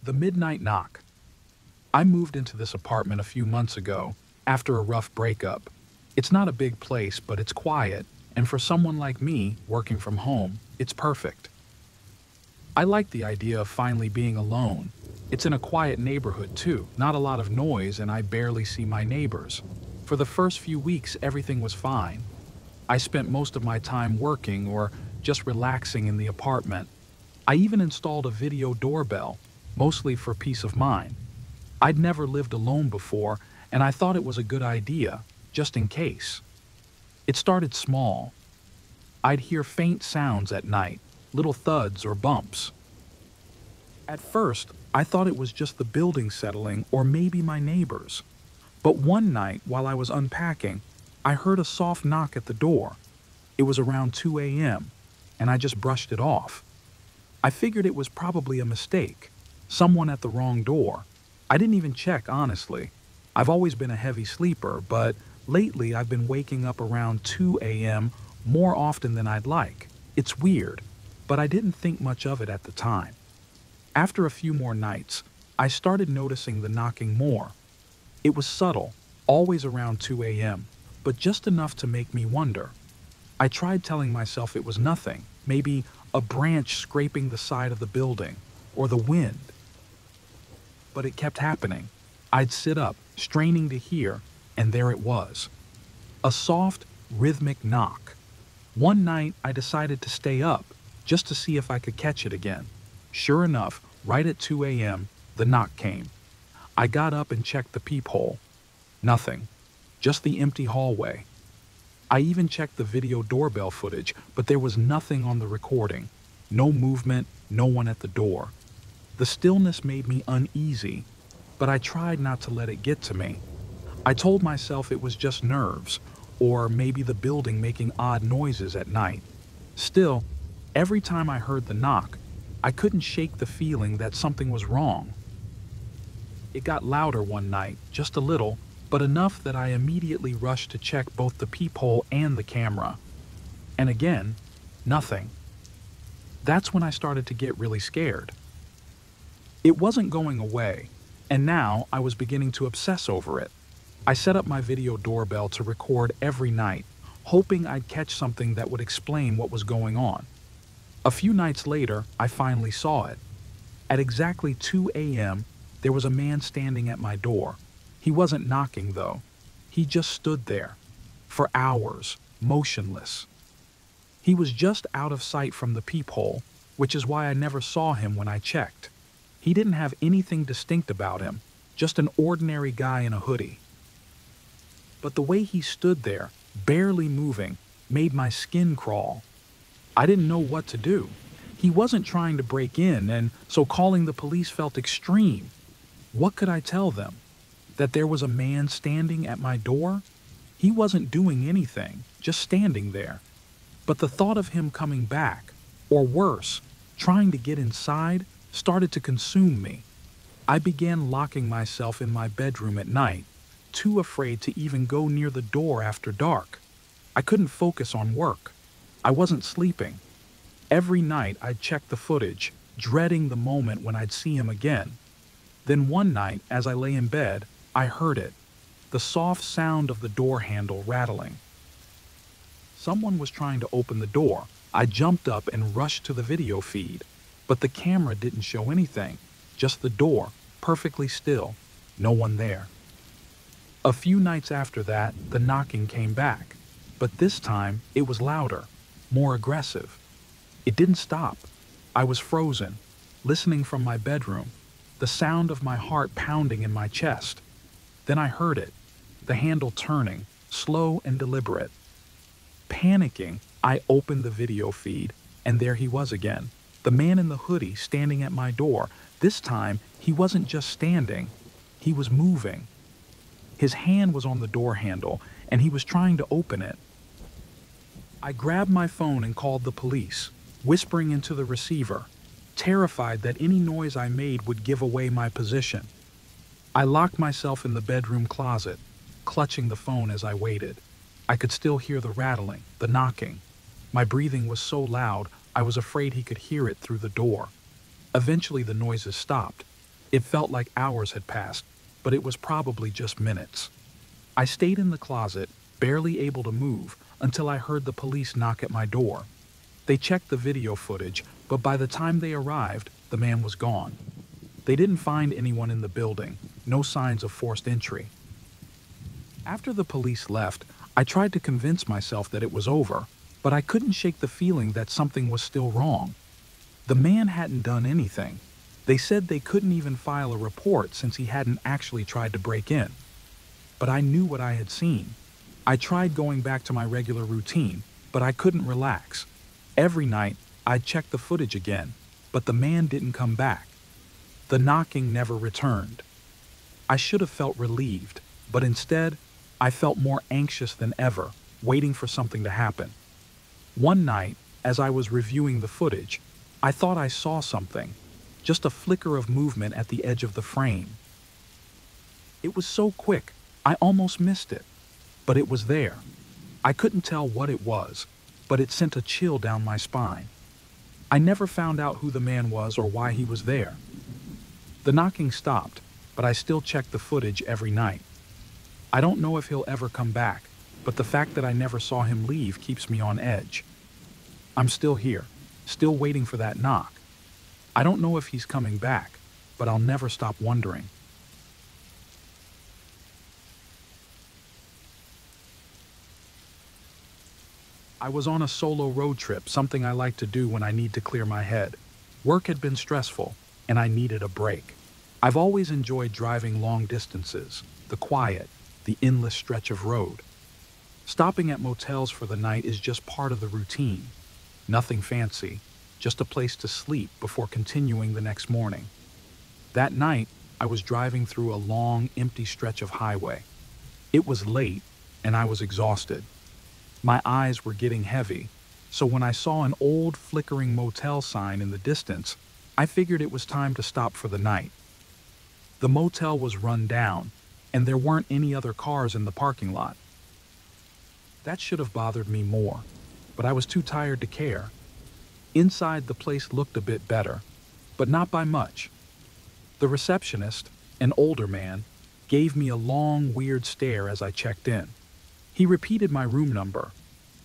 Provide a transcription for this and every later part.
The midnight knock. I moved into this apartment a few months ago after a rough breakup. It's not a big place, but it's quiet, and for someone like me working from home, it's perfect. I like the idea of finally being alone. It's in a quiet neighborhood too, not a lot of noise, and I barely see my neighbors. For the first few weeks, everything was fine. I spent most of my time working or just relaxing in the apartment. I even installed a video doorbell, mostly for peace of mind. I'd never lived alone before, and I thought it was a good idea, just in case. It started small. I'd hear faint sounds at night, little thuds or bumps. At first, I thought it was just the building settling or maybe my neighbors. But one night, while I was unpacking, I heard a soft knock at the door. It was around 2 a.m., and I just brushed it off. I figured it was probably a mistake, someone at the wrong door. I didn't even check, honestly. I've always been a heavy sleeper, but lately I've been waking up around 2 a.m. more often than I'd like. It's weird, but I didn't think much of it at the time. After a few more nights, I started noticing the knocking more. It was subtle, always around 2 a.m., but just enough to make me wonder. I tried telling myself it was nothing, maybe a branch scraping the side of the building, or the wind. But it kept happening. I'd sit up, straining to hear, and there it was. A soft, rhythmic knock. One night, I decided to stay up, just to see if I could catch it again. Sure enough, right at 2 a.m., the knock came. I got up and checked the peephole. Nothing. Just the empty hallway. I even checked the video doorbell footage, but there was nothing on the recording. No movement, no one at the door. The stillness made me uneasy, but I tried not to let it get to me. I told myself it was just nerves, or maybe the building making odd noises at night. Still, every time I heard the knock, I couldn't shake the feeling that something was wrong. It got louder one night, just a little, but enough that I immediately rushed to check both the peephole and the camera. And again, nothing. That's when I started to get really scared. It wasn't going away, and now I was beginning to obsess over it. I set up my video doorbell to record every night, hoping I'd catch something that would explain what was going on. A few nights later, I finally saw it. At exactly 2 a.m., there was a man standing at my door. He wasn't knocking, though. He just stood there, for hours, motionless. He was just out of sight from the peephole, which is why I never saw him when I checked. He didn't have anything distinct about him, just an ordinary guy in a hoodie. But the way he stood there, barely moving, made my skin crawl. I didn't know what to do. He wasn't trying to break in, and so calling the police felt extreme. What could I tell them? That there was a man standing at my door? He wasn't doing anything, just standing there. But the thought of him coming back, or worse, trying to get inside, started to consume me. I began locking myself in my bedroom at night, too afraid to even go near the door after dark. I couldn't focus on work. I wasn't sleeping. Every night I'd check the footage, dreading the moment when I'd see him again. Then one night, as I lay in bed, I heard it, the soft sound of the door handle rattling. Someone was trying to open the door. I jumped up and rushed to the video feed, but the camera didn't show anything, just the door, perfectly still, no one there. A few nights after that, the knocking came back, but this time it was louder, more aggressive. It didn't stop. I was frozen, listening from my bedroom, the sound of my heart pounding in my chest. Then I heard it, the handle turning, slow and deliberate. Panicking, I opened the video feed, and there he was again, the man in the hoodie standing at my door. This time, he wasn't just standing, he was moving. His hand was on the door handle, and he was trying to open it. I grabbed my phone and called the police, whispering into the receiver, terrified that any noise I made would give away my position. I locked myself in the bedroom closet, clutching the phone as I waited. I could still hear the rattling, the knocking. My breathing was so loud, I was afraid he could hear it through the door. Eventually, the noises stopped, It felt like hours had passed, but it was probably just minutes. I stayed in the closet, barely able to move, until I heard the police knock at my door. They checked the video footage, but by the time they arrived, the man was gone. They didn't find anyone in the building, no signs of forced entry. After the police left, I tried to convince myself that it was over, but I couldn't shake the feeling that something was still wrong. The man hadn't done anything. They said they couldn't even file a report since he hadn't actually tried to break in. But I knew what I had seen. I tried going back to my regular routine, but I couldn't relax. Every night, I'd check the footage again, but the man didn't come back. The knocking never returned. I should have felt relieved, but instead, I felt more anxious than ever, waiting for something to happen. One night, as I was reviewing the footage, I thought I saw something, just a flicker of movement at the edge of the frame. It was so quick, I almost missed it, but it was there. I couldn't tell what it was, but it sent a chill down my spine. I never found out who the man was or why he was there. The knocking stopped, but I still check the footage every night. I don't know if he'll ever come back, but the fact that I never saw him leave keeps me on edge. I'm still here, still waiting for that knock. I don't know if he's coming back, but I'll never stop wondering. I was on a solo road trip, something I like to do when I need to clear my head. Work had been stressful, and I needed a break. I've always enjoyed driving long distances, the quiet, the endless stretch of road. Stopping at motels for the night is just part of the routine. Nothing fancy, just a place to sleep before continuing the next morning. That night, I was driving through a long, empty stretch of highway. It was late, and I was exhausted. My eyes were getting heavy, so when I saw an old, flickering motel sign in the distance, I figured it was time to stop for the night. The motel was run down, and there weren't any other cars in the parking lot. That should have bothered me more, but I was too tired to care. Inside, the place looked a bit better, but not by much. The receptionist, an older man, gave me a long, weird stare as I checked in. He repeated my room number,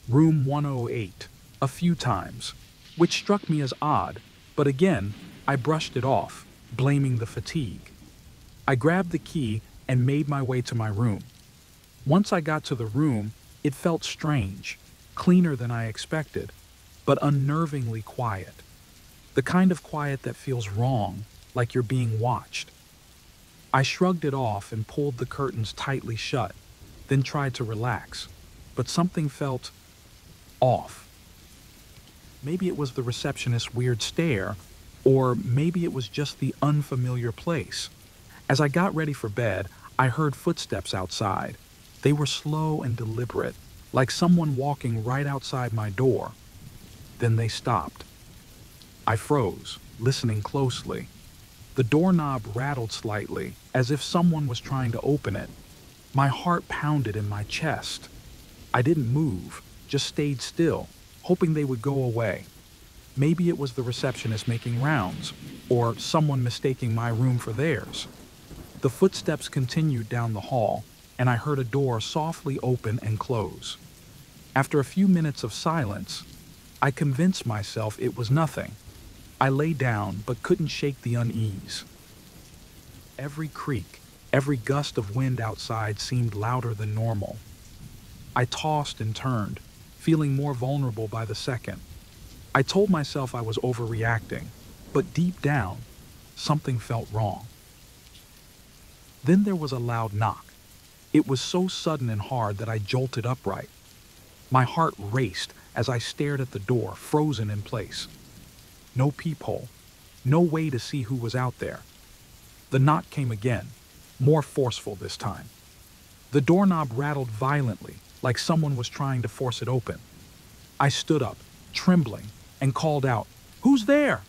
room 108, a few times, which struck me as odd, but again, I brushed it off, blaming the fatigue. I grabbed the key and made my way to my room. Once I got to the room, it felt strange, cleaner than I expected, but unnervingly quiet. The kind of quiet that feels wrong, like you're being watched. I shrugged it off and pulled the curtains tightly shut, then tried to relax, but something felt off. Maybe it was the receptionist's weird stare, or maybe it was just the unfamiliar place. As I got ready for bed, I heard footsteps outside. They were slow and deliberate, like someone walking right outside my door. Then they stopped. I froze, listening closely. The doorknob rattled slightly, as if someone was trying to open it. My heart pounded in my chest. I didn't move, just stayed still, hoping they would go away. Maybe it was the receptionist making rounds, or someone mistaking my room for theirs. The footsteps continued down the hall, and I heard a door softly open and close. After a few minutes of silence, I convinced myself it was nothing. I lay down but couldn't shake the unease. Every creak, every gust of wind outside seemed louder than normal. I tossed and turned, feeling more vulnerable by the second. I told myself I was overreacting, but deep down, something felt wrong. Then there was a loud knock. It was so sudden and hard that I jolted upright. My heart raced as I stared at the door, frozen in place. No peephole, no way to see who was out there. The knock came again, more forceful this time. The doorknob rattled violently, like someone was trying to force it open. I stood up, trembling, and called out, "Who's there?"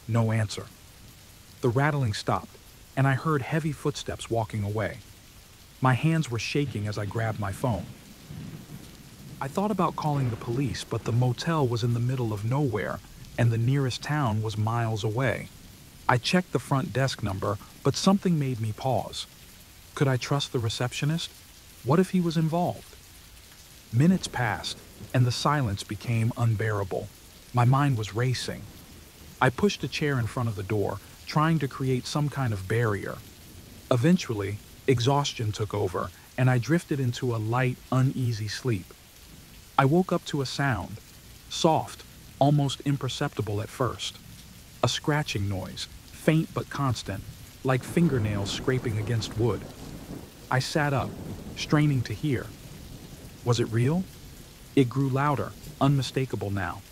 No answer. The rattling stopped, and I heard heavy footsteps walking away. My hands were shaking as I grabbed my phone. I thought about calling the police, but the motel was in the middle of nowhere, and the nearest town was miles away. I checked the front desk number, but something made me pause. Could I trust the receptionist? What if he was involved? Minutes passed, and the silence became unbearable. My mind was racing. I pushed a chair in front of the door, trying to create some kind of barrier. Eventually, exhaustion took over, and I drifted into a light, uneasy sleep. I woke up to a sound, soft, almost imperceptible at first. A scratching noise, faint but constant, like fingernails scraping against wood. I sat up, straining to hear. Was it real? It grew louder, unmistakable now.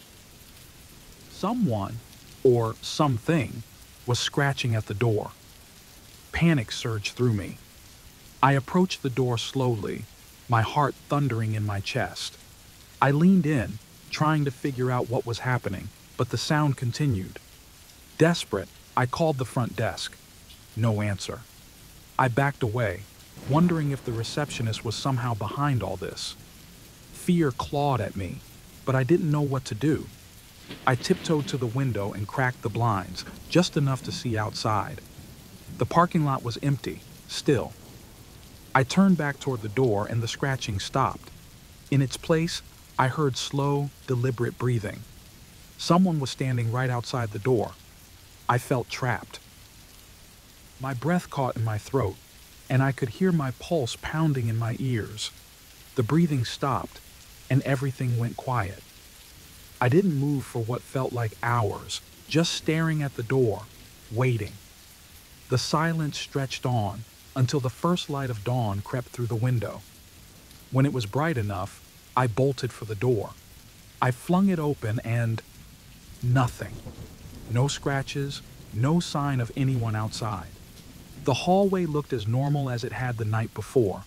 Someone, or something, was scratching at the door. Panic surged through me. I approached the door slowly, my heart thundering in my chest. I leaned in, trying to figure out what was happening, but the sound continued. Desperate, I called the front desk. No answer. I backed away, wondering if the receptionist was somehow behind all this. Fear clawed at me, but I didn't know what to do. I tiptoed to the window and cracked the blinds, just enough to see outside. The parking lot was empty, still. I turned back toward the door and the scratching stopped. In its place, I heard slow, deliberate breathing. Someone was standing right outside the door. I felt trapped. My breath caught in my throat, and I could hear my pulse pounding in my ears. The breathing stopped, and everything went quiet. I didn't move for what felt like hours, just staring at the door, waiting. The silence stretched on until the first light of dawn crept through the window. When it was bright enough, I bolted for the door. I flung it open and nothing. No scratches, no sign of anyone outside. The hallway looked as normal as it had the night before.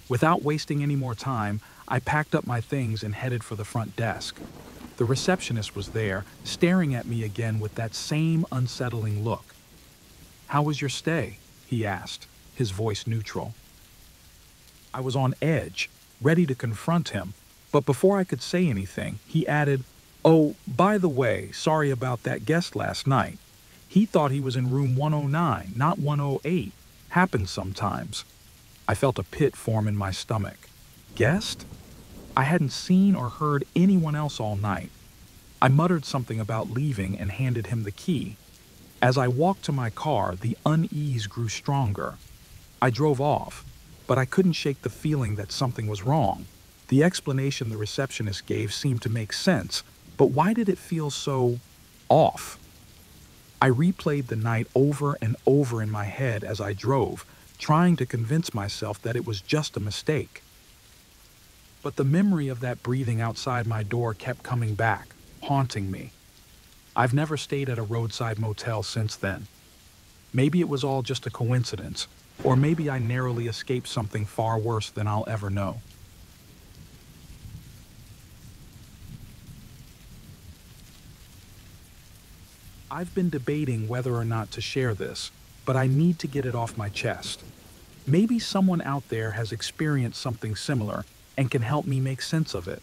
Without wasting any more time, I packed up my things and headed for the front desk. The receptionist was there, staring at me again with that same unsettling look. "How was your stay?" he asked, his voice neutral. I was on edge, ready to confront him, but before I could say anything, he added, "Oh, by the way, sorry about that guest last night. He thought he was in room 109, not 108. Happens sometimes." I felt a pit form in my stomach. Guest? I hadn't seen or heard anyone else all night. I muttered something about leaving and handed him the key. As I walked to my car, the unease grew stronger. I drove off, but I couldn't shake the feeling that something was wrong. The explanation the receptionist gave seemed to make sense, but why did it feel so off? I replayed the night over and over in my head as I drove, trying to convince myself that it was just a mistake. But the memory of that breathing outside my door kept coming back, haunting me. I've never stayed at a roadside motel since then. Maybe it was all just a coincidence, or maybe I narrowly escaped something far worse than I'll ever know. I've been debating whether or not to share this, but I need to get it off my chest. Maybe someone out there has experienced something similar and can help me make sense of it.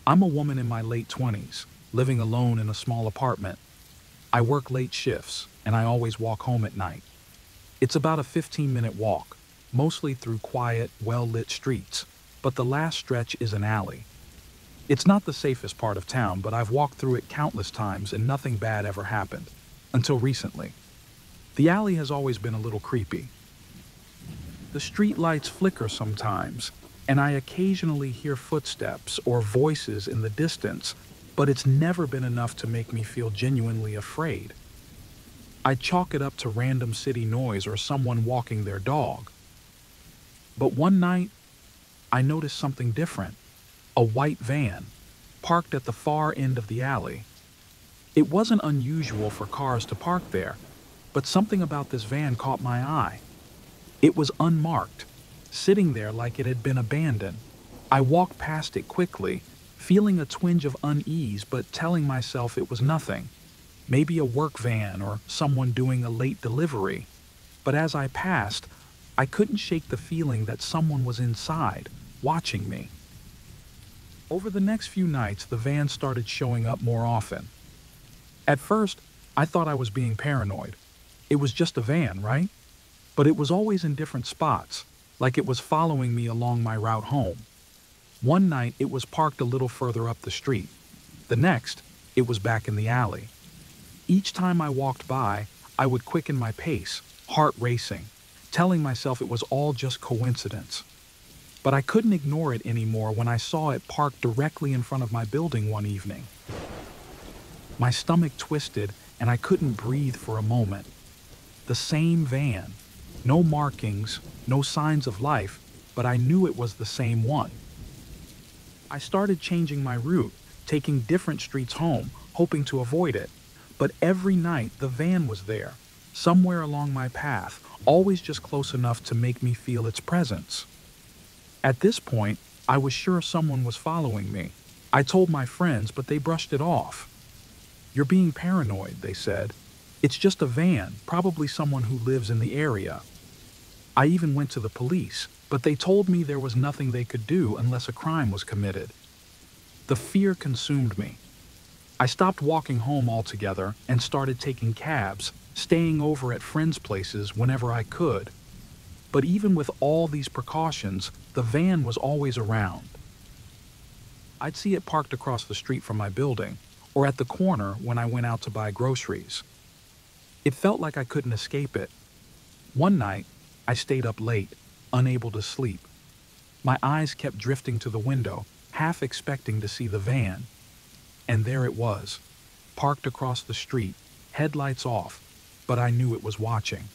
I'm a woman in my late 20s, living alone in a small apartment. I work late shifts, and I always walk home at night. It's about a 15-minute walk, mostly through quiet, well-lit streets, but the last stretch is an alley. It's not the safest part of town, but I've walked through it countless times and nothing bad ever happened. Until recently. The alley has always been a little creepy. The street lights flicker sometimes, and I occasionally hear footsteps or voices in the distance, but it's never been enough to make me feel genuinely afraid. I chalk it up to random city noise or someone walking their dog. But one night, I noticed something different. A white van, parked at the far end of the alley. It wasn't unusual for cars to park there, but something about this van caught my eye. It was unmarked, sitting there like it had been abandoned. I walked past it quickly, feeling a twinge of unease but telling myself it was nothing. Maybe a work van or someone doing a late delivery. But as I passed, I couldn't shake the feeling that someone was inside, watching me. Over the next few nights, the van started showing up more often. At first, I thought I was being paranoid, It was just a van, right? But it was always in different spots, like it was following me along my route home. One night, it was parked a little further up the street. The next, it was back in the alley. Each time I walked by, I would quicken my pace, heart racing, telling myself it was all just coincidence. But I couldn't ignore it anymore when I saw it parked directly in front of my building one evening. My stomach twisted and I couldn't breathe for a moment. The same van. No markings, no signs of life, but I knew it was the same one. I started changing my route, taking different streets home, hoping to avoid it. But every night the van was there, somewhere along my path, always just close enough to make me feel its presence. At this point, I was sure someone was following me. I told my friends, but they brushed it off. "You're being paranoid," they said. "It's just a van, probably someone who lives in the area." I even went to the police, but they told me there was nothing they could do unless a crime was committed. The fear consumed me. I stopped walking home altogether and started taking cabs, staying over at friends' places whenever I could. But even with all these precautions, the van was always around. I'd see it parked across the street from my building, or at the corner when I went out to buy groceries. It felt like I couldn't escape it. One night, I stayed up late, unable to sleep. My eyes kept drifting to the window, half expecting to see the van. And there it was, parked across the street, headlights off, but I knew it was watching.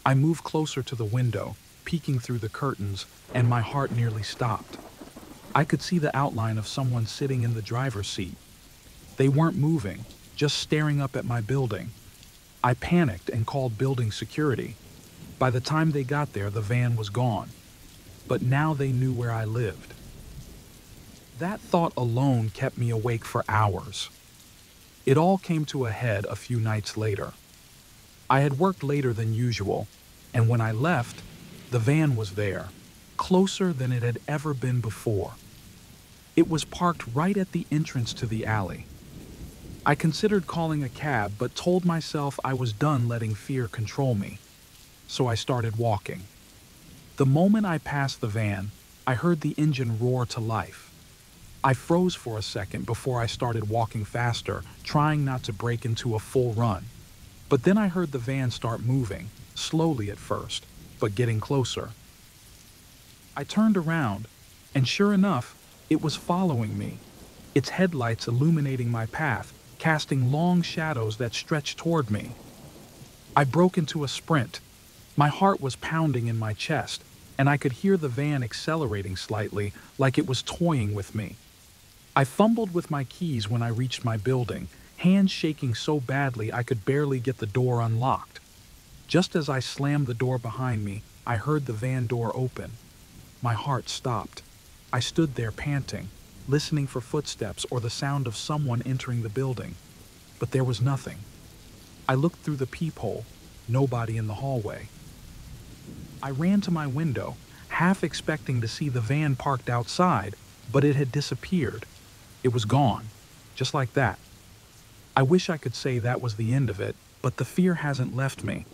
I moved closer to the window, peeking through the curtains, and my heart nearly stopped. I could see the outline of someone sitting in the driver's seat. They weren't moving, just staring up at my building. I panicked and called building security. By the time they got there, the van was gone. But now they knew where I lived. That thought alone kept me awake for hours. It all came to a head a few nights later. I had worked later than usual, and when I left, the van was there, closer than it had ever been before. It was parked right at the entrance to the alley. I considered calling a cab, but told myself I was done letting fear control me. So I started walking. The moment I passed the van, I heard the engine roar to life. I froze for a second before I started walking faster, trying not to break into a full run. But then I heard the van start moving, slowly at first, but getting closer. I turned around, and sure enough, it was following me, its headlights illuminating my path, casting long shadows that stretched toward me. I broke into a sprint. My heart was pounding in my chest, and I could hear the van accelerating slightly, like it was toying with me. I fumbled with my keys when I reached my building, hands shaking so badly I could barely get the door unlocked. Just as I slammed the door behind me, I heard the van door open. My heart stopped. I stood there panting, listening for footsteps or the sound of someone entering the building. But there was nothing. I looked through the peephole, nobody in the hallway. I ran to my window, half expecting to see the van parked outside, but it had disappeared. It was gone, just like that. I wish I could say that was the end of it, but the fear hasn't left me.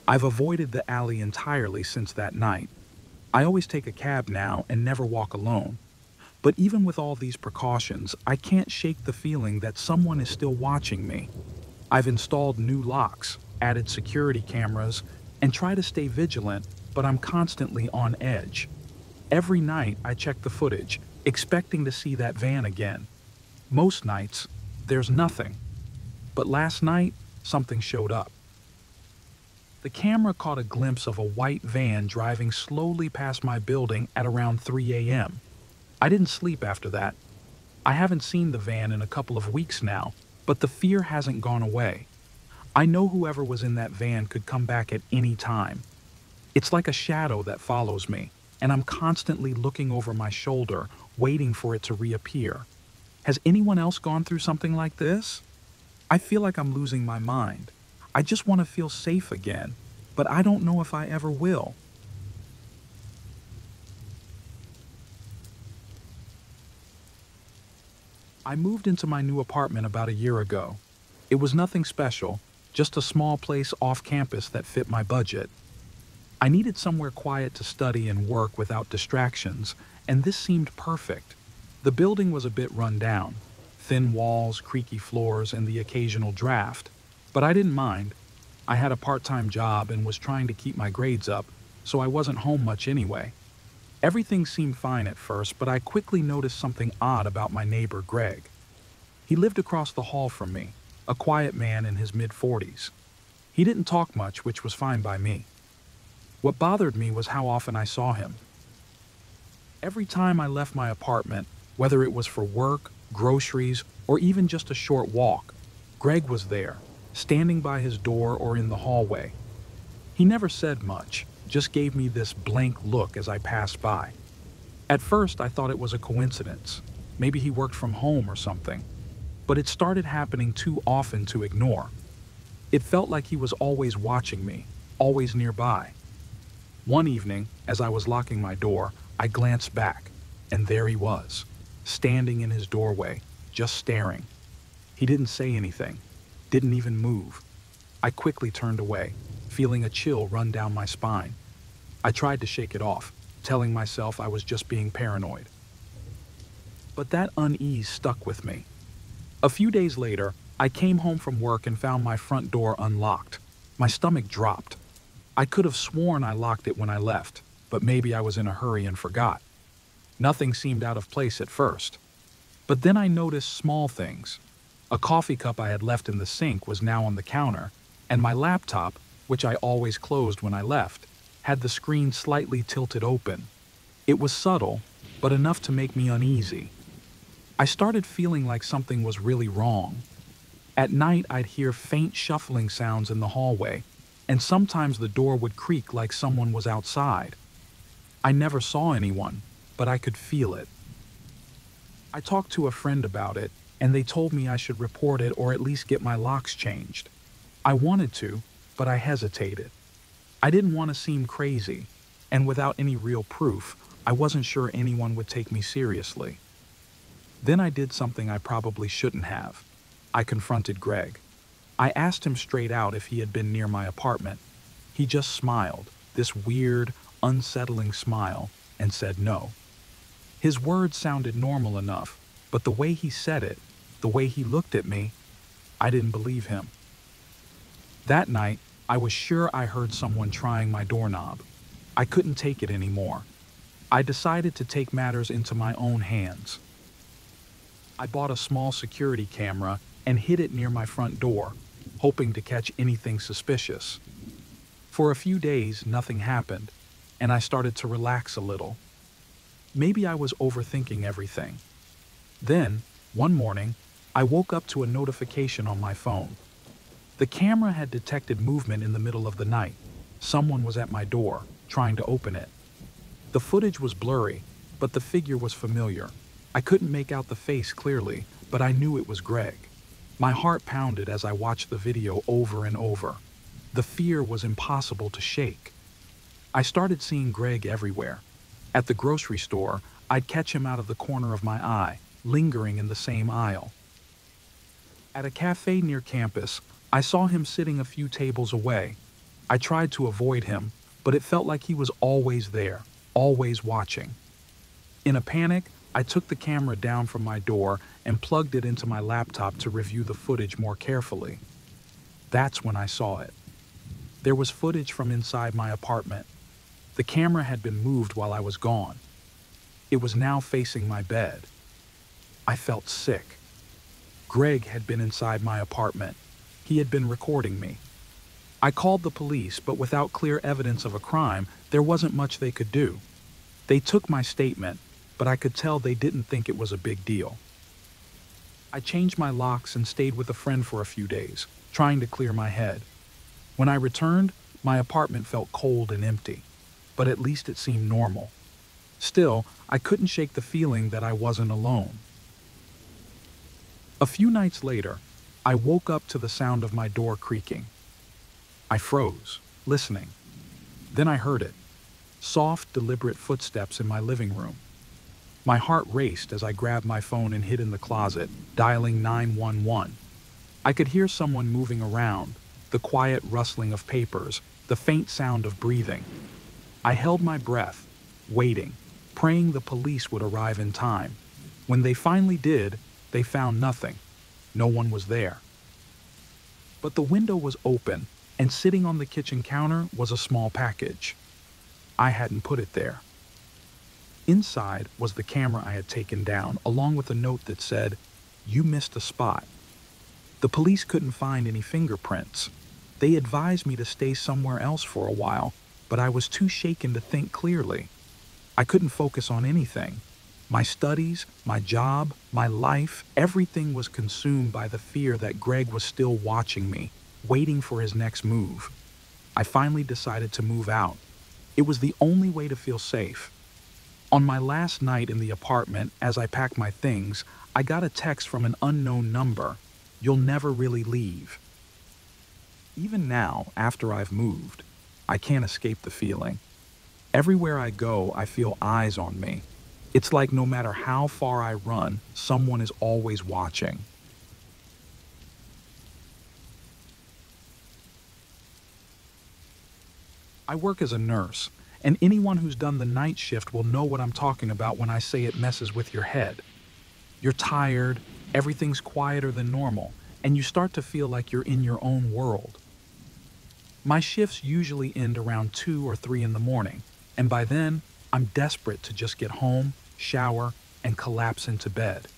I've avoided the alley entirely since that night. I always take a cab now and never walk alone. But even with all these precautions, I can't shake the feeling that someone is still watching me. I've installed new locks, added security cameras, and try to stay vigilant, but I'm constantly on edge. Every night I check the footage, expecting to see that van again. Most nights, there's nothing. But last night, something showed up. The camera caught a glimpse of a white van driving slowly past my building at around 3 a.m. I didn't sleep after that. I haven't seen the van in a couple of weeks now, but the fear hasn't gone away. I know whoever was in that van could come back at any time. It's like a shadow that follows me, and I'm constantly looking over my shoulder, waiting for it to reappear. Has anyone else gone through something like this? I feel like I'm losing my mind. I just want to feel safe again, but I don't know if I ever will. I moved into my new apartment about a year ago. It was nothing special, just a small place off campus that fit my budget. I needed somewhere quiet to study and work without distractions, and this seemed perfect. The building was a bit run down, thin walls, creaky floors, and the occasional draft, but I didn't mind. I had a part-time job and was trying to keep my grades up, so I wasn't home much anyway. Everything seemed fine at first, but I quickly noticed something odd about my neighbor, Greg. He lived across the hall from me, a quiet man in his mid-40s. He didn't talk much, which was fine by me. What bothered me was how often I saw him. Every time I left my apartment, whether it was for work, groceries, or even just a short walk, Greg was there, standing by his door or in the hallway. He never said much, just gave me this blank look as I passed by. At first, I thought it was a coincidence. Maybe he worked from home or something. But it started happening too often to ignore. It felt like he was always watching me, always nearby. One evening, as I was locking my door, I glanced back, and there he was, standing in his doorway, just staring. He didn't say anything, didn't even move. I quickly turned away, feeling a chill run down my spine. I tried to shake it off, telling myself I was just being paranoid. But that unease stuck with me. A few days later, I came home from work and found my front door unlocked. My stomach dropped. I could have sworn I locked it when I left, but maybe I was in a hurry and forgot. Nothing seemed out of place at first. But then I noticed small things. A coffee cup I had left in the sink was now on the counter, and my laptop, which I always closed when I left, had the screen slightly tilted open. It was subtle, but enough to make me uneasy. I started feeling like something was really wrong. At night, I'd hear faint shuffling sounds in the hallway, and sometimes the door would creak like someone was outside. I never saw anyone, but I could feel it. I talked to a friend about it, and they told me I should report it or at least get my locks changed. I wanted to, but I hesitated. I didn't want to seem crazy, and without any real proof, I wasn't sure anyone would take me seriously. Then I did something I probably shouldn't have. I confronted Greg. I asked him straight out if he had been near my apartment. He just smiled, this weird, unsettling smile, and said no. His words sounded normal enough, but the way he said it, the way he looked at me, I didn't believe him. That night, I was sure I heard someone trying my doorknob. I couldn't take it anymore. I decided to take matters into my own hands. I bought a small security camera and hid it near my front door, hoping to catch anything suspicious. For a few days, nothing happened, and I started to relax a little. Maybe I was overthinking everything. Then, one morning, I woke up to a notification on my phone. The camera had detected movement in the middle of the night. Someone was at my door, trying to open it. The footage was blurry, but the figure was familiar. I couldn't make out the face clearly, but I knew it was Greg. My heart pounded as I watched the video over and over. The fear was impossible to shake. I started seeing Greg everywhere. At the grocery store, I'd catch him out of the corner of my eye, lingering in the same aisle. At a cafe near campus, I saw him sitting a few tables away. I tried to avoid him, but it felt like he was always there, always watching. In a panic, I took the camera down from my door and plugged it into my laptop to review the footage more carefully. That's when I saw it. There was footage from inside my apartment. The camera had been moved while I was gone. It was now facing my bed. I felt sick. Greg had been inside my apartment. He had been recording me. I called the police, but without clear evidence of a crime, there wasn't much they could do. They took my statement, but I could tell they didn't think it was a big deal. I changed my locks and stayed with a friend for a few days, trying to clear my head. When I returned, my apartment felt cold and empty, but at least it seemed normal. Still, I couldn't shake the feeling that I wasn't alone. A few nights later, I woke up to the sound of my door creaking. I froze, listening. Then I heard it. Soft, deliberate footsteps in my living room. My heart raced as I grabbed my phone and hid in the closet, dialing 911. I could hear someone moving around, the quiet rustling of papers, the faint sound of breathing. I held my breath, waiting, praying the police would arrive in time. When they finally did, they found nothing. No one was there. But the window was open, and sitting on the kitchen counter was a small package. I hadn't put it there. Inside was the camera I had taken down, along with a note that said, "You missed a spot." The police couldn't find any fingerprints. They advised me to stay somewhere else for a while, but I was too shaken to think clearly. I couldn't focus on anything. My studies, my job, my life, everything was consumed by the fear that Greg was still watching me, waiting for his next move. I finally decided to move out. It was the only way to feel safe. On my last night in the apartment, as I packed my things, I got a text from an unknown number. "You'll never really leave." Even now, after I've moved, I can't escape the feeling. Everywhere I go, I feel eyes on me. It's like no matter how far I run, someone is always watching. I work as a nurse, and anyone who's done the night shift will know what I'm talking about when I say it messes with your head. You're tired, everything's quieter than normal, and you start to feel like you're in your own world. My shifts usually end around 2 or 3 in the morning, and by then, I'm desperate to just get home, shower, and collapse into bed.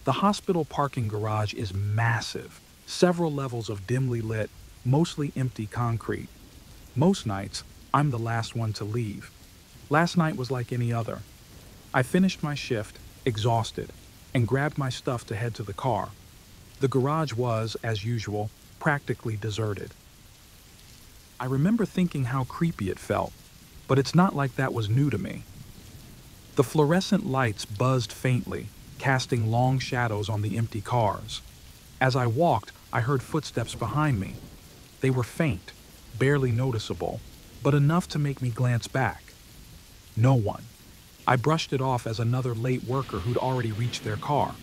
The hospital parking garage is massive, several levels of dimly lit, mostly empty concrete. Most nights, I'm the last one to leave. Last night was like any other. I finished my shift, exhausted, and grabbed my stuff to head to the car. The garage was, as usual, practically deserted. I remember thinking how creepy it felt, but it's not like that was new to me. The fluorescent lights buzzed faintly, casting long shadows on the empty cars. As I walked, I heard footsteps behind me. They were faint, barely noticeable, but enough to make me glance back. No one. I brushed it off as another late worker who'd already reached their car.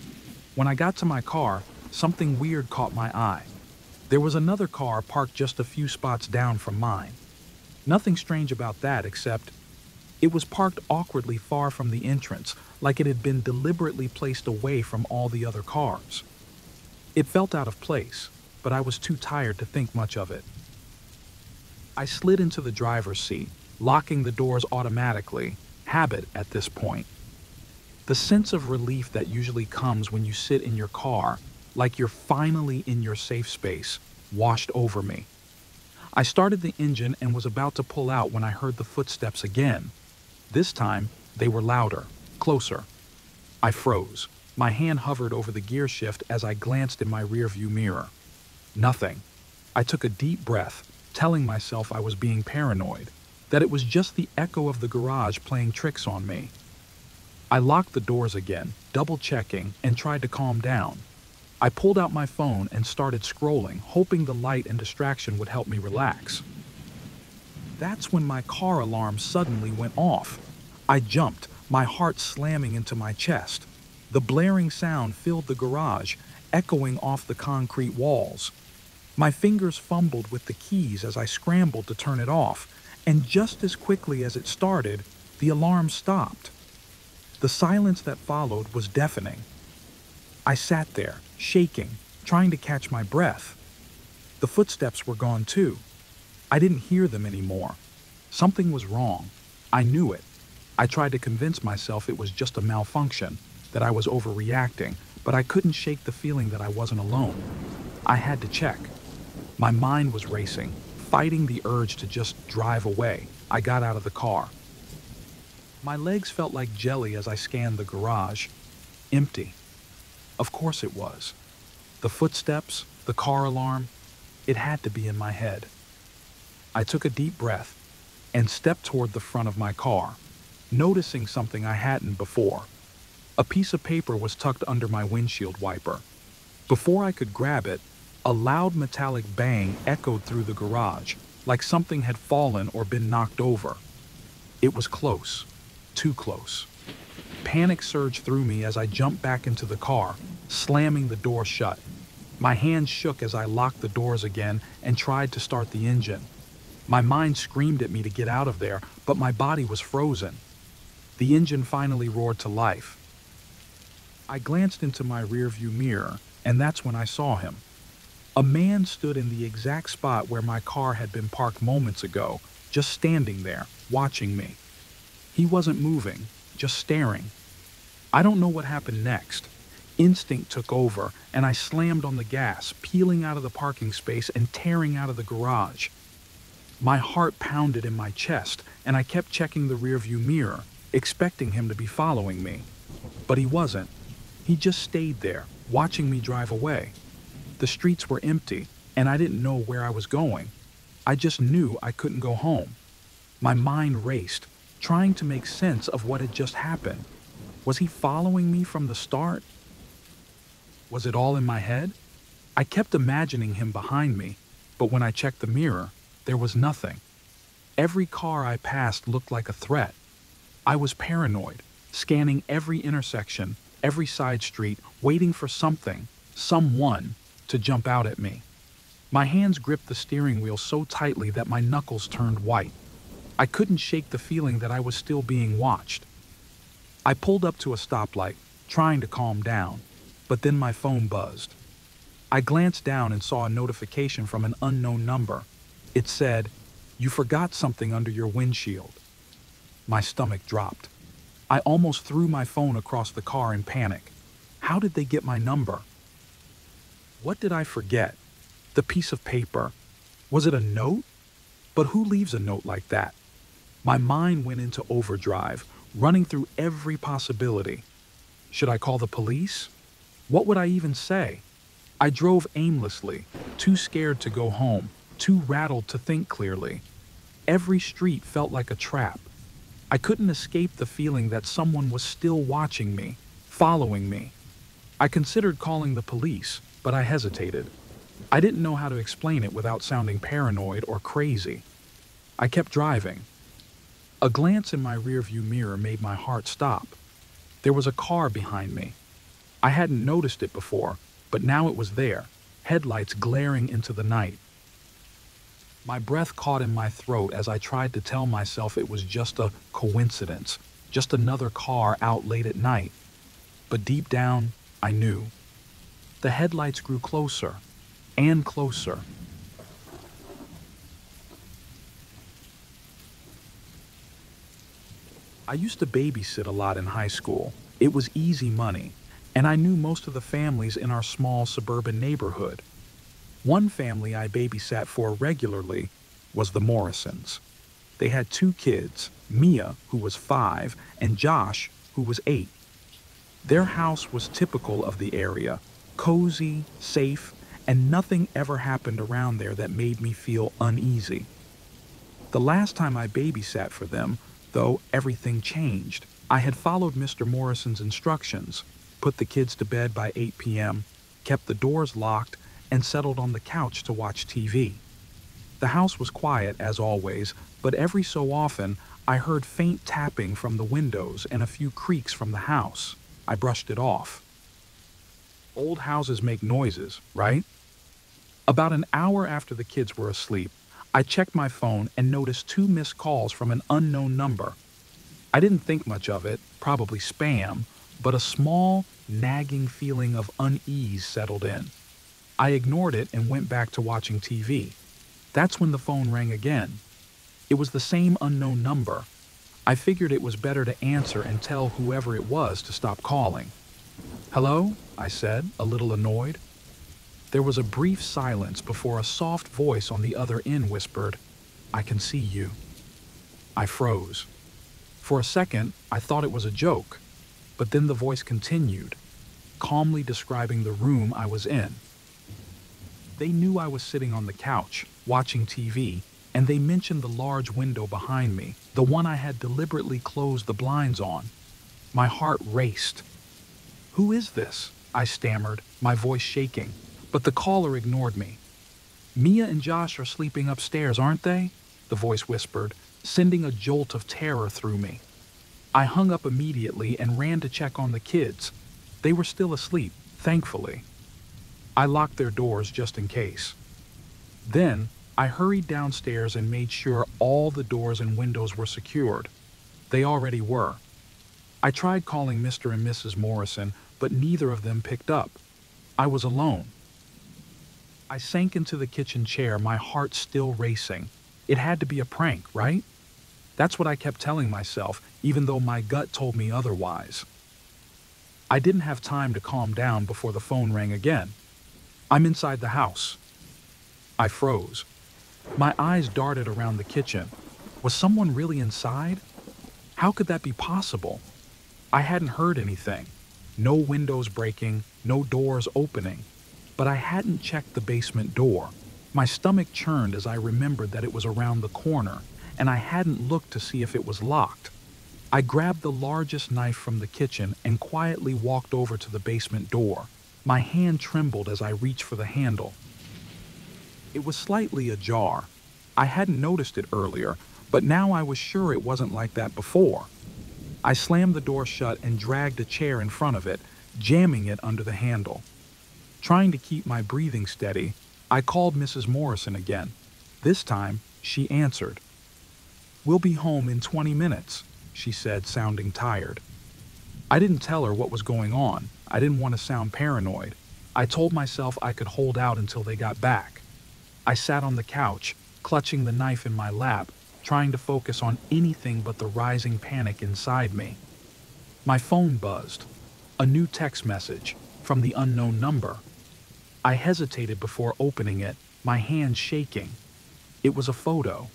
When I got to my car, something weird caught my eye. There was another car parked just a few spots down from mine. Nothing strange about that except it was parked awkwardly far from the entrance, like it had been deliberately placed away from all the other cars. It felt out of place, but I was too tired to think much of it. I slid into the driver's seat, locking the doors automatically, habit at this point. The sense of relief that usually comes when you sit in your car, like you're finally in your safe space, washed over me. I started the engine and was about to pull out when I heard the footsteps again. This time, they were louder, closer. I froze. My hand hovered over the gear shift as I glanced in my rearview mirror. Nothing. I took a deep breath, telling myself I was being paranoid, that it was just the echo of the garage playing tricks on me. I locked the doors again, double-checking, and tried to calm down. I pulled out my phone and started scrolling, hoping the light and distraction would help me relax. That's when my car alarm suddenly went off. I jumped, my heart slamming into my chest. The blaring sound filled the garage, echoing off the concrete walls. My fingers fumbled with the keys as I scrambled to turn it off, and just as quickly as it started, the alarm stopped. The silence that followed was deafening. I sat there, shaking, trying to catch my breath. The footsteps were gone too. I didn't hear them anymore. Something was wrong. I knew it. I tried to convince myself it was just a malfunction, that I was overreacting, but I couldn't shake the feeling that I wasn't alone. I had to check. My mind was racing, fighting the urge to just drive away. I got out of the car. My legs felt like jelly as I scanned the garage. Empty. Of course it was. The footsteps, the car alarm, it had to be in my head. I took a deep breath and stepped toward the front of my car, noticing something I hadn't before. A piece of paper was tucked under my windshield wiper. Before I could grab it, a loud metallic bang echoed through the garage, like something had fallen or been knocked over. It was close, too close. Panic surged through me as I jumped back into the car, slamming the door shut. My hands shook as I locked the doors again and tried to start the engine. My mind screamed at me to get out of there, but my body was frozen. The engine finally roared to life. I glanced into my rearview mirror, and that's when I saw him. A man stood in the exact spot where my car had been parked moments ago, just standing there, watching me. He wasn't moving, just staring. I don't know what happened next. Instinct took over, and I slammed on the gas, peeling out of the parking space and tearing out of the garage. My heart pounded in my chest, and I kept checking the rearview mirror, expecting him to be following me. But he wasn't. He just stayed there, watching me drive away. The streets were empty, and I didn't know where I was going. I just knew I couldn't go home. My mind raced, trying to make sense of what had just happened. Was he following me from the start? Was it all in my head? I kept imagining him behind me, but when I checked the mirror, there was nothing. Every car I passed looked like a threat. I was paranoid, scanning every intersection, every side street, waiting for something, someone, to jump out at me. My hands gripped the steering wheel so tightly that my knuckles turned white. I couldn't shake the feeling that I was still being watched. I pulled up to a stoplight, trying to calm down, but then my phone buzzed. I glanced down and saw a notification from an unknown number. It said, "You forgot something under your windshield." My stomach dropped. I almost threw my phone across the car in panic. How did they get my number? What did I forget? The piece of paper. Was it a note? But who leaves a note like that? My mind went into overdrive, running through every possibility. Should I call the police? What would I even say? I drove aimlessly, too scared to go home, too rattled to think clearly. Every street felt like a trap. I couldn't escape the feeling that someone was still watching me, following me. I considered calling the police, but I hesitated. I didn't know how to explain it without sounding paranoid or crazy. I kept driving. A glance in my rearview mirror made my heart stop. There was a car behind me. I hadn't noticed it before, but now it was there, headlights glaring into the night. My breath caught in my throat as I tried to tell myself it was just a coincidence, just another car out late at night. But deep down, I knew. The headlights grew closer and closer. I used to babysit a lot in high school. It was easy money, and I knew most of the families in our small suburban neighborhood. One family I babysat for regularly was the Morrisons. They had 2 kids, Mia, who was 5, and Josh, who was 8. Their house was typical of the area, cozy, safe, and nothing ever happened around there that made me feel uneasy. The last time I babysat for them, though, everything changed. I had followed Mr. Morrison's instructions, put the kids to bed by 8 p.m., kept the doors locked, and settled on the couch to watch TV. The house was quiet, as always, but every so often I heard faint tapping from the windows and a few creaks from the house. I brushed it off. Old houses make noises, right? About an hour after the kids were asleep, I checked my phone and noticed 2 missed calls from an unknown number. I didn't think much of it, probably spam, but a small, nagging feeling of unease settled in. I ignored it and went back to watching TV. That's when the phone rang again. It was the same unknown number. I figured it was better to answer and tell whoever it was to stop calling. "Hello?" I said, a little annoyed. There was a brief silence before a soft voice on the other end whispered, "I can see you." I froze. For a second, I thought it was a joke, but then the voice continued, calmly describing the room I was in. They knew I was sitting on the couch, watching TV, and they mentioned the large window behind me, the one I had deliberately closed the blinds on. My heart raced. "Who is this?" I stammered, my voice shaking, but the caller ignored me. "Mia and Josh are sleeping upstairs, aren't they?" the voice whispered, sending a jolt of terror through me. I hung up immediately and ran to check on the kids. They were still asleep, thankfully. I locked their doors just in case. Then, I hurried downstairs and made sure all the doors and windows were secured. They already were. I tried calling Mr. and Mrs. Morrison, but neither of them picked up. I was alone. I sank into the kitchen chair, my heart still racing. It had to be a prank, right? That's what I kept telling myself, even though my gut told me otherwise. I didn't have time to calm down before the phone rang again. I'm inside the house. I froze. My eyes darted around the kitchen. Was someone really inside? How could that be possible? I hadn't heard anything. No windows breaking, no doors opening. But I hadn't checked the basement door. My stomach churned as I remembered that it was around the corner, and I hadn't looked to see if it was locked. I grabbed the largest knife from the kitchen and quietly walked over to the basement door. My hand trembled as I reached for the handle. It was slightly ajar. I hadn't noticed it earlier, but now I was sure it wasn't like that before. I slammed the door shut and dragged a chair in front of it, jamming it under the handle. Trying to keep my breathing steady, I called Mrs. Morrison again. This time, she answered. "We'll be home in 20 minutes, she said, sounding tired. I didn't tell her what was going on. I didn't want to sound paranoid. I told myself I could hold out until they got back. I sat on the couch, clutching the knife in my lap, trying to focus on anything but the rising panic inside me. My phone buzzed. A new text message from the unknown number. I hesitated before opening it, my hand shaking. It was a photo.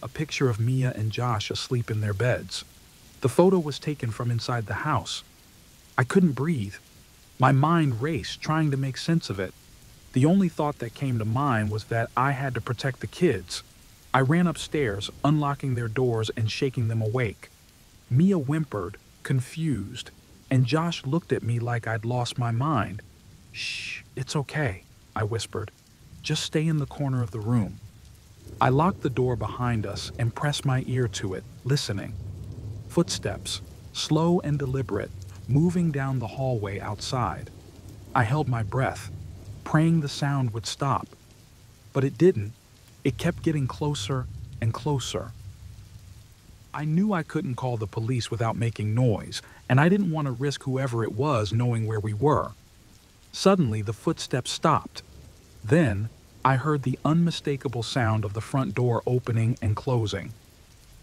A picture of Mia and Josh asleep in their beds. The photo was taken from inside the house. I couldn't breathe. My mind raced, trying to make sense of it. The only thought that came to mind was that I had to protect the kids. I ran upstairs, unlocking their doors and shaking them awake. Mia whimpered, confused, and Josh looked at me like I'd lost my mind. "Shh, it's okay," I whispered. "Just stay in the corner of the room." I locked the door behind us and pressed my ear to it, listening. Footsteps, slow and deliberate, moving down the hallway outside. I held my breath, praying the sound would stop. But it didn't. It kept getting closer and closer. I knew I couldn't call the police without making noise, and I didn't want to risk whoever it was knowing where we were. Suddenly, the footsteps stopped. Then, I heard the unmistakable sound of the front door opening and closing.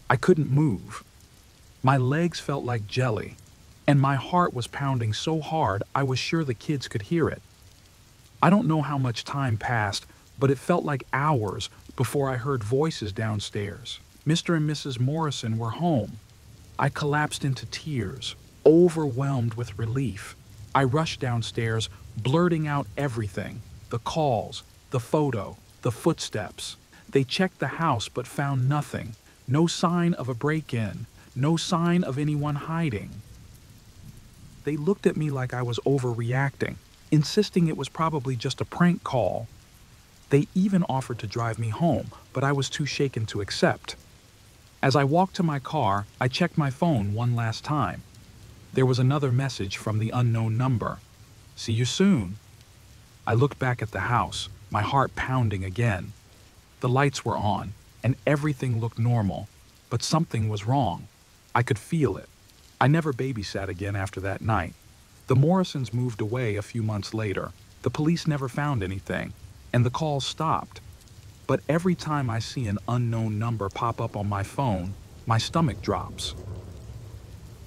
I couldn't move. My legs felt like jelly, and my heart was pounding so hard I was sure the kids could hear it. I don't know how much time passed, but it felt like hours before I heard voices downstairs. Mr. and Mrs. Morrison were home. I collapsed into tears, overwhelmed with relief. I rushed downstairs, blurting out everything: the calls, the photo, the footsteps. They checked the house but found nothing. No sign of a break-in, no sign of anyone hiding. They looked at me like I was overreacting, insisting it was probably just a prank call. They even offered to drive me home, but I was too shaken to accept. As I walked to my car, I checked my phone one last time. There was another message from the unknown number. "See you soon." I looked back at the house, my heart pounding again. The lights were on, and everything looked normal, but something was wrong. I could feel it. I never babysat again after that night. The Morrisons moved away a few months later. The police never found anything, and the calls stopped. But every time I see an unknown number pop up on my phone, my stomach drops.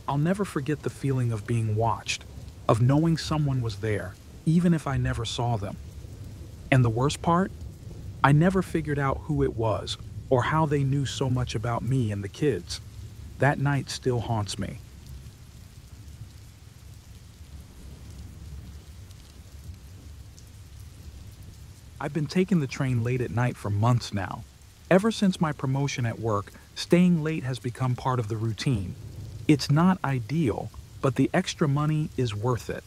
I'll never forget the feeling of being watched, of knowing someone was there, even if I never saw them. And the worst part? I never figured out who it was or how they knew so much about me and the kids. That night still haunts me. I've been taking the train late at night for months now. Ever since my promotion at work, staying late has become part of the routine. It's not ideal, but the extra money is worth it.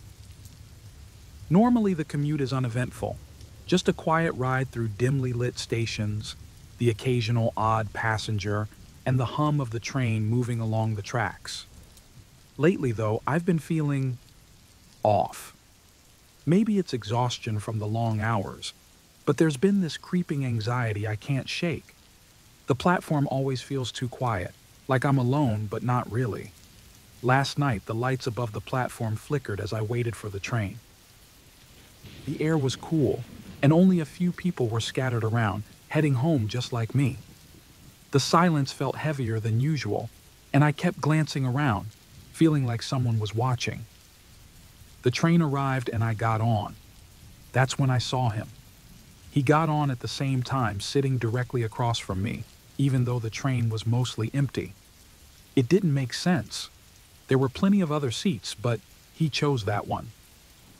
Normally the commute is uneventful. Just a quiet ride through dimly lit stations, the occasional odd passenger, and the hum of the train moving along the tracks. Lately though, I've been feeling off. Maybe it's exhaustion from the long hours, but there's been this creeping anxiety I can't shake. The platform always feels too quiet, like I'm alone, but not really. Last night, the lights above the platform flickered as I waited for the train. The air was cool, and only a few people were scattered around, heading home just like me. The silence felt heavier than usual, and I kept glancing around, feeling like someone was watching. The train arrived and I got on. That's when I saw him. He got on at the same time, sitting directly across from me, even though the train was mostly empty. It didn't make sense. There were plenty of other seats, but he chose that one.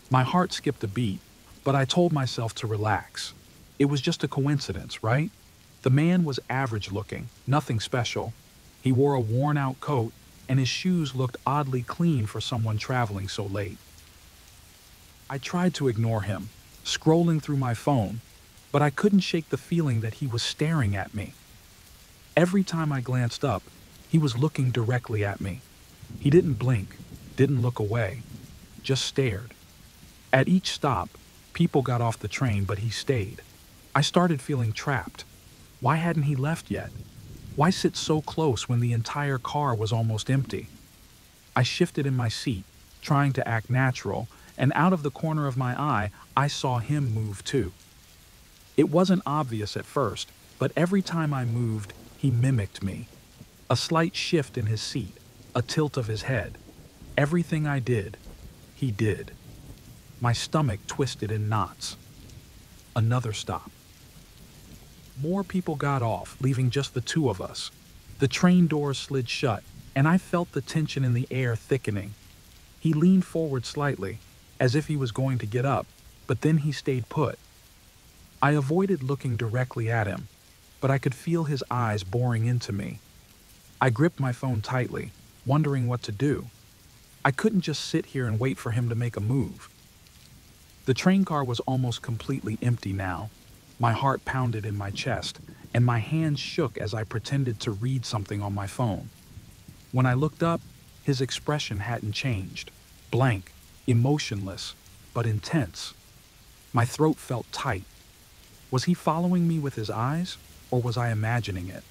My heart skipped a beat, but I told myself to relax. It was just a coincidence, right? The man was average looking, nothing special. He wore a worn-out coat, and his shoes looked oddly clean for someone traveling so late. I tried to ignore him, scrolling through my phone, but I couldn't shake the feeling that he was staring at me. Every time I glanced up, he was looking directly at me. He didn't blink, didn't look away, just stared. At each stop, people got off the train, but he stayed. I started feeling trapped. Why hadn't he left yet? Why sit so close when the entire car was almost empty? I shifted in my seat, trying to act natural, and out of the corner of my eye, I saw him move too. It wasn't obvious at first, but every time I moved, he mimicked me. A slight shift in his seat, a tilt of his head. Everything I did, he did. My stomach twisted in knots. Another stop. More people got off, leaving just the two of us. The train doors slid shut, and I felt the tension in the air thickening. He leaned forward slightly, as if he was going to get up, but then he stayed put. I avoided looking directly at him, but I could feel his eyes boring into me. I gripped my phone tightly, wondering what to do. I couldn't just sit here and wait for him to make a move. The train car was almost completely empty now. My heart pounded in my chest, and my hands shook as I pretended to read something on my phone. When I looked up, his expression hadn't changed. Blank, emotionless, but intense. My throat felt tight. Was he following me with his eyes, or was I imagining it?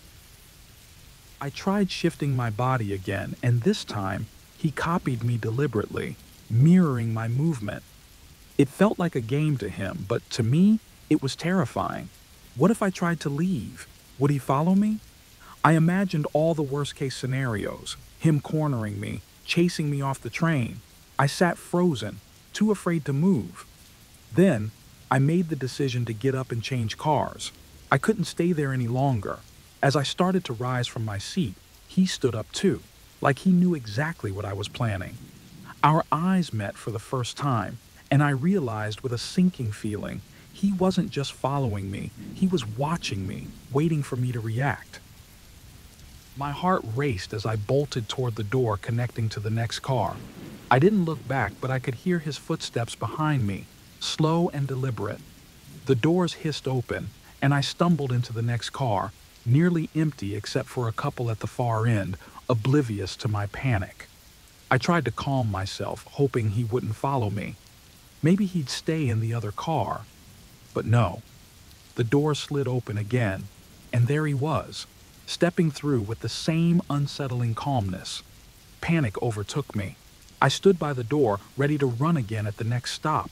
I tried shifting my body again, and this time, he copied me deliberately, mirroring my movement. It felt like a game to him, but to me, it was terrifying. What if I tried to leave? Would he follow me? I imagined all the worst-case scenarios, him cornering me, chasing me off the train. I sat frozen, too afraid to move. Then, I made the decision to get up and change cars. I couldn't stay there any longer. As I started to rise from my seat, he stood up too, like he knew exactly what I was planning. Our eyes met for the first time, and I realized with a sinking feeling, he wasn't just following me, he was watching me, waiting for me to react. My heart raced as I bolted toward the door connecting to the next car. I didn't look back, but I could hear his footsteps behind me, slow and deliberate. The doors hissed open, and I stumbled into the next car, nearly empty except for a couple at the far end, oblivious to my panic. I tried to calm myself, hoping he wouldn't follow me. Maybe he'd stay in the other car. But no. The door slid open again, and there he was, stepping through with the same unsettling calmness. Panic overtook me. I stood by the door, ready to run again at the next stop.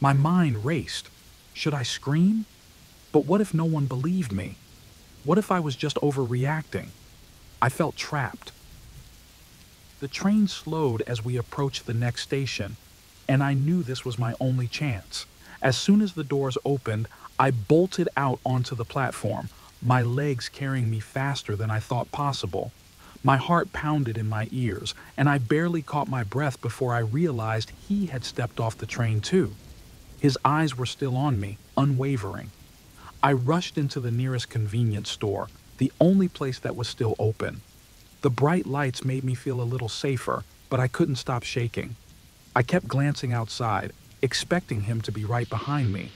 My mind raced. Should I scream? But what if no one believed me? What if I was just overreacting? I felt trapped. The train slowed as we approached the next station, and I knew this was my only chance. As soon as the doors opened, I bolted out onto the platform, my legs carrying me faster than I thought possible. My heart pounded in my ears, and I barely caught my breath before I realized he had stepped off the train too. His eyes were still on me, unwavering. I rushed into the nearest convenience store, the only place that was still open. The bright lights made me feel a little safer, but I couldn't stop shaking. I kept glancing outside, expecting him to be right behind me.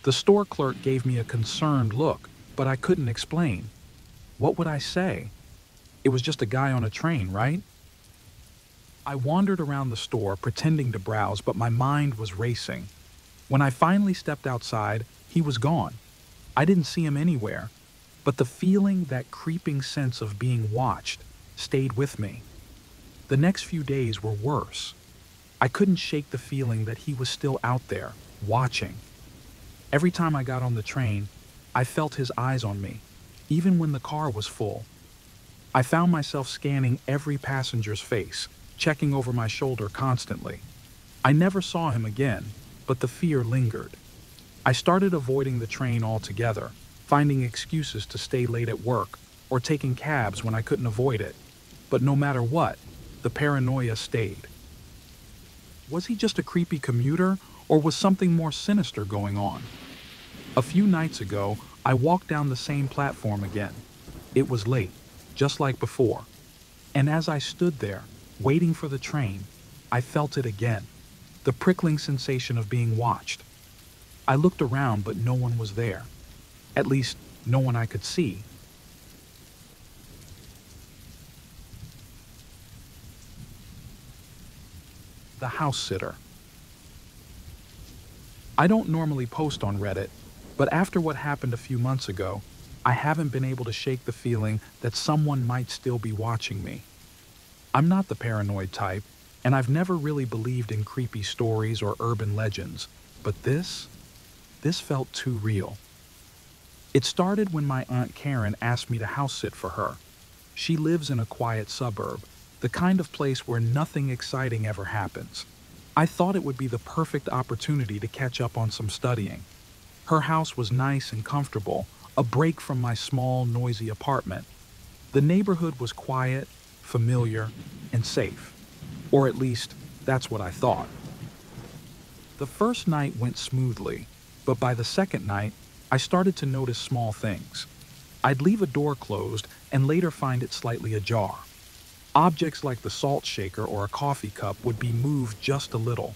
The store clerk gave me a concerned look, but I couldn't explain. What would I say? It was just a guy on a train, right? I wandered around the store pretending to browse, but my mind was racing. When I finally stepped outside, he was gone. I didn't see him anywhere, but the feeling, that creeping sense of being watched, stayed with me. The next few days were worse. I couldn't shake the feeling that he was still out there, watching. Every time I got on the train, I felt his eyes on me, even when the car was full. I found myself scanning every passenger's face, checking over my shoulder constantly. I never saw him again, but the fear lingered. I started avoiding the train altogether, finding excuses to stay late at work or taking cabs when I couldn't avoid it. But no matter what, the paranoia stayed. Was he just a creepy commuter, or was something more sinister going on? A few nights ago, I walked down the same platform again. It was late, just like before. And as I stood there, waiting for the train, I felt it again, the prickling sensation of being watched. I looked around, but no one was there. At least, no one I could see. The house sitter. I don't normally post on Reddit, but after what happened a few months ago, I haven't been able to shake the feeling that someone might still be watching me. I'm not the paranoid type, and I've never really believed in creepy stories or urban legends, but this felt too real. It started when my Aunt Karen asked me to house sit for her. She lives in a quiet suburb, the kind of place where nothing exciting ever happens. I thought it would be the perfect opportunity to catch up on some studying. Her house was nice and comfortable, a break from my small, noisy apartment. The neighborhood was quiet, familiar, and safe. Or at least, that's what I thought. The first night went smoothly, but by the second night, I started to notice small things. I'd leave a door closed and later find it slightly ajar. Objects like the salt shaker or a coffee cup would be moved just a little.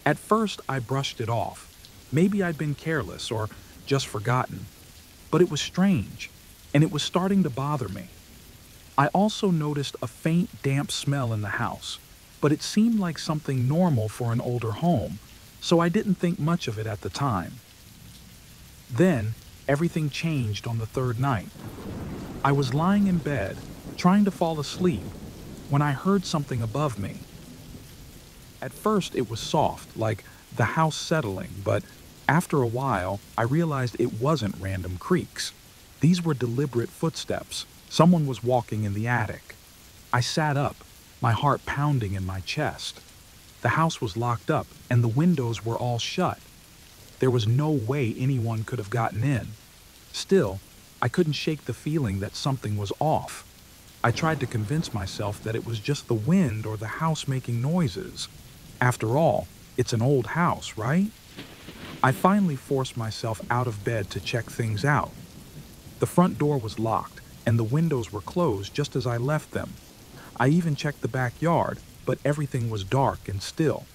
At first, I brushed it off. Maybe I'd been careless or just forgotten. But it was strange, and it was starting to bother me. I also noticed a faint, damp smell in the house, but it seemed like something normal for an older home, so I didn't think much of it at the time. Then, everything changed on the third night. I was lying in bed, trying to fall asleep, when I heard something above me. At first, it was soft, like the house settling, but after a while, I realized it wasn't random creaks. These were deliberate footsteps. Someone was walking in the attic. I sat up, my heart pounding in my chest. The house was locked up, and the windows were all shut. There was no way anyone could have gotten in. Still, I couldn't shake the feeling that something was off. I tried to convince myself that it was just the wind or the house making noises. After all, it's an old house, right? I finally forced myself out of bed to check things out. The front door was locked, and the windows were closed just as I left them. I even checked the backyard, but everything was dark and still.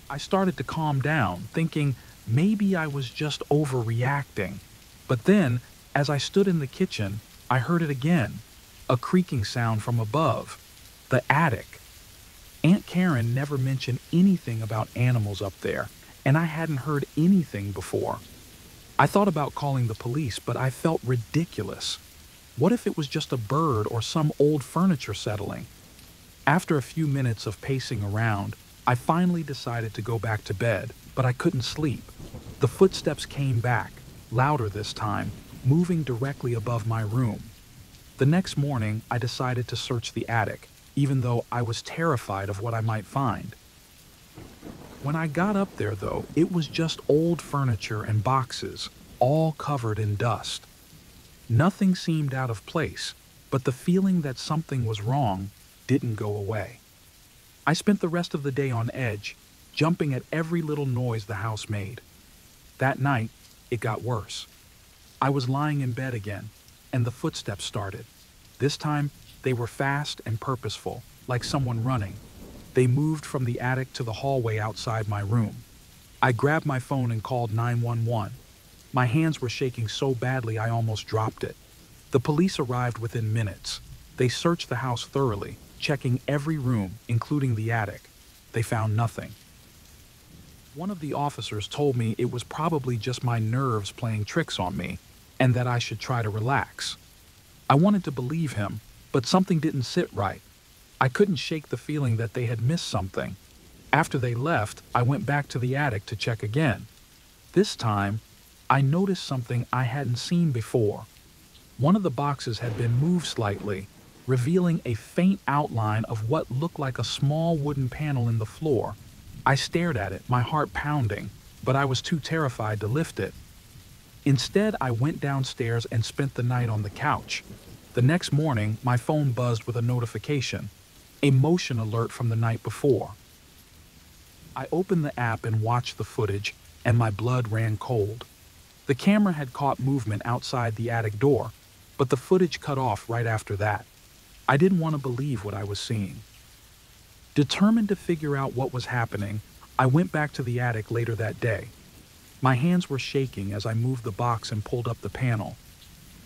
I started to calm down, thinking maybe I was just overreacting. But then, as I stood in the kitchen, I heard it again. A creaking sound from above. The attic. Aunt Karen never mentioned anything about animals up there, and I hadn't heard anything before. I thought about calling the police, but I felt ridiculous. What if it was just a bird or some old furniture settling? After a few minutes of pacing around, I finally decided to go back to bed, but I couldn't sleep. The footsteps came back, louder this time, moving directly above my room. The next morning, I decided to search the attic, even though I was terrified of what I might find. When I got up there, though, it was just old furniture and boxes, all covered in dust. Nothing seemed out of place, but the feeling that something was wrong didn't go away. I spent the rest of the day on edge, jumping at every little noise the house made. That night, it got worse. I was lying in bed again, and the footsteps started. This time, they were fast and purposeful, like someone running. They moved from the attic to the hallway outside my room. I grabbed my phone and called 911. My hands were shaking so badly I almost dropped it. The police arrived within minutes. They searched the house thoroughly, checking every room, including the attic. They found nothing. One of the officers told me it was probably just my nerves playing tricks on me, and that I should try to relax. I wanted to believe him, but something didn't sit right. I couldn't shake the feeling that they had missed something. After they left, I went back to the attic to check again. This time, I noticed something I hadn't seen before. One of the boxes had been moved slightly, revealing a faint outline of what looked like a small wooden panel in the floor. I stared at it, my heart pounding, but I was too terrified to lift it. Instead, I went downstairs and spent the night on the couch. The next morning, my phone buzzed with a notification, a motion alert from the night before. I opened the app and watched the footage, and my blood ran cold. The camera had caught movement outside the attic door, but the footage cut off right after that. I didn't want to believe what I was seeing. Determined to figure out what was happening, I went back to the attic later that day. My hands were shaking as I moved the box and pulled up the panel.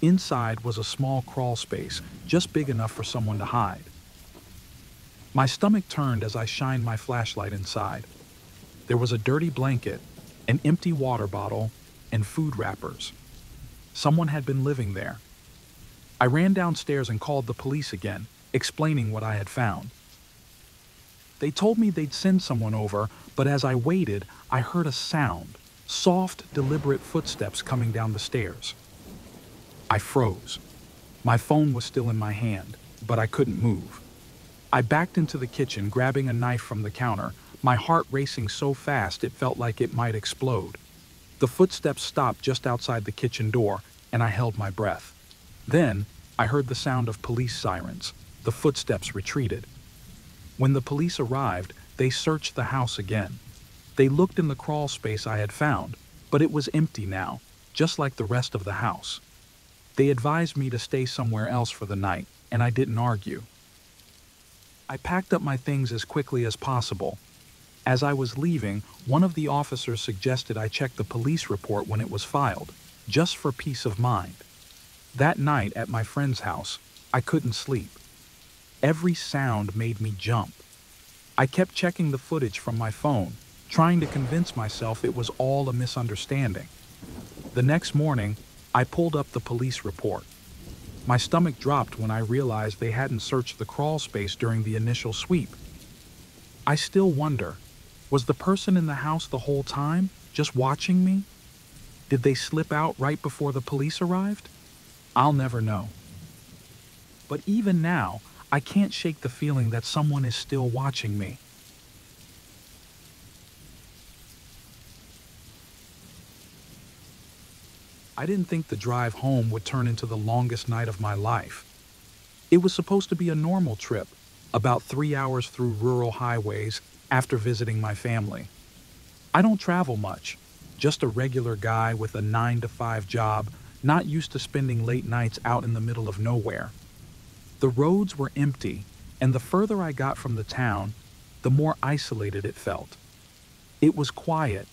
Inside was a small crawl space, just big enough for someone to hide. My stomach turned as I shined my flashlight inside. There was a dirty blanket, an empty water bottle, and food wrappers. Someone had been living there. I ran downstairs and called the police again, explaining what I had found. They told me they'd send someone over, but as I waited, I heard a sound, soft, deliberate footsteps coming down the stairs. I froze. My phone was still in my hand, but I couldn't move. I backed into the kitchen, grabbing a knife from the counter, my heart racing so fast it felt like it might explode. The footsteps stopped just outside the kitchen door, and I held my breath. Then, I heard the sound of police sirens. The footsteps retreated. When the police arrived, they searched the house again. They looked in the crawl space I had found, but it was empty now, just like the rest of the house. They advised me to stay somewhere else for the night, and I didn't argue. I packed up my things as quickly as possible. As I was leaving, one of the officers suggested I check the police report when it was filed, just for peace of mind. That night at my friend's house, I couldn't sleep. Every sound made me jump. I kept checking the footage from my phone, trying to convince myself it was all a misunderstanding. The next morning, I pulled up the police report. My stomach dropped when I realized they hadn't searched the crawl space during the initial sweep. I still wonder, was the person in the house the whole time, just watching me? Did they slip out right before the police arrived? I'll never know. But even now, I can't shake the feeling that someone is still watching me. I didn't think the drive home would turn into the longest night of my life. It was supposed to be a normal trip, about 3 hours through rural highways after visiting my family. I don't travel much, just a regular guy with a 9-to-5 job, not used to spending late nights out in the middle of nowhere. The roads were empty, and the further I got from the town, the more isolated it felt. It was quiet,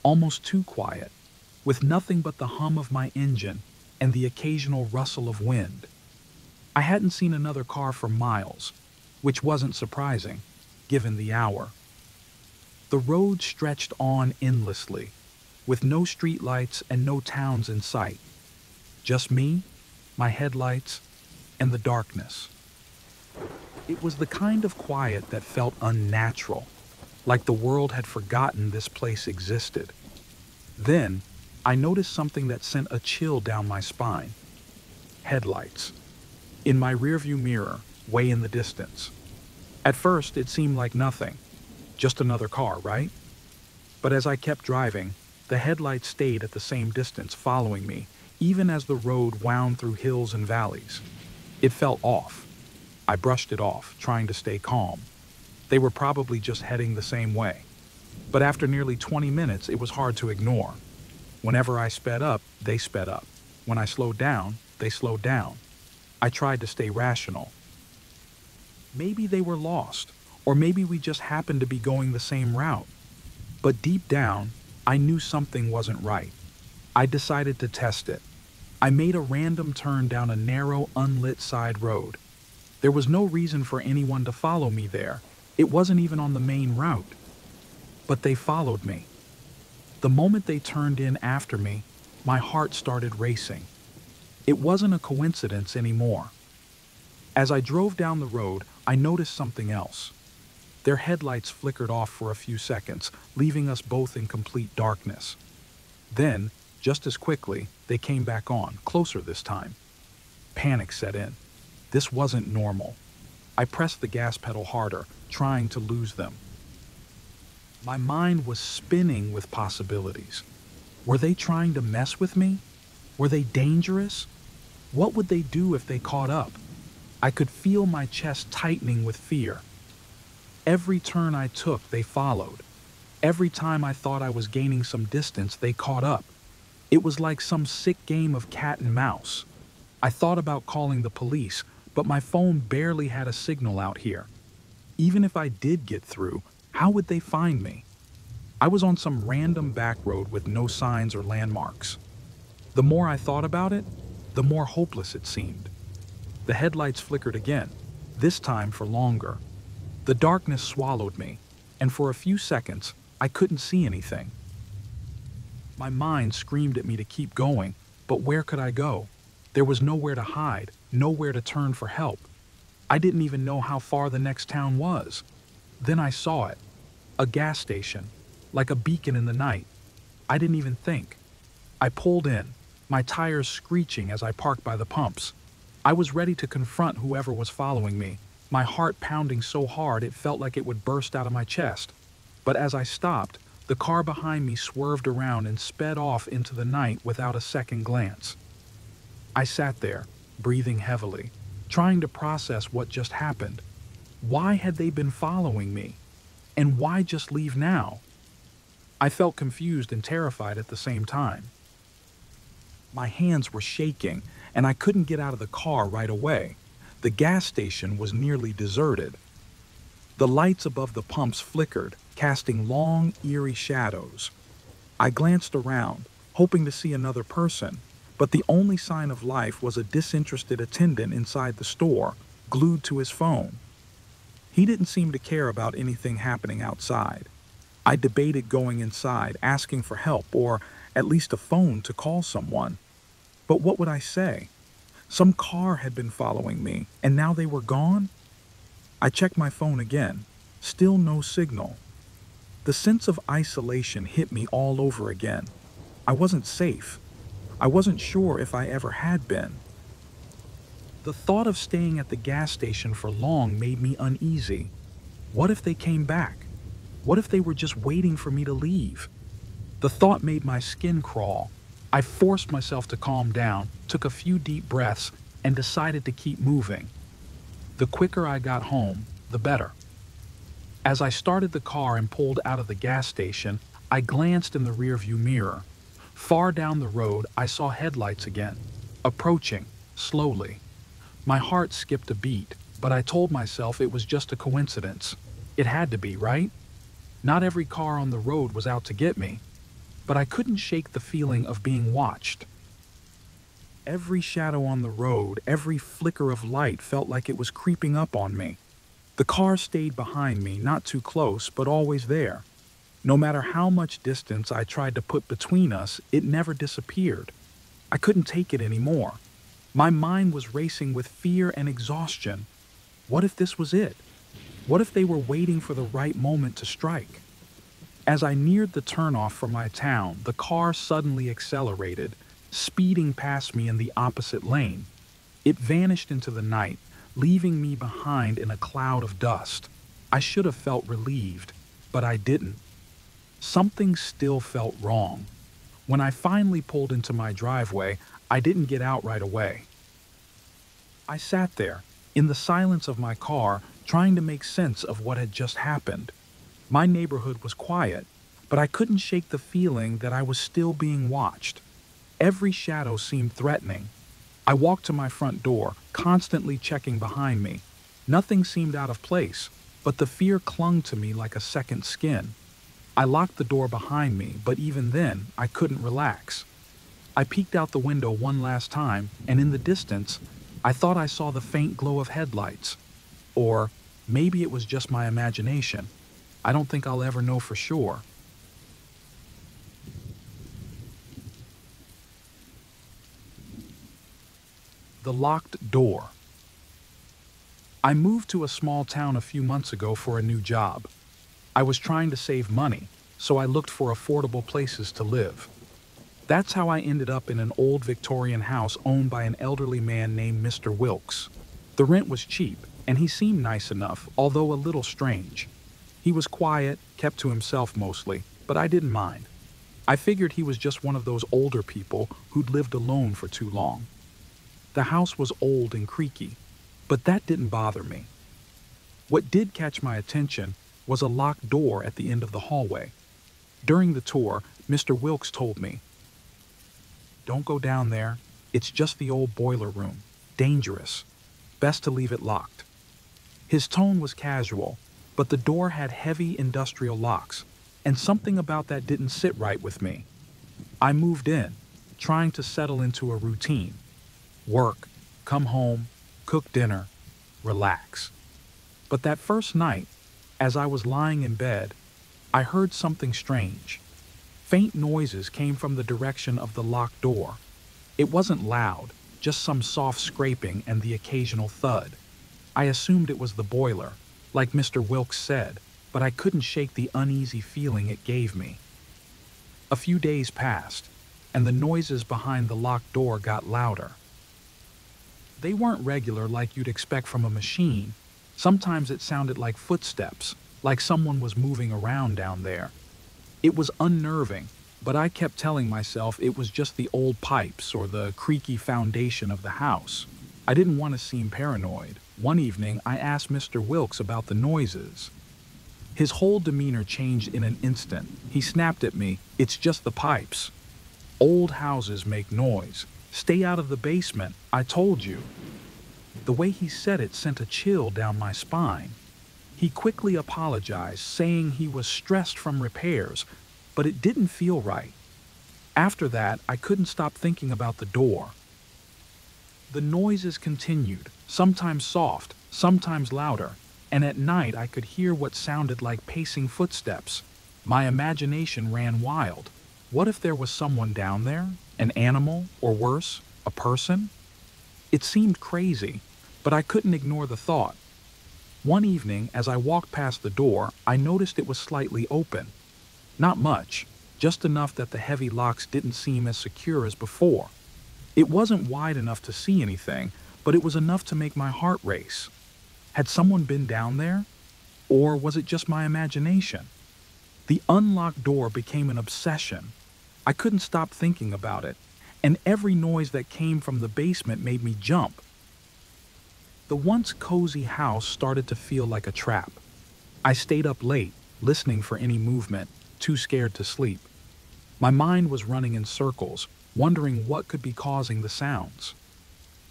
almost too quiet, with nothing but the hum of my engine and the occasional rustle of wind. I hadn't seen another car for miles, which wasn't surprising, given the hour. The road stretched on endlessly, with no streetlights and no towns in sight. Just me, my headlights, and the darkness. It was the kind of quiet that felt unnatural, like the world had forgotten this place existed. Then, I noticed something that sent a chill down my spine. Headlights. In my rearview mirror, way in the distance. At first, it seemed like nothing. Just another car, right? But as I kept driving, the headlights stayed at the same distance, following me, even as the road wound through hills and valleys. It felt off. I brushed it off, trying to stay calm. They were probably just heading the same way. But after nearly 20 minutes, it was hard to ignore. Whenever I sped up, they sped up. When I slowed down, they slowed down. I tried to stay rational. Maybe they were lost, or maybe we just happened to be going the same route. But deep down, I knew something wasn't right. I decided to test it. I made a random turn down a narrow, unlit side road. There was no reason for anyone to follow me there. It wasn't even on the main route. But they followed me. The moment they turned in after me, my heart started racing. It wasn't a coincidence anymore. As I drove down the road, I noticed something else. Their headlights flickered off for a few seconds, leaving us both in complete darkness. Then, just as quickly, they came back on, closer this time. Panic set in. This wasn't normal. I pressed the gas pedal harder, trying to lose them. My mind was spinning with possibilities. Were they trying to mess with me? Were they dangerous? What would they do if they caught up? I could feel my chest tightening with fear. Every turn I took, they followed. Every time I thought I was gaining some distance, they caught up. It was like some sick game of cat and mouse. I thought about calling the police, but my phone barely had a signal out here. Even if I did get through, how would they find me? I was on some random back road with no signs or landmarks. The more I thought about it, the more hopeless it seemed. The headlights flickered again, this time for longer. The darkness swallowed me, and for a few seconds, I couldn't see anything. My mind screamed at me to keep going, but where could I go? There was nowhere to hide, nowhere to turn for help. I didn't even know how far the next town was. Then I saw it. A gas station, like a beacon in the night. I didn't even think. I pulled in, my tires screeching as I parked by the pumps. I was ready to confront whoever was following me, my heart pounding so hard it felt like it would burst out of my chest. But as I stopped, the car behind me swerved around and sped off into the night without a second glance. I sat there, breathing heavily, trying to process what just happened. Why had they been following me? And why just leave now? I felt confused and terrified at the same time. My hands were shaking, and I couldn't get out of the car right away. The gas station was nearly deserted. The lights above the pumps flickered, casting long, eerie shadows. I glanced around, hoping to see another person, but the only sign of life was a disinterested attendant inside the store, glued to his phone. He didn't seem to care about anything happening outside. I debated going inside, asking for help, or at least a phone to call someone. But what would I say? Some car had been following me, and now they were gone? I checked my phone again. Still no signal. The sense of isolation hit me all over again. I wasn't safe. I wasn't sure if I ever had been. The thought of staying at the gas station for long made me uneasy. What if they came back? What if they were just waiting for me to leave? The thought made my skin crawl. I forced myself to calm down, took a few deep breaths, and decided to keep moving. The quicker I got home, the better. As I started the car and pulled out of the gas station, I glanced in the rearview mirror. Far down the road, I saw headlights again, approaching, slowly. My heart skipped a beat, but I told myself it was just a coincidence. It had to be, right? Not every car on the road was out to get me, but I couldn't shake the feeling of being watched. Every shadow on the road, every flicker of light felt like it was creeping up on me. The car stayed behind me, not too close, but always there. No matter how much distance I tried to put between us, it never disappeared. I couldn't take it anymore. My mind was racing with fear and exhaustion. What if this was it? What if they were waiting for the right moment to strike? As I neared the turnoff for my town, the car suddenly accelerated, speeding past me in the opposite lane. It vanished into the night, leaving me behind in a cloud of dust. I should have felt relieved, but I didn't. Something still felt wrong. When I finally pulled into my driveway, I didn't get out right away. I sat there, in the silence of my car, trying to make sense of what had just happened. My neighborhood was quiet, but I couldn't shake the feeling that I was still being watched. Every shadow seemed threatening. I walked to my front door, constantly checking behind me. Nothing seemed out of place, but the fear clung to me like a second skin. I locked the door behind me, but even then, I couldn't relax. I peeked out the window one last time, and in the distance, I thought I saw the faint glow of headlights. Or maybe it was just my imagination. I don't think I'll ever know for sure. The locked door. I moved to a small town a few months ago for a new job. I was trying to save money, so I looked for affordable places to live. That's how I ended up in an old Victorian house owned by an elderly man named Mr. Wilkes. The rent was cheap, and he seemed nice enough, although a little strange. He was quiet, kept to himself mostly, but I didn't mind. I figured he was just one of those older people who'd lived alone for too long. The house was old and creaky, but that didn't bother me. What did catch my attention was a locked door at the end of the hallway. During the tour, Mr. Wilkes told me, "Don't go down there. It's just the old boiler room. Dangerous. Best to leave it locked." His tone was casual, but the door had heavy industrial locks, and something about that didn't sit right with me. I moved in, trying to settle into a routine. Work, come home, cook dinner, relax. But that first night, as I was lying in bed, I heard something strange. Faint noises came from the direction of the locked door. It wasn't loud, just some soft scraping and the occasional thud. I assumed it was the boiler, like Mr. Wilkes said, but I couldn't shake the uneasy feeling it gave me. A few days passed, and the noises behind the locked door got louder. They weren't regular like you'd expect from a machine. Sometimes it sounded like footsteps, like someone was moving around down there. It was unnerving, but I kept telling myself it was just the old pipes or the creaky foundation of the house. I didn't want to seem paranoid. One evening, I asked Mr. Wilkes about the noises. His whole demeanor changed in an instant. He snapped at me, "It's just the pipes. Old houses make noise. Stay out of the basement, I told you." The way he said it sent a chill down my spine. He quickly apologized, saying he was stressed from repairs, but it didn't feel right. After that, I couldn't stop thinking about the door. The noises continued, sometimes soft, sometimes louder, and at night I could hear what sounded like pacing footsteps. My imagination ran wild. What if there was someone down there? An animal, or worse, a person? It seemed crazy, but I couldn't ignore the thought. One evening, as I walked past the door, I noticed it was slightly open. Not much, just enough that the heavy locks didn't seem as secure as before. It wasn't wide enough to see anything, but it was enough to make my heart race. Had someone been down there? Or was it just my imagination? The unlocked door became an obsession. I couldn't stop thinking about it, and every noise that came from the basement made me jump. The once cozy house started to feel like a trap. I stayed up late, listening for any movement, too scared to sleep. My mind was running in circles, wondering what could be causing the sounds.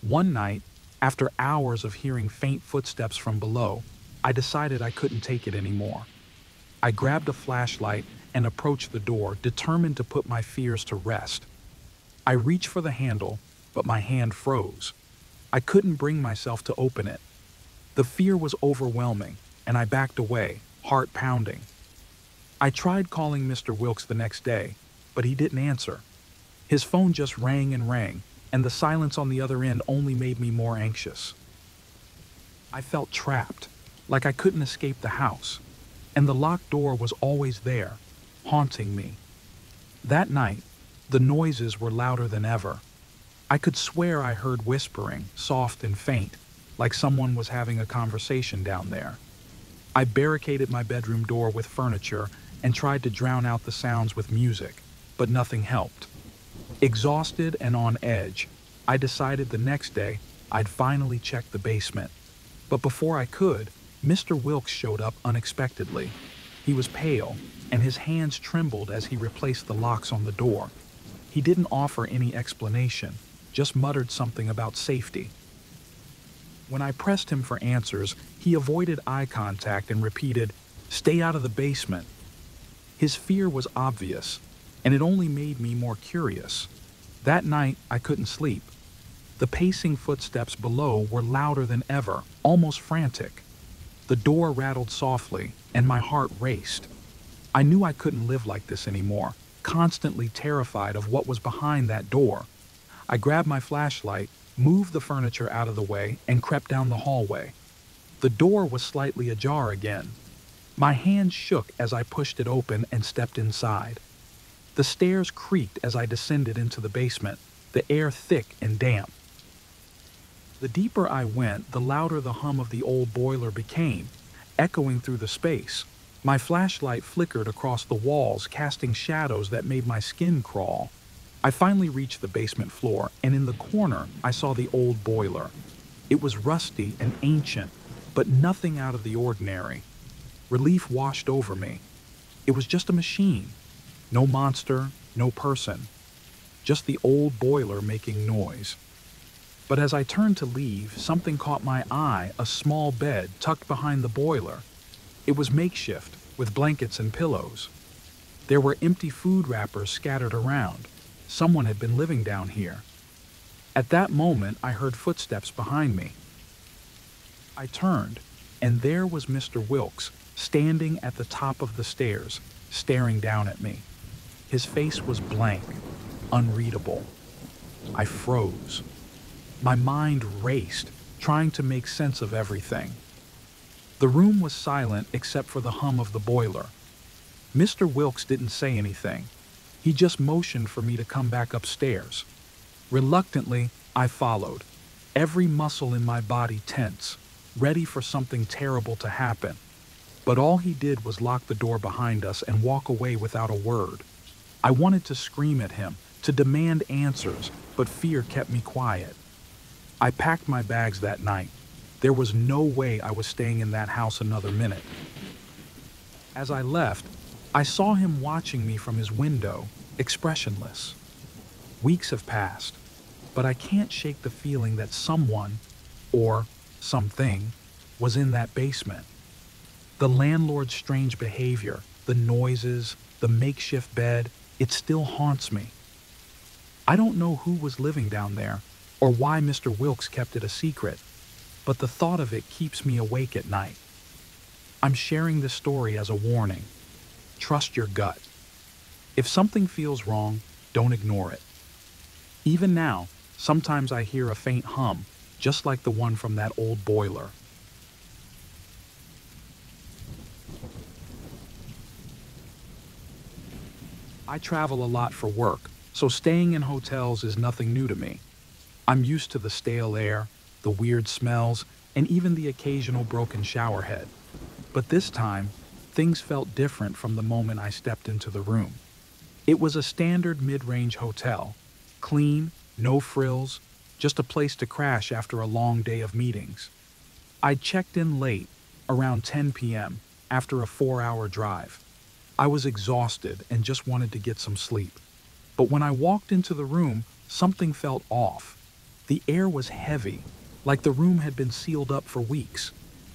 One night, after hours of hearing faint footsteps from below, I decided I couldn't take it anymore. I grabbed a flashlight and approached the door, determined to put my fears to rest. I reached for the handle, but my hand froze. I couldn't bring myself to open it. The fear was overwhelming, and I backed away, heart pounding. I tried calling Mr. Wilkes the next day, but he didn't answer. His phone just rang, and the silence on the other end only made me more anxious. I felt trapped, like I couldn't escape the house, and the locked door was always there, haunting me. That night, the noises were louder than ever. I could swear I heard whispering, soft and faint, like someone was having a conversation down there. I barricaded my bedroom door with furniture and tried to drown out the sounds with music, but nothing helped. Exhausted and on edge, I decided the next day I'd finally check the basement. But before I could, Mr. Wilkes showed up unexpectedly. He was pale, and his hands trembled as he replaced the locks on the door. He didn't offer any explanation, just muttered something about safety. When I pressed him for answers, he avoided eye contact and repeated, "Stay out of the basement." His fear was obvious, and it only made me more curious. That night, I couldn't sleep. The pacing footsteps below were louder than ever, almost frantic. The door rattled softly, and my heart raced. I knew I couldn't live like this anymore, constantly terrified of what was behind that door. I grabbed my flashlight, moved the furniture out of the way, and crept down the hallway. The door was slightly ajar again. My hand shook as I pushed it open and stepped inside. The stairs creaked as I descended into the basement, the air thick and damp. The deeper I went, the louder the hum of the old boiler became, echoing through the space. My flashlight flickered across the walls, casting shadows that made my skin crawl. I finally reached the basement floor, and in the corner, I saw the old boiler. It was rusty and ancient, but nothing out of the ordinary. Relief washed over me. It was just a machine. No monster, no person. Just the old boiler making noise. But as I turned to leave, something caught my eye, a small bed tucked behind the boiler. It was makeshift, with blankets and pillows. There were empty food wrappers scattered around. Someone had been living down here. At that moment, I heard footsteps behind me. I turned, and there was Mr. Wilkes, standing at the top of the stairs, staring down at me. His face was blank, unreadable. I froze. My mind raced, trying to make sense of everything. The room was silent except for the hum of the boiler. Mr. Wilkes didn't say anything. He just motioned for me to come back upstairs. Reluctantly, I followed, every muscle in my body tense, ready for something terrible to happen. But all he did was lock the door behind us and walk away without a word. I wanted to scream at him, to demand answers, but fear kept me quiet. I packed my bags that night. There was no way I was staying in that house another minute. As I left, I saw him watching me from his window, expressionless. Weeks have passed, but I can't shake the feeling that someone, or something, was in that basement. The landlord's strange behavior, the noises, the makeshift bed, it still haunts me. I don't know who was living down there, or why Mr. Wilkes kept it a secret, but the thought of it keeps me awake at night. I'm sharing this story as a warning. Trust your gut. If something feels wrong, don't ignore it. Even now, sometimes I hear a faint hum, just like the one from that old boiler. I travel a lot for work, so staying in hotels is nothing new to me. I'm used to the stale air, the weird smells, and even the occasional broken shower head. But this time, things felt different from the moment I stepped into the room. It was a standard mid-range hotel, clean, no frills, just a place to crash after a long day of meetings. I'd checked in late, around 10 p.m., after a 4-hour drive. I was exhausted and just wanted to get some sleep. But when I walked into the room, something felt off. The air was heavy, like the room had been sealed up for weeks,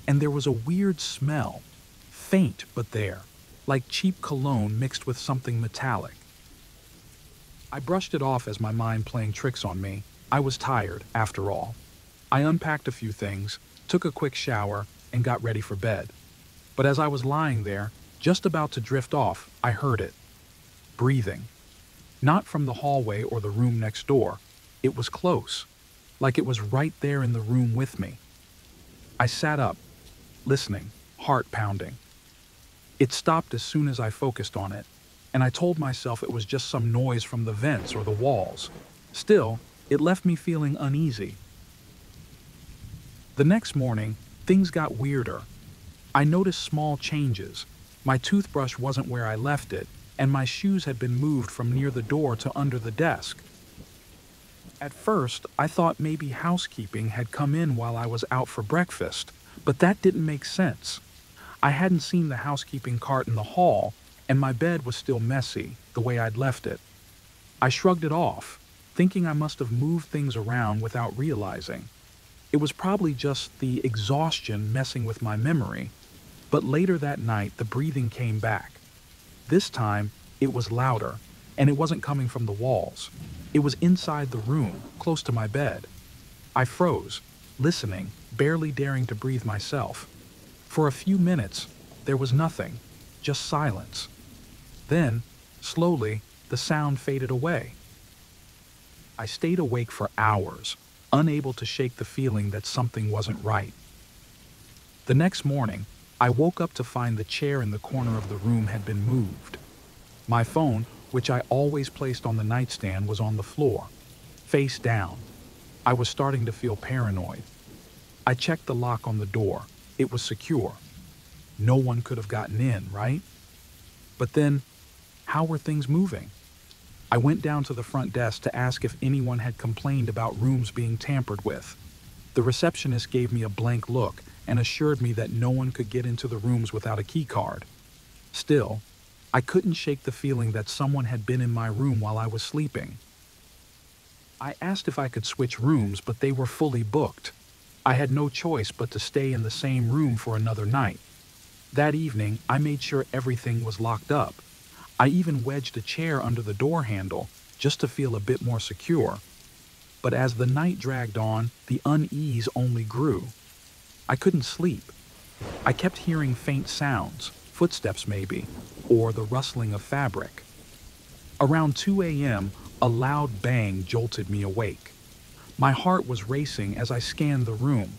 and there was a weird smell, faint but there, like cheap cologne mixed with something metallic. I brushed it off as my mind playing tricks on me. I was tired, after all. I unpacked a few things, took a quick shower, and got ready for bed. But as I was lying there, just about to drift off, I heard it. Breathing. Not from the hallway or the room next door. It was close, like it was right there in the room with me. I sat up, listening, heart pounding. It stopped as soon as I focused on it, and I told myself it was just some noise from the vents or the walls. Still, it left me feeling uneasy. The next morning, things got weirder. I noticed small changes. My toothbrush wasn't where I left it, and my shoes had been moved from near the door to under the desk. At first, I thought maybe housekeeping had come in while I was out for breakfast, but that didn't make sense. I hadn't seen the housekeeping cart in the hall, and my bed was still messy, the way I'd left it. I shrugged it off, thinking I must have moved things around without realizing. It was probably just the exhaustion messing with my memory, but later that night the breathing came back. This time, it was louder, and it wasn't coming from the walls. It was inside the room, close to my bed. I froze, listening, barely daring to breathe myself. For a few minutes, there was nothing, just silence. Then, slowly, the sound faded away. I stayed awake for hours, unable to shake the feeling that something wasn't right. The next morning, I woke up to find the chair in the corner of the room had been moved. My phone, which I always placed on the nightstand, was on the floor, face down. I was starting to feel paranoid. I checked the lock on the door. It was secure. No one could have gotten in, right? But then, how were things moving? I went down to the front desk to ask if anyone had complained about rooms being tampered with. The receptionist gave me a blank look and assured me that no one could get into the rooms without a key card. Still, I couldn't shake the feeling that someone had been in my room while I was sleeping. I asked if I could switch rooms, but they were fully booked. I had no choice but to stay in the same room for another night. That evening, I made sure everything was locked up. I even wedged a chair under the door handle just to feel a bit more secure. But as the night dragged on, the unease only grew. I couldn't sleep. I kept hearing faint sounds, footsteps maybe, or the rustling of fabric. Around 2 a.m., a loud bang jolted me awake. My heart was racing as I scanned the room.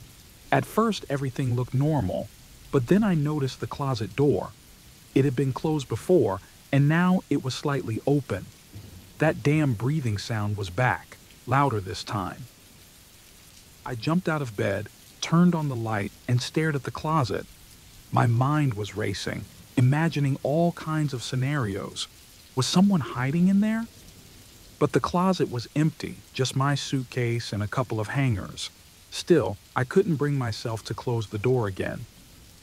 At first, everything looked normal, but then I noticed the closet door. It had been closed before, and now it was slightly open. That damn breathing sound was back, louder this time. I jumped out of bed, turned on the light, and stared at the closet. My mind was racing, imagining all kinds of scenarios. Was someone hiding in there? But the closet was empty, just my suitcase and a couple of hangers. Still, I couldn't bring myself to close the door again.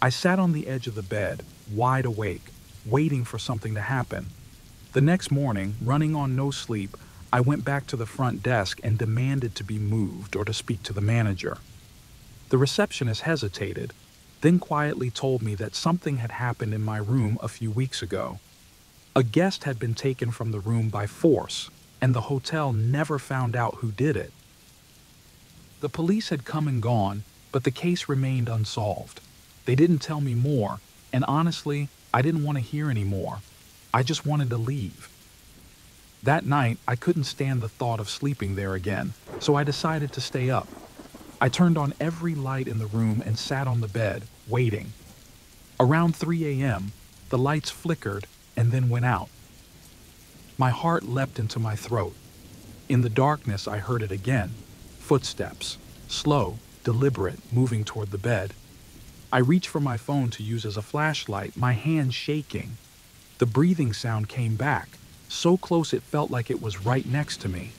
I sat on the edge of the bed, wide awake, waiting for something to happen. The next morning, running on no sleep, I went back to the front desk and demanded to be moved or to speak to the manager. The receptionist hesitated, then quietly told me that something had happened in my room a few weeks ago. A guest had been taken from the room by force, and the hotel never found out who did it. The police had come and gone, but the case remained unsolved. They didn't tell me more, and honestly, I didn't want to hear any more. I just wanted to leave. That night, I couldn't stand the thought of sleeping there again, so I decided to stay up. I turned on every light in the room and sat on the bed, waiting. Around 3 a.m., the lights flickered and then went out. My heart leapt into my throat. In the darkness, I heard it again. Footsteps, slow, deliberate, moving toward the bed. I reached for my phone to use as a flashlight, my hand shaking. The breathing sound came back, so close it felt like it was right next to me.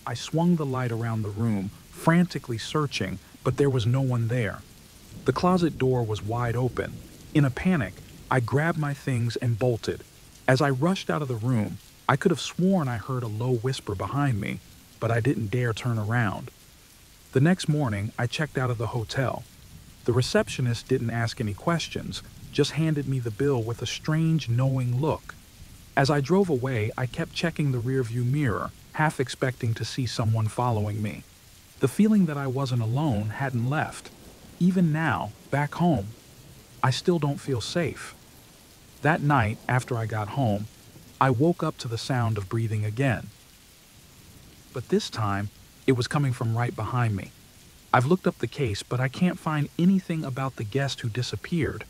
I swung the light around the room, frantically searching, but there was no one there. The closet door was wide open. In a panic, I grabbed my things and bolted. As I rushed out of the room, I could have sworn I heard a low whisper behind me, but I didn't dare turn around. The next morning, I checked out of the hotel. The receptionist didn't ask any questions, just handed me the bill with a strange, knowing look. As I drove away, I kept checking the rearview mirror, half expecting to see someone following me. The feeling that I wasn't alone hadn't left. Even now, back home, I still don't feel safe. That night, after I got home, I woke up to the sound of breathing again. But this time, it was coming from right behind me. I've looked up the case, but I can't find anything about the guest who disappeared.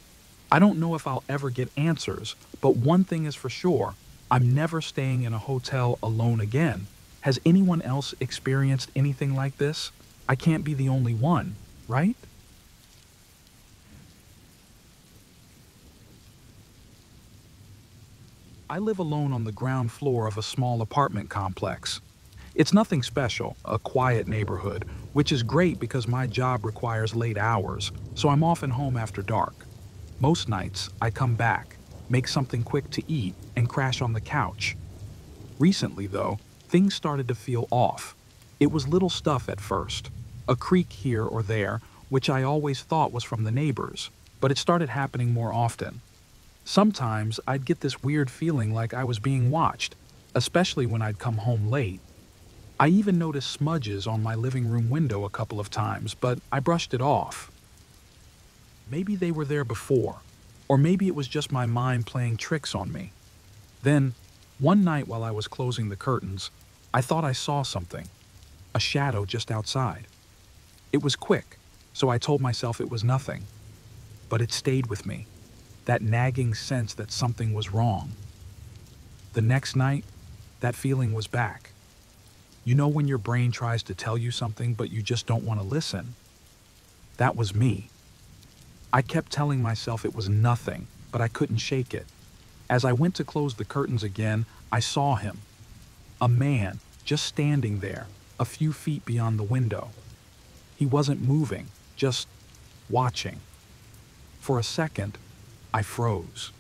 I don't know if I'll ever get answers, but one thing is for sure, I'm never staying in a hotel alone again. Has anyone else experienced anything like this? I can't be the only one, right? I live alone on the ground floor of a small apartment complex. It's nothing special, a quiet neighborhood, which is great because my job requires late hours, so I'm often home after dark. Most nights, I come back, make something quick to eat, and crash on the couch. Recently, though, things started to feel off. It was little stuff at first, a creak here or there, which I always thought was from the neighbors, but it started happening more often. Sometimes I'd get this weird feeling like I was being watched, especially when I'd come home late. I even noticed smudges on my living room window a couple of times, but I brushed it off. Maybe they were there before, or maybe it was just my mind playing tricks on me. Then, one night while I was closing the curtains, I thought I saw something, a shadow just outside. It was quick, so I told myself it was nothing. But it stayed with me, that nagging sense that something was wrong. The next night, that feeling was back. You know when your brain tries to tell you something but you just don't want to listen? That was me. I kept telling myself it was nothing, but I couldn't shake it. As I went to close the curtains again, I saw him. A man, just standing there, a few feet beyond the window. He wasn't moving, just watching. For a second, I froze.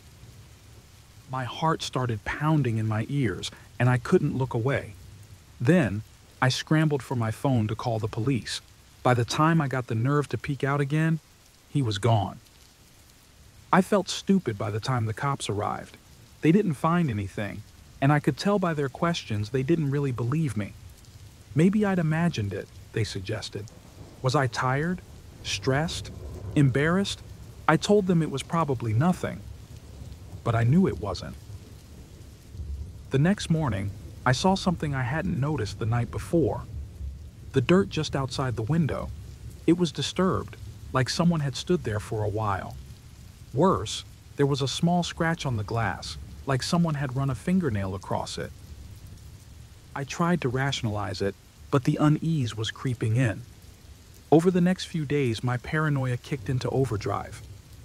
My heart started pounding in my ears, and I couldn't look away. Then, I scrambled for my phone to call the police. By the time I got the nerve to peek out again, he was gone. I felt stupid by the time the cops arrived. They didn't find anything, and I could tell by their questions they didn't really believe me. Maybe I'd imagined it, they suggested. Was I tired? Stressed? Embarrassed? I told them it was probably nothing. But I knew it wasn't. The next morning, I saw something I hadn't noticed the night before. The dirt just outside the window. It was disturbed, like someone had stood there for a while. Worse, there was a small scratch on the glass, like someone had run a fingernail across it. I tried to rationalize it, but the unease was creeping in. Over the next few days, my paranoia kicked into overdrive.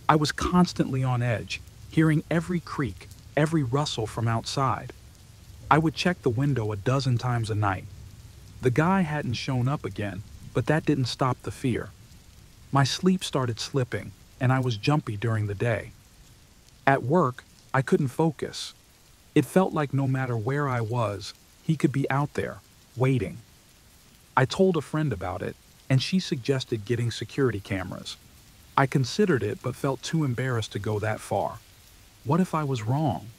I was constantly on edge, hearing every creak, every rustle from outside. I would check the window a dozen times a night. The guy hadn't shown up again, but that didn't stop the fear. My sleep started slipping, and I was jumpy during the day. At work, I couldn't focus. It felt like no matter where I was, he could be out there, waiting. I told a friend about it, and she suggested getting security cameras. I considered it but felt too embarrassed to go that far. What if I was wrong?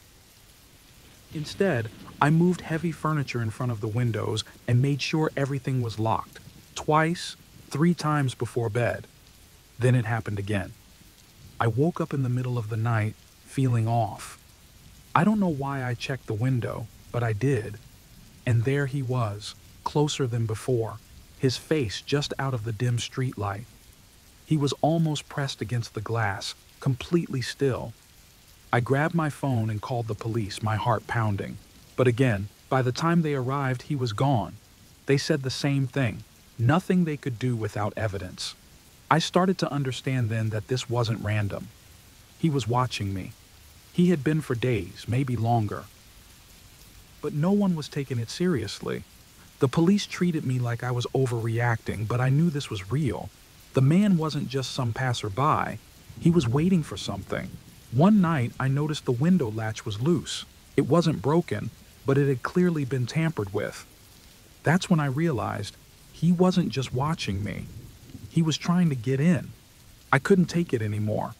Instead, I moved heavy furniture in front of the windows and made sure everything was locked, twice, 3 times before bed. Then it happened again. I woke up in the middle of the night, feeling off. I don't know why I checked the window, but I did. And there he was, closer than before, his face just out of the dim streetlight. He was almost pressed against the glass, completely still. I grabbed my phone and called the police, my heart pounding. But again, by the time they arrived, he was gone. They said the same thing, nothing they could do without evidence. I started to understand then that this wasn't random. He was watching me. He had been for days, maybe longer. But no one was taking it seriously. The police treated me like I was overreacting, but I knew this was real. The man wasn't just some passerby. He was waiting for something. One night, I noticed the window latch was loose. It wasn't broken, but it had clearly been tampered with. That's when I realized he wasn't just watching me. He was trying to get in. I couldn't take it anymore.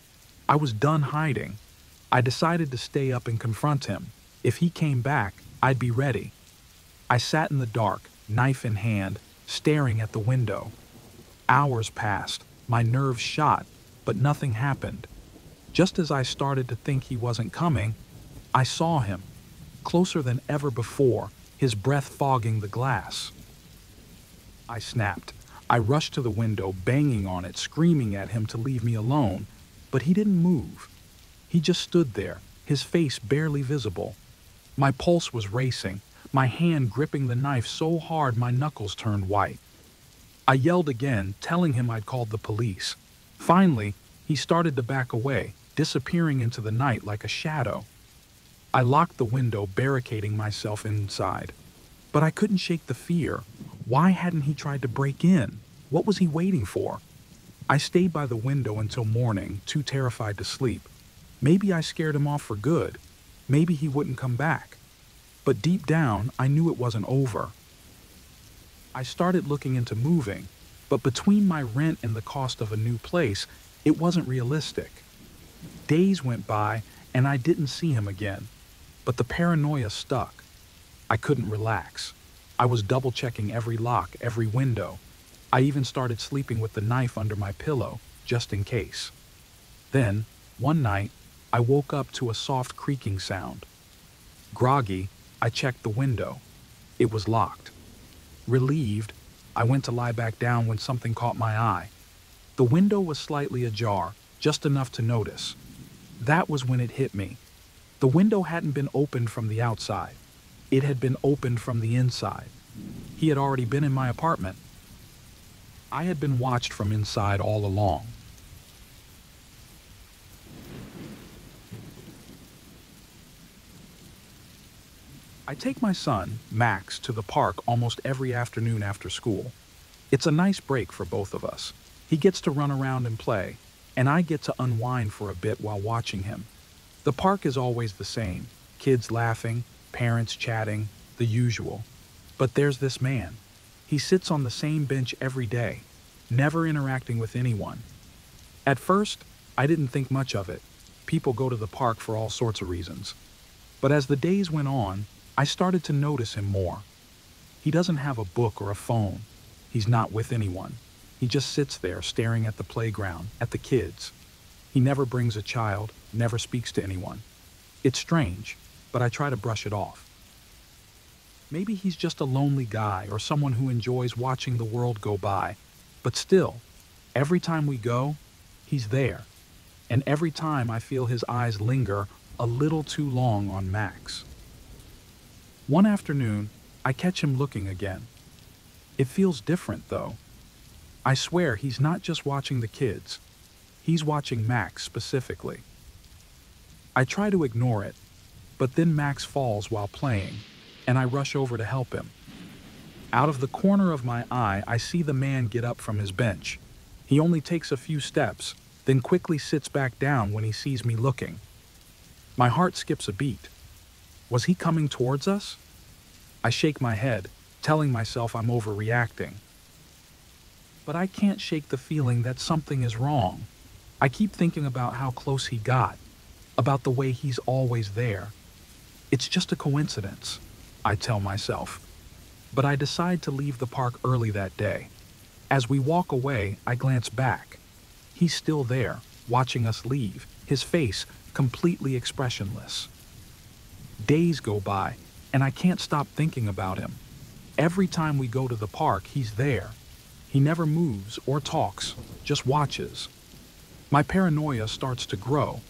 I was done hiding. I decided to stay up and confront him. If he came back, I'd be ready. I sat in the dark, knife in hand, staring at the window. Hours passed, my nerves shot, but nothing happened. Just as I started to think he wasn't coming, I saw him, closer than ever before, his breath fogging the glass. I snapped. I rushed to the window, banging on it, screaming at him to leave me alone, but he didn't move. He just stood there, his face barely visible. My pulse was racing, my hand gripping the knife so hard my knuckles turned white. I yelled again, telling him I'd called the police. Finally, he started to back away, disappearing into the night like a shadow. I locked the window, barricading myself inside. But I couldn't shake the fear. Why hadn't he tried to break in? What was he waiting for? I stayed by the window until morning, too terrified to sleep. Maybe I scared him off for good. Maybe he wouldn't come back. But deep down, I knew it wasn't over. I started looking into moving, but between my rent and the cost of a new place, it wasn't realistic. Days went by, and I didn't see him again, but the paranoia stuck. I couldn't relax. I was double-checking every lock, every window. I even started sleeping with the knife under my pillow, just in case. Then, one night, I woke up to a soft creaking sound. Groggy, I checked the window. It was locked. Relieved, I went to lie back down when something caught my eye. The window was slightly ajar, just enough to notice. That was when it hit me. The window hadn't been opened from the outside. It had been opened from the inside. He had already been in my apartment. I had been watched from inside all along. I take my son, Max, to the park almost every afternoon after school. It's a nice break for both of us. He gets to run around and play, and I get to unwind for a bit while watching him. The park is always the same, kids laughing, parents chatting, the usual. But there's this man. He sits on the same bench every day, never interacting with anyone. At first, I didn't think much of it. People go to the park for all sorts of reasons. But as the days went on, I started to notice him more. He doesn't have a book or a phone. He's not with anyone. He just sits there staring at the playground, at the kids. He never brings a child, never speaks to anyone. It's strange, but I try to brush it off. Maybe he's just a lonely guy or someone who enjoys watching the world go by. But still, every time we go, he's there. And every time I feel his eyes linger a little too long on Max. One afternoon, I catch him looking again. It feels different, though. I swear he's not just watching the kids. He's watching Max specifically. I try to ignore it, but then Max falls while playing, and I rush over to help him. Out of the corner of my eye, I see the man get up from his bench. He only takes a few steps, then quickly sits back down when he sees me looking. My heart skips a beat. Was he coming towards us? I shake my head, telling myself I'm overreacting. But I can't shake the feeling that something is wrong. I keep thinking about how close he got, about the way he's always there. It's just a coincidence, I tell myself. But I decide to leave the park early that day. As we walk away, I glance back. He's still there, watching us leave, his face completely expressionless. Days go by, and I can't stop thinking about him. Every time we go to the park, he's there. He never moves or talks, just watches. My paranoia starts to grow.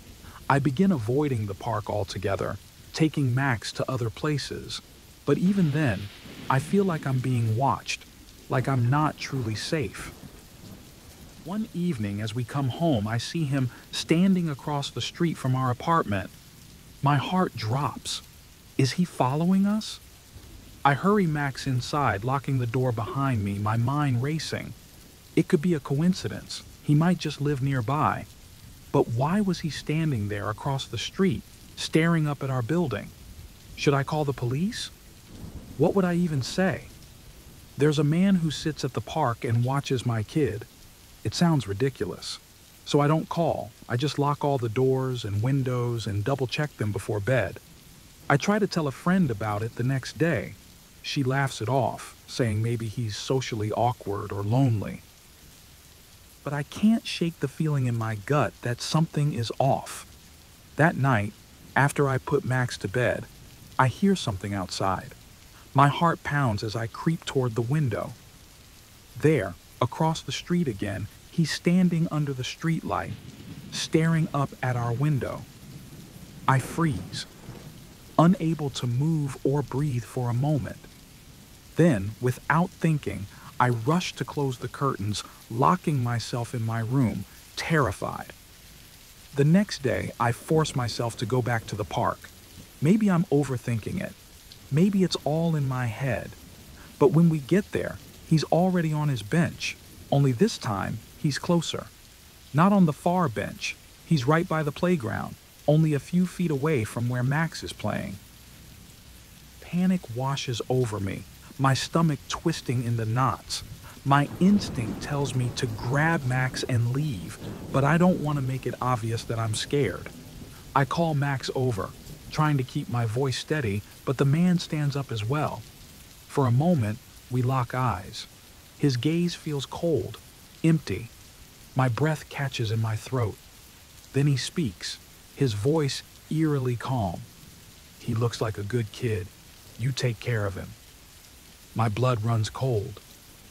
I begin avoiding the park altogether, taking Max to other places. But even then, I feel like I'm being watched, like I'm not truly safe. One evening as we come home, I see him standing across the street from our apartment. My heart drops. Is he following us? I hurry Max inside, locking the door behind me, my mind racing. It could be a coincidence. He might just live nearby. But why was he standing there across the street, staring up at our building? Should I call the police? What would I even say? There's a man who sits at the park and watches my kid. It sounds ridiculous. So I don't call. I just lock all the doors and windows and double-check them before bed. I try to tell a friend about it the next day. She laughs it off, saying maybe he's socially awkward or lonely. But I can't shake the feeling in my gut that something is off. That night, after I put Max to bed, I hear something outside. My heart pounds as I creep toward the window. There, across the street again, he's standing under the streetlight, staring up at our window. I freeze, unable to move or breathe for a moment. Then, without thinking, I rush to close the curtains, locking myself in my room, terrified. The next day, I force myself to go back to the park. Maybe I'm overthinking it. Maybe it's all in my head. But when we get there, he's already on his bench, only this time, he's closer. Not on the far bench. He's right by the playground, only a few feet away from where Max is playing. Panic washes over me, my stomach twisting in the knots. My instinct tells me to grab Max and leave, but I don't want to make it obvious that I'm scared. I call Max over, trying to keep my voice steady, but the man stands up as well. For a moment, we lock eyes. His gaze feels cold, empty. My breath catches in my throat. Then he speaks, his voice eerily calm. "He looks like a good kid. You take care of him." My blood runs cold.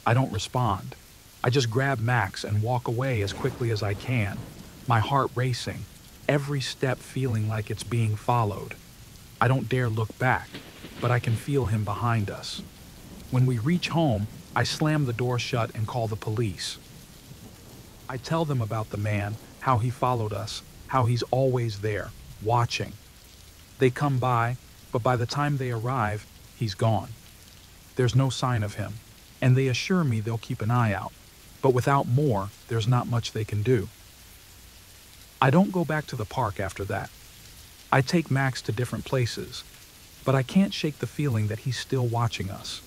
I don't respond. I just grab Max and walk away as quickly as I can, my heart racing, every step feeling like it's being followed. I don't dare look back, but I can feel him behind us. When we reach home, I slam the door shut and call the police. I tell them about the man, how he followed us, how he's always there, watching. They come by, but by the time they arrive, he's gone. There's no sign of him, and they assure me they'll keep an eye out. But without more, there's not much they can do. I don't go back to the park after that. I take Max to different places, but I can't shake the feeling that he's still watching us.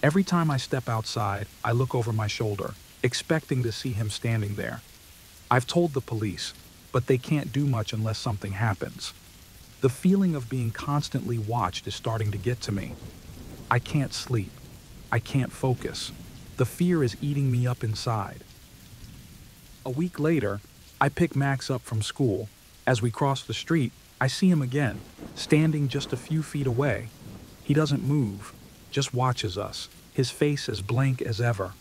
Every time I step outside, I look over my shoulder, expecting to see him standing there. I've told the police, but they can't do much unless something happens. The feeling of being constantly watched is starting to get to me. I can't sleep. I can't focus. The fear is eating me up inside. A week later, I pick Max up from school. As we cross the street, I see him again, standing just a few feet away. He doesn't move, just watches us, his face as blank as ever.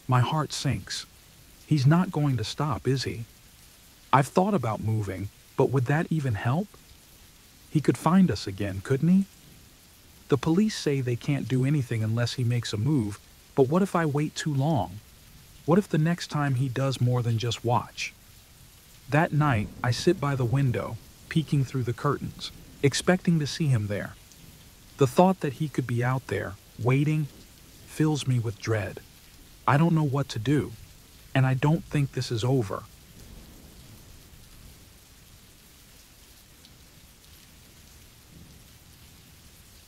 My heart sinks. He's not going to stop, is he? I've thought about moving, but would that even help? He could find us again, couldn't he? The police say they can't do anything unless he makes a move, but what if I wait too long? What if the next time he does more than just watch? That night, I sit by the window, peeking through the curtains, expecting to see him there. The thought that he could be out there, waiting, fills me with dread. I don't know what to do, and I don't think this is over.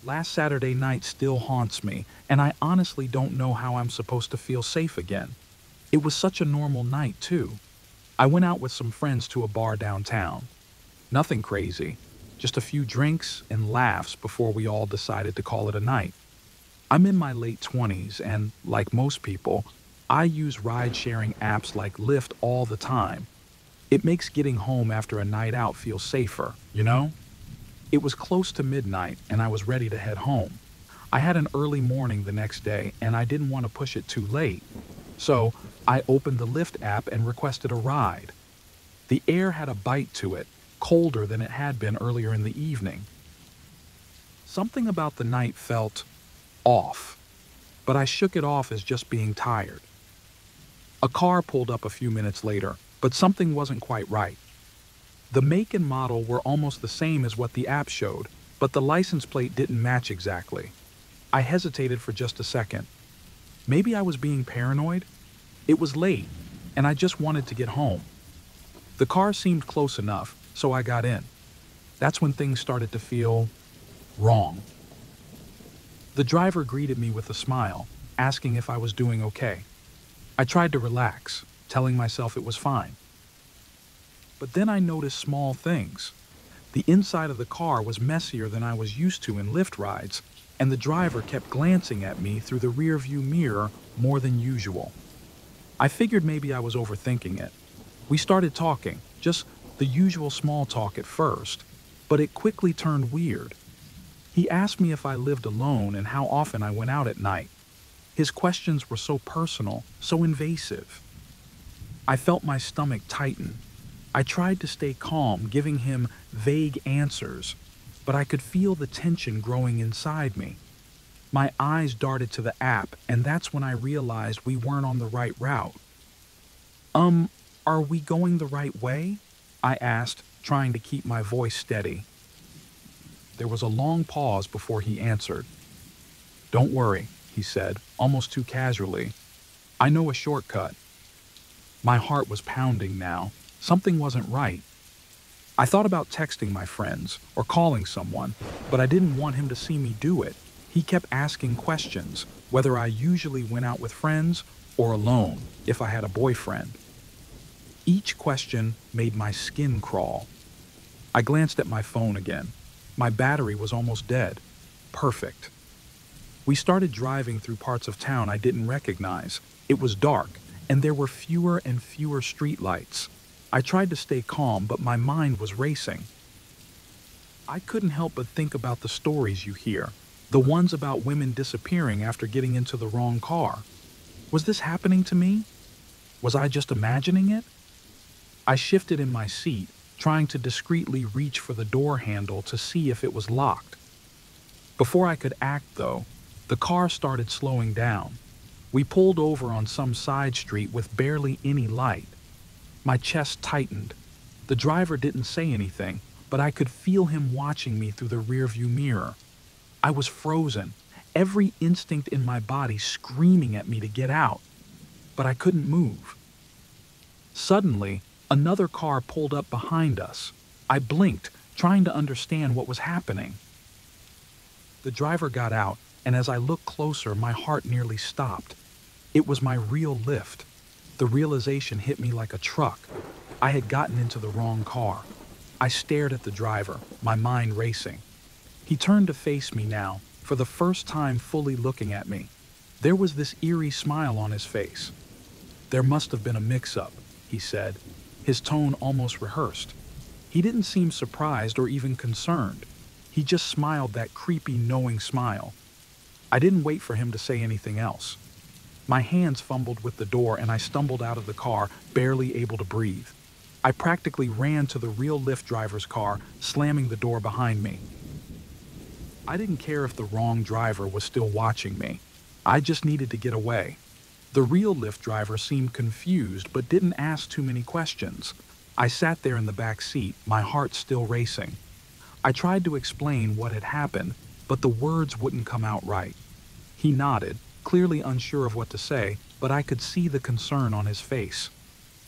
Last Saturday night still haunts me, and I honestly don't know how I'm supposed to feel safe again. It was such a normal night, too. I went out with some friends to a bar downtown. Nothing crazy, just a few drinks and laughs before we all decided to call it a night. I'm in my late 20s, and like most people, I use ride-sharing apps like Lyft all the time. It makes getting home after a night out feel safer, you know? It was close to midnight, and I was ready to head home. I had an early morning the next day, and I didn't want to push it too late. So I opened the Lyft app and requested a ride. The air had a bite to it, colder than it had been earlier in the evening. Something about the night felt off, but I shook it off as just being tired. A car pulled up a few minutes later, but something wasn't quite right. The make and model were almost the same as what the app showed, but the license plate didn't match exactly. I hesitated for just a second. Maybe I was being paranoid? It was late, and I just wanted to get home. The car seemed close enough, so I got in. That's when things started to feel wrong. The driver greeted me with a smile, asking if I was doing okay. I tried to relax, telling myself it was fine. But then I noticed small things. The inside of the car was messier than I was used to in Lyft rides, and the driver kept glancing at me through the rearview mirror more than usual. I figured maybe I was overthinking it. We started talking, just the usual small talk at first, but it quickly turned weird. He asked me if I lived alone and how often I went out at night. His questions were so personal, so invasive. I felt my stomach tighten. I tried to stay calm, giving him vague answers, but I could feel the tension growing inside me. My eyes darted to the app, and that's when I realized we weren't on the right route. Are we going the right way? I asked, trying to keep my voice steady. There was a long pause before he answered. "Don't worry," he said, almost too casually. "I know a shortcut." My heart was pounding now. Something wasn't right. I thought about texting my friends or calling someone, but I didn't want him to see me do it. He kept asking questions, whether I usually went out with friends or alone, if I had a boyfriend. Each question made my skin crawl. I glanced at my phone again. My battery was almost dead. Perfect. We started driving through parts of town I didn't recognize. It was dark, and there were fewer and fewer streetlights. I tried to stay calm, but my mind was racing. I couldn't help but think about the stories you hear, the ones about women disappearing after getting into the wrong car. Was this happening to me? Was I just imagining it? I shifted in my seat, trying to discreetly reach for the door handle to see if it was locked. Before I could act, though, the car started slowing down. We pulled over on some side street with barely any light. My chest tightened. The driver didn't say anything, but I could feel him watching me through the rearview mirror. I was frozen, every instinct in my body screaming at me to get out, but I couldn't move. Suddenly, another car pulled up behind us. I blinked, trying to understand what was happening. The driver got out, and as I looked closer, my heart nearly stopped. It was my real Lyft. The realization hit me like a truck. I had gotten into the wrong car. I stared at the driver, my mind racing. He turned to face me now, for the first time fully looking at me. There was this eerie smile on his face. "There must have been a mix-up," he said, his tone almost rehearsed. He didn't seem surprised or even concerned. He just smiled that creepy, knowing smile. I didn't wait for him to say anything else. My hands fumbled with the door and I stumbled out of the car, barely able to breathe. I practically ran to the real Lyft driver's car, slamming the door behind me. I didn't care if the wrong driver was still watching me. I just needed to get away. The real Lyft driver seemed confused but didn't ask too many questions. I sat there in the back seat, my heart still racing. I tried to explain what had happened, but the words wouldn't come out right. He nodded, clearly unsure of what to say, but I could see the concern on his face.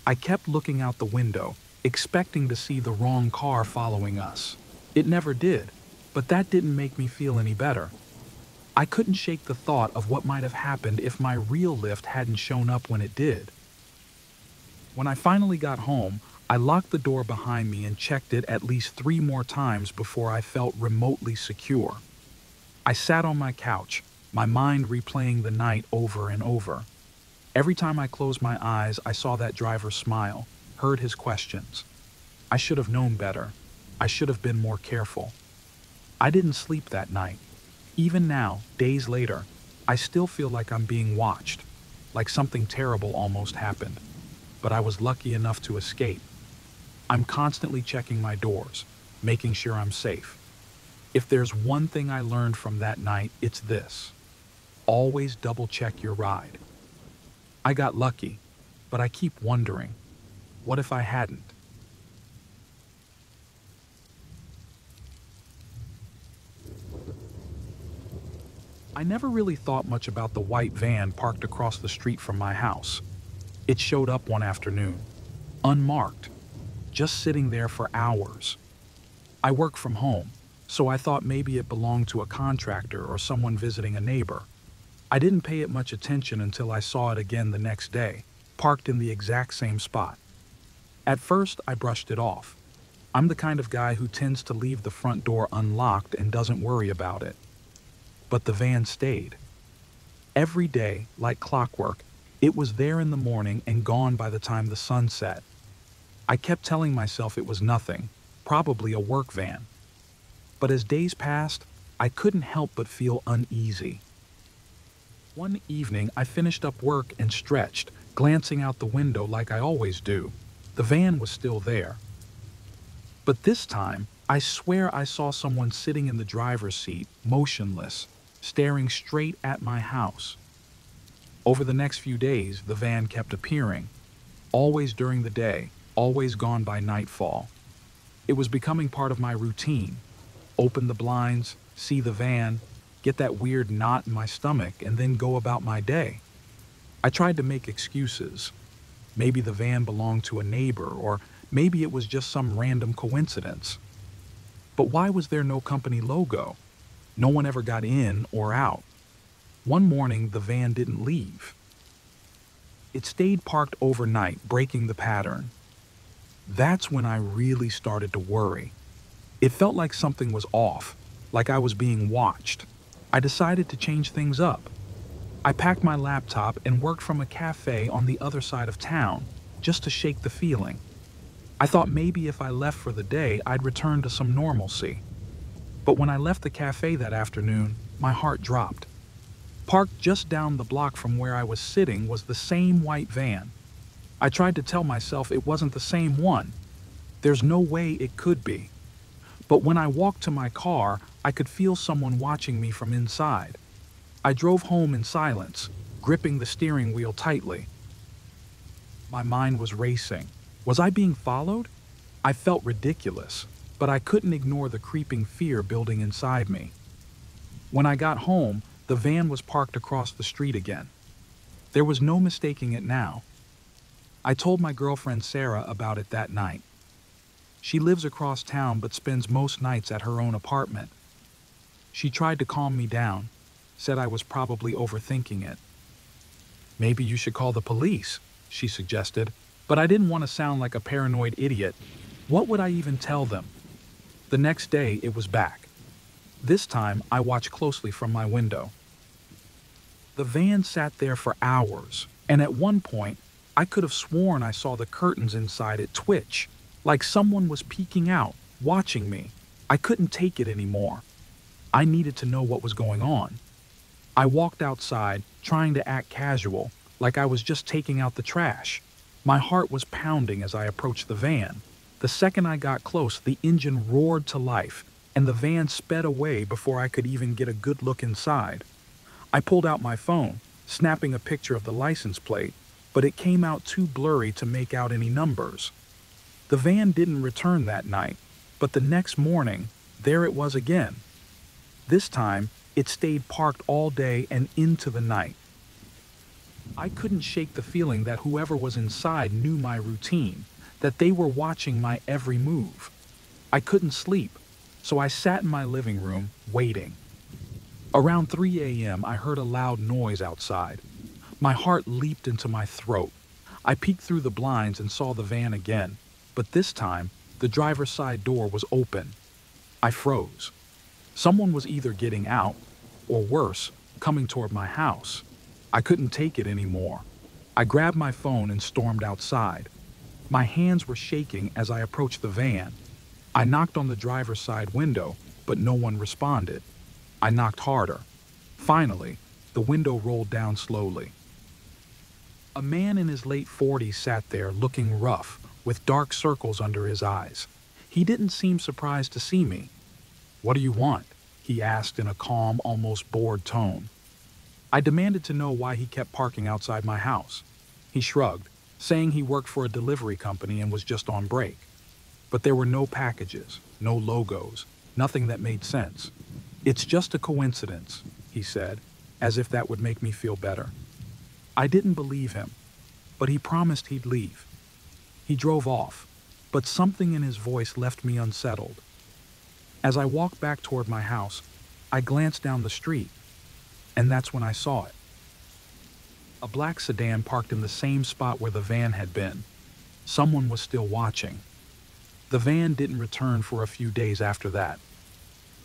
I kept looking out the window, expecting to see the wrong car following us. It never did, but that didn't make me feel any better. I couldn't shake the thought of what might have happened if my real Lyft hadn't shown up when it did. When I finally got home, I locked the door behind me and checked it at least 3 more times before I felt remotely secure. I sat on my couch, my mind replaying the night over and over. Every time I closed my eyes, I saw that driver smile, heard his questions. I should have known better. I should have been more careful. I didn't sleep that night. Even now, days later, I still feel like I'm being watched, like something terrible almost happened. But I was lucky enough to escape. I'm constantly checking my doors, making sure I'm safe. If there's one thing I learned from that night, it's this: always double-check your ride. I got lucky, but I keep wondering, what if I hadn't? I never really thought much about the white van parked across the street from my house. It showed up one afternoon, unmarked, just sitting there for hours. I work from home, so I thought maybe it belonged to a contractor or someone visiting a neighbor. I didn't pay it much attention until I saw it again the next day, parked in the exact same spot. At first, I brushed it off. I'm the kind of guy who tends to leave the front door unlocked and doesn't worry about it. But the van stayed. Every day, like clockwork, it was there in the morning and gone by the time the sun set. I kept telling myself it was nothing, probably a work van. But as days passed, I couldn't help but feel uneasy. One evening, I finished up work and stretched, glancing out the window like I always do. The van was still there. But this time, I swear I saw someone sitting in the driver's seat, motionless, staring straight at my house. Over the next few days, the van kept appearing, always during the day, always gone by nightfall. It was becoming part of my routine. Open the blinds, see the van, get that weird knot in my stomach, and then go about my day. I tried to make excuses. Maybe the van belonged to a neighbor, or maybe it was just some random coincidence. But why was there no company logo? No one ever got in or out. One morning, the van didn't leave. It stayed parked overnight, breaking the pattern. That's when I really started to worry. It felt like something was off, like I was being watched. I decided to change things up. I packed my laptop and worked from a cafe on the other side of town, just to shake the feeling. I thought maybe if I left for the day, I'd return to some normalcy. But when I left the cafe that afternoon, my heart dropped. Parked just down the block from where I was sitting was the same white van. I tried to tell myself it wasn't the same one. There's no way it could be. But when I walked to my car, I could feel someone watching me from inside. I drove home in silence, gripping the steering wheel tightly. My mind was racing. Was I being followed? I felt ridiculous, but I couldn't ignore the creeping fear building inside me. When I got home, the van was parked across the street again. There was no mistaking it now. I told my girlfriend Sarah about it that night. She lives across town but spends most nights at her own apartment. She tried to calm me down, said I was probably overthinking it. Maybe you should call the police, she suggested, but I didn't want to sound like a paranoid idiot. What would I even tell them? The next day, it was back. This time, I watched closely from my window. The van sat there for hours, and at one point, I could have sworn I saw the curtains inside it twitch, like someone was peeking out, watching me. I couldn't take it anymore. I needed to know what was going on. I walked outside, trying to act casual, like I was just taking out the trash. My heart was pounding as I approached the van. The second I got close, the engine roared to life, and the van sped away before I could even get a good look inside. I pulled out my phone, snapping a picture of the license plate, but it came out too blurry to make out any numbers. The van didn't return that night, but the next morning, there it was again. This time, it stayed parked all day and into the night. I couldn't shake the feeling that whoever was inside knew my routine, that they were watching my every move. I couldn't sleep, so I sat in my living room, waiting. Around 3 a.m., I heard a loud noise outside. My heart leaped into my throat. I peeked through the blinds and saw the van again, but this time, the driver's side door was open. I froze. Someone was either getting out, or worse, coming toward my house. I couldn't take it anymore. I grabbed my phone and stormed outside. My hands were shaking as I approached the van. I knocked on the driver's side window, but no one responded. I knocked harder. Finally, the window rolled down slowly. A man in his late 40s sat there looking rough, with dark circles under his eyes. He didn't seem surprised to see me. "What do you want?" he asked in a calm, almost bored tone. I demanded to know why he kept parking outside my house. He shrugged, saying he worked for a delivery company and was just on break. But there were no packages, no logos, nothing that made sense. "It's just a coincidence," he said, as if that would make me feel better. I didn't believe him, but he promised he'd leave. He drove off, but something in his voice left me unsettled. As I walked back toward my house, I glanced down the street, and that's when I saw it. A black sedan parked in the same spot where the van had been. Someone was still watching. The van didn't return for a few days after that.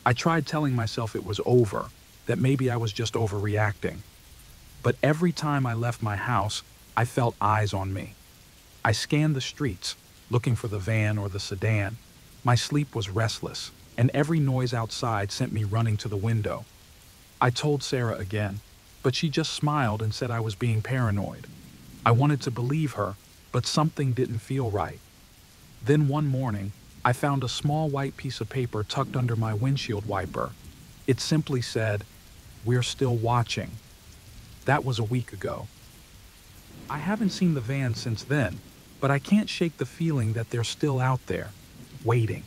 I tried telling myself it was over, that maybe I was just overreacting. But every time I left my house, I felt eyes on me. I scanned the streets, looking for the van or the sedan. My sleep was restless, and every noise outside sent me running to the window. I told Sarah again, but she just smiled and said I was being paranoid. I wanted to believe her, but something didn't feel right. Then one morning, I found a small white piece of paper tucked under my windshield wiper. It simply said, "We're still watching." That was a week ago. I haven't seen the van since then, but I can't shake the feeling that they're still out there, waiting.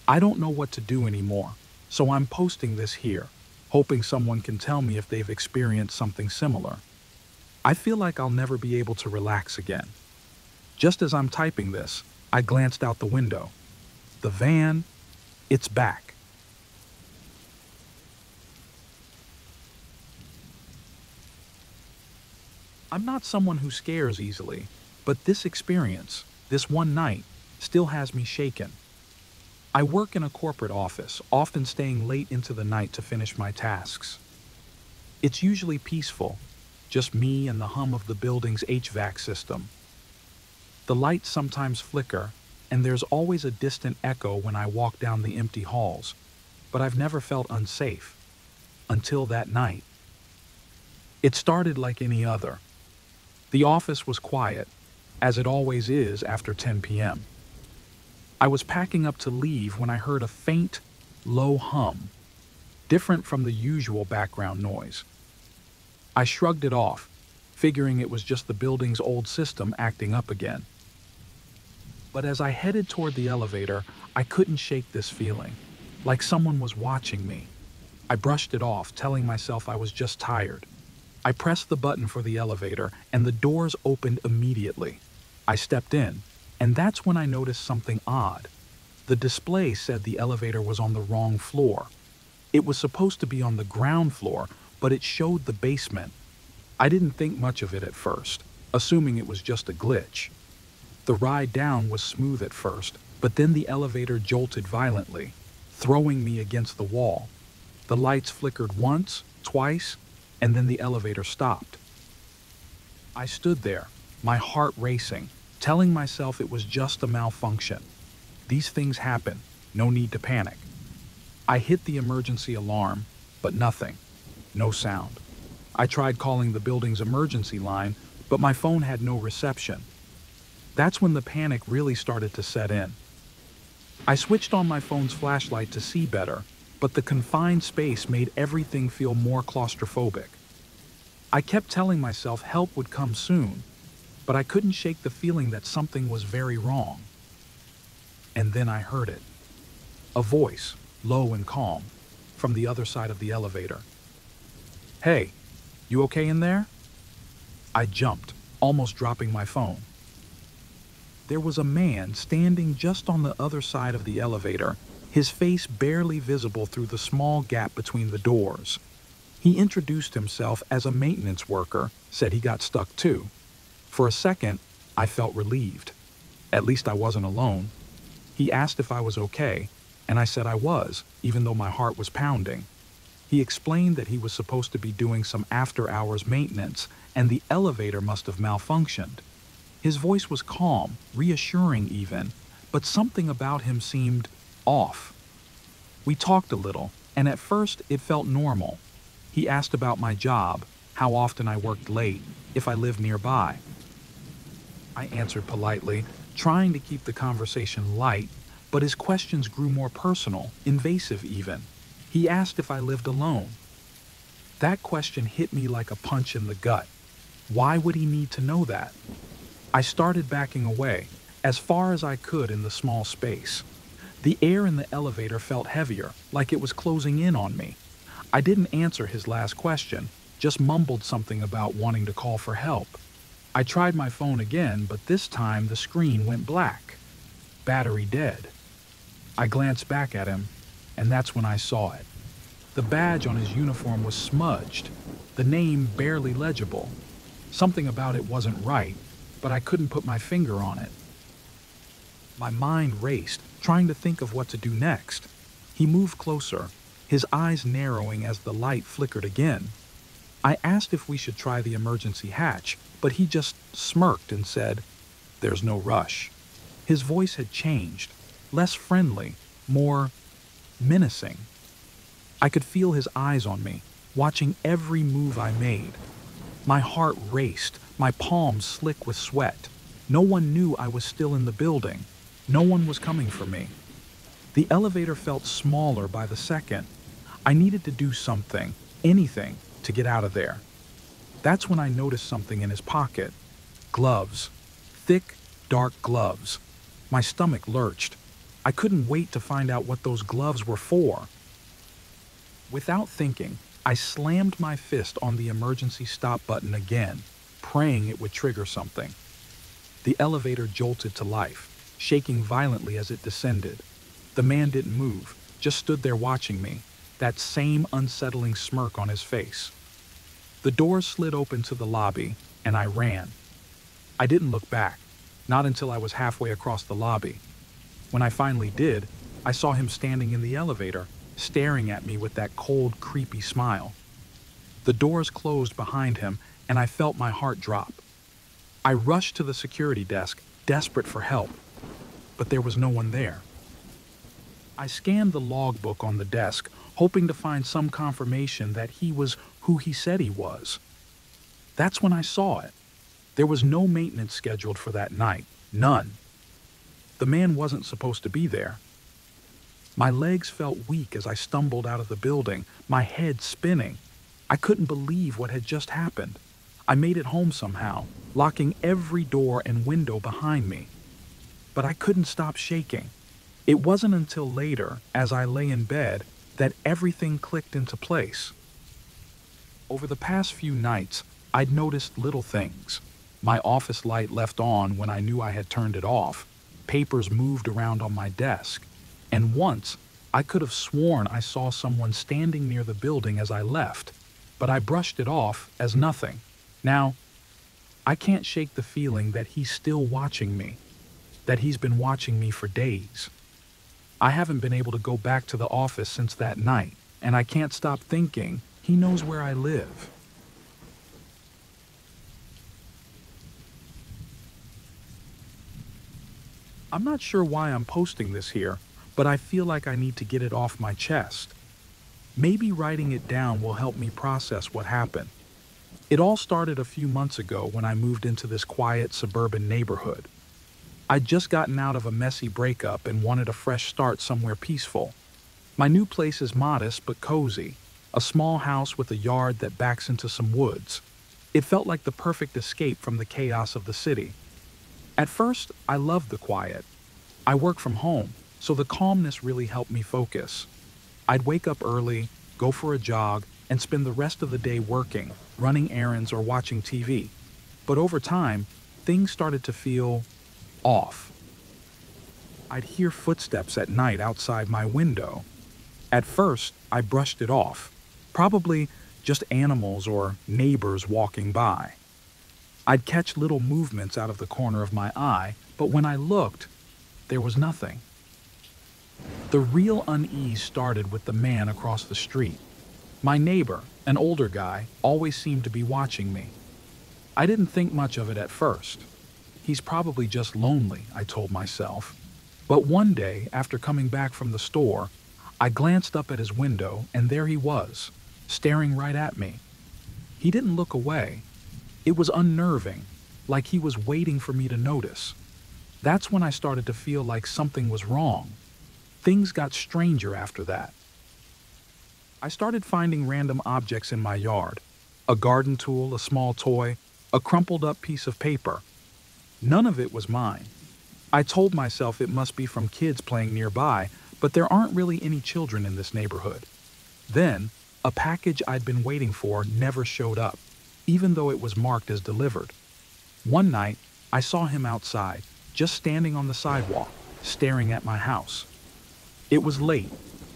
I don't know what to do anymore, so I'm posting this here, hoping someone can tell me if they've experienced something similar. I feel like I'll never be able to relax again. Just as I'm typing this, I glanced out the window. The van, it's back. I'm not someone who scares easily, but this experience, this one night, still has me shaken. I work in a corporate office, often staying late into the night to finish my tasks. It's usually peaceful, just me and the hum of the building's HVAC system. The lights sometimes flicker, and there's always a distant echo when I walk down the empty halls, but I've never felt unsafe. Until that night. It started like any other. The office was quiet, as it always is after 10 p.m. I was packing up to leave when I heard a faint, low hum, different from the usual background noise. I shrugged it off, figuring it was just the building's old system acting up again. But as I headed toward the elevator, I couldn't shake this feeling, like someone was watching me. I brushed it off, telling myself I was just tired. I pressed the button for the elevator, and the doors opened immediately. I stepped in, and that's when I noticed something odd. The display said the elevator was on the wrong floor. It was supposed to be on the ground floor, but it showed the basement. I didn't think much of it at first, assuming it was just a glitch. The ride down was smooth at first, but then the elevator jolted violently, throwing me against the wall. The lights flickered once, twice, and then the elevator stopped. I stood there, my heart racing, telling myself it was just a malfunction. These things happen, no need to panic. I hit the emergency alarm, but nothing, no sound. I tried calling the building's emergency line, but my phone had no reception. That's when the panic really started to set in. I switched on my phone's flashlight to see better, but the confined space made everything feel more claustrophobic. I kept telling myself help would come soon, but I couldn't shake the feeling that something was very wrong. And then I heard it. A voice, low and calm, from the other side of the elevator. "Hey, you okay in there?" I jumped, almost dropping my phone. There was a man standing just on the other side of the elevator, his face barely visible through the small gap between the doors. He introduced himself as a maintenance worker, said he got stuck too. For a second, I felt relieved. At least I wasn't alone. He asked if I was okay, and I said I was, even though my heart was pounding. He explained that he was supposed to be doing some after-hours maintenance, and the elevator must have malfunctioned. His voice was calm, reassuring even, but something about him seemed off. We talked a little, and at first it felt normal. He asked about my job, how often I worked late, if I lived nearby. I answered politely, trying to keep the conversation light, but his questions grew more personal, invasive even. He asked if I lived alone. That question hit me like a punch in the gut. Why would he need to know that? I started backing away, as far as I could in the small space. The air in the elevator felt heavier, like it was closing in on me. I didn't answer his last question, just mumbled something about wanting to call for help. I tried my phone again, but this time the screen went black. Battery dead. I glanced back at him, and that's when I saw it. The badge on his uniform was smudged, the name barely legible. Something about it wasn't right, but I couldn't put my finger on it. My mind raced, trying to think of what to do next. He moved closer, his eyes narrowing as the light flickered again. I asked if we should try the emergency hatch, but he just smirked and said, "There's no rush." His voice had changed, less friendly, more menacing. I could feel his eyes on me, watching every move I made. My heart raced, my palms slick with sweat. No one knew I was still in the building. No one was coming for me. The elevator felt smaller by the second. I needed to do something, anything, to get out of there. That's when I noticed something in his pocket. Gloves. Thick, dark gloves. My stomach lurched. I couldn't wait to find out what those gloves were for. Without thinking, I slammed my fist on the emergency stop button again, praying it would trigger something. The elevator jolted to life, shaking violently as it descended. The man didn't move, just stood there watching me, that same unsettling smirk on his face. The doors slid open to the lobby, and I ran. I didn't look back, not until I was halfway across the lobby. When I finally did, I saw him standing in the elevator, staring at me with that cold, creepy smile. The doors closed behind him, and I felt my heart drop. I rushed to the security desk, desperate for help, but there was no one there. I scanned the logbook on the desk, hoping to find some confirmation that he was who he said he was. That's when I saw it. There was no maintenance scheduled for that night. None. The man wasn't supposed to be there. My legs felt weak as I stumbled out of the building, my head spinning. I couldn't believe what had just happened. I made it home somehow, locking every door and window behind me. But I couldn't stop shaking. It wasn't until later, as I lay in bed, that everything clicked into place. Over the past few nights, I'd noticed little things. My office light left on when I knew I had turned it off. Papers moved around on my desk. And once, I could have sworn I saw someone standing near the building as I left, but I brushed it off as nothing. Now, I can't shake the feeling that he's still watching me, that he's been watching me for days. I haven't been able to go back to the office since that night, and I can't stop thinking he knows where I live. I'm not sure why I'm posting this here, but I feel like I need to get it off my chest. Maybe writing it down will help me process what happened. It all started a few months ago when I moved into this quiet suburban neighborhood. I'd just gotten out of a messy breakup and wanted a fresh start somewhere peaceful. My new place is modest but cozy, a small house with a yard that backs into some woods. It felt like the perfect escape from the chaos of the city. At first, I loved the quiet. I work from home, so the calmness really helped me focus. I'd wake up early, go for a jog, and spend the rest of the day working, running errands, or watching TV. But over time, things started to feel off. I'd hear footsteps at night outside my window. At first, I brushed it off, probably just animals or neighbors walking by. I'd catch little movements out of the corner of my eye, but when I looked, there was nothing. The real unease started with the man across the street. My neighbor, an older guy, always seemed to be watching me. I didn't think much of it at first. He's probably just lonely, I told myself. But one day, after coming back from the store, I glanced up at his window, and there he was, staring right at me. He didn't look away. It was unnerving, like he was waiting for me to notice. That's when I started to feel like something was wrong. Things got stranger after that. I started finding random objects in my yard. A garden tool, a small toy, a crumpled up piece of paper. None of it was mine. I told myself it must be from kids playing nearby, but there aren't really any children in this neighborhood. Then, a package I'd been waiting for never showed up, even though it was marked as delivered. One night, I saw him outside, just standing on the sidewalk, staring at my house. It was late,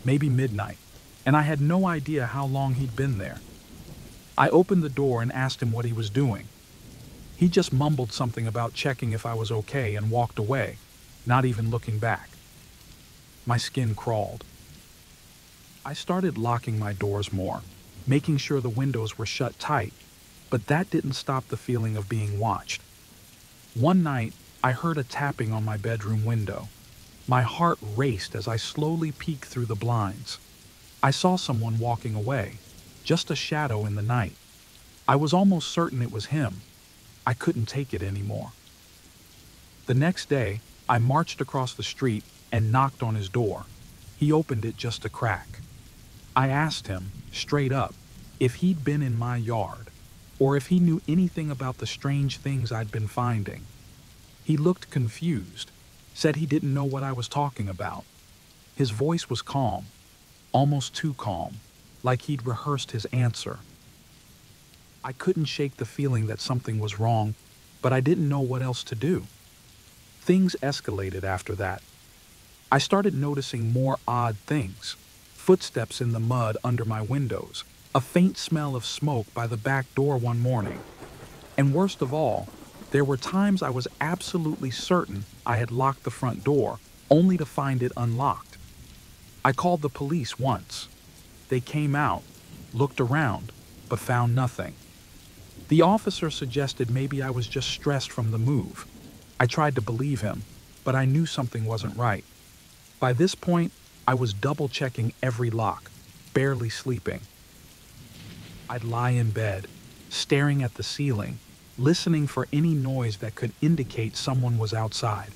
maybe midnight, and I had no idea how long he'd been there. I opened the door and asked him what he was doing. He just mumbled something about checking if I was okay and walked away, not even looking back. My skin crawled. I started locking my doors more, making sure the windows were shut tight, but that didn't stop the feeling of being watched. One night, I heard a tapping on my bedroom window. My heart raced as I slowly peeked through the blinds. I saw someone walking away, just a shadow in the night. I was almost certain it was him. I couldn't take it anymore. The next day, I marched across the street and knocked on his door. He opened it just a crack. I asked him, straight up, if he'd been in my yard, or if he knew anything about the strange things I'd been finding. He looked confused, said he didn't know what I was talking about. His voice was calm, almost too calm, like he'd rehearsed his answer. I couldn't shake the feeling that something was wrong, but I didn't know what else to do. Things escalated after that. I started noticing more odd things. Footsteps in the mud under my windows, a faint smell of smoke by the back door one morning. And worst of all, there were times I was absolutely certain I had locked the front door, only to find it unlocked. I called the police once. They came out, looked around, but found nothing. The officer suggested maybe I was just stressed from the move. I tried to believe him, but I knew something wasn't right. By this point, I was double-checking every lock, barely sleeping. I'd lie in bed, staring at the ceiling, listening for any noise that could indicate someone was outside.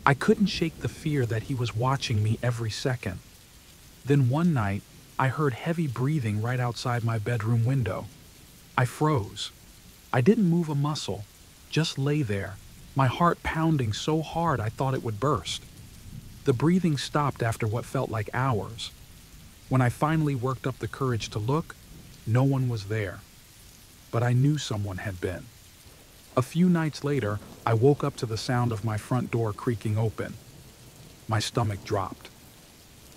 I couldn't shake the fear that he was watching me every second. Then one night, I heard heavy breathing right outside my bedroom window. I froze. I didn't move a muscle, just lay there, my heart pounding so hard I thought it would burst. The breathing stopped after what felt like hours. When I finally worked up the courage to look, no one was there. But I knew someone had been. A few nights later, I woke up to the sound of my front door creaking open. My stomach dropped.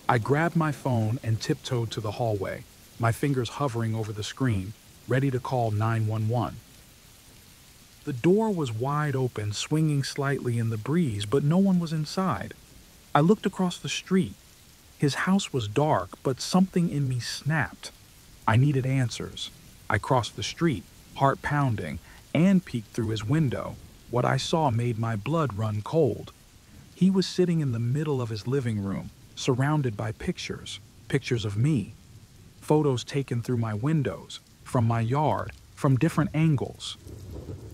I grabbed my phone and tiptoed to the hallway, my fingers hovering over the screen, ready to call 911. The door was wide open, swinging slightly in the breeze, but no one was inside. I looked across the street. His house was dark, but something in me snapped. I needed answers. I crossed the street, heart pounding, and peeked through his window. What I saw made my blood run cold. He was sitting in the middle of his living room, surrounded by pictures of me. Photos taken through my windows, from my yard, from different angles.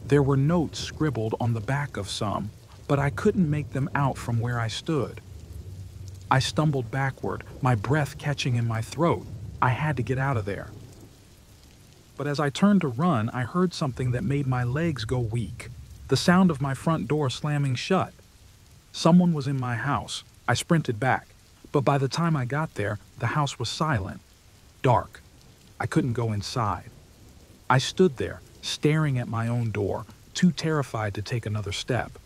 There were notes scribbled on the back of some, but I couldn't make them out from where I stood. I stumbled backward, my breath catching in my throat. I had to get out of there. But as I turned to run, I heard something that made my legs go weak. The sound of my front door slamming shut. Someone was in my house. I sprinted back, but by the time I got there, the house was silent, dark. I couldn't go inside. I stood there, staring at my own door, too terrified to take another step.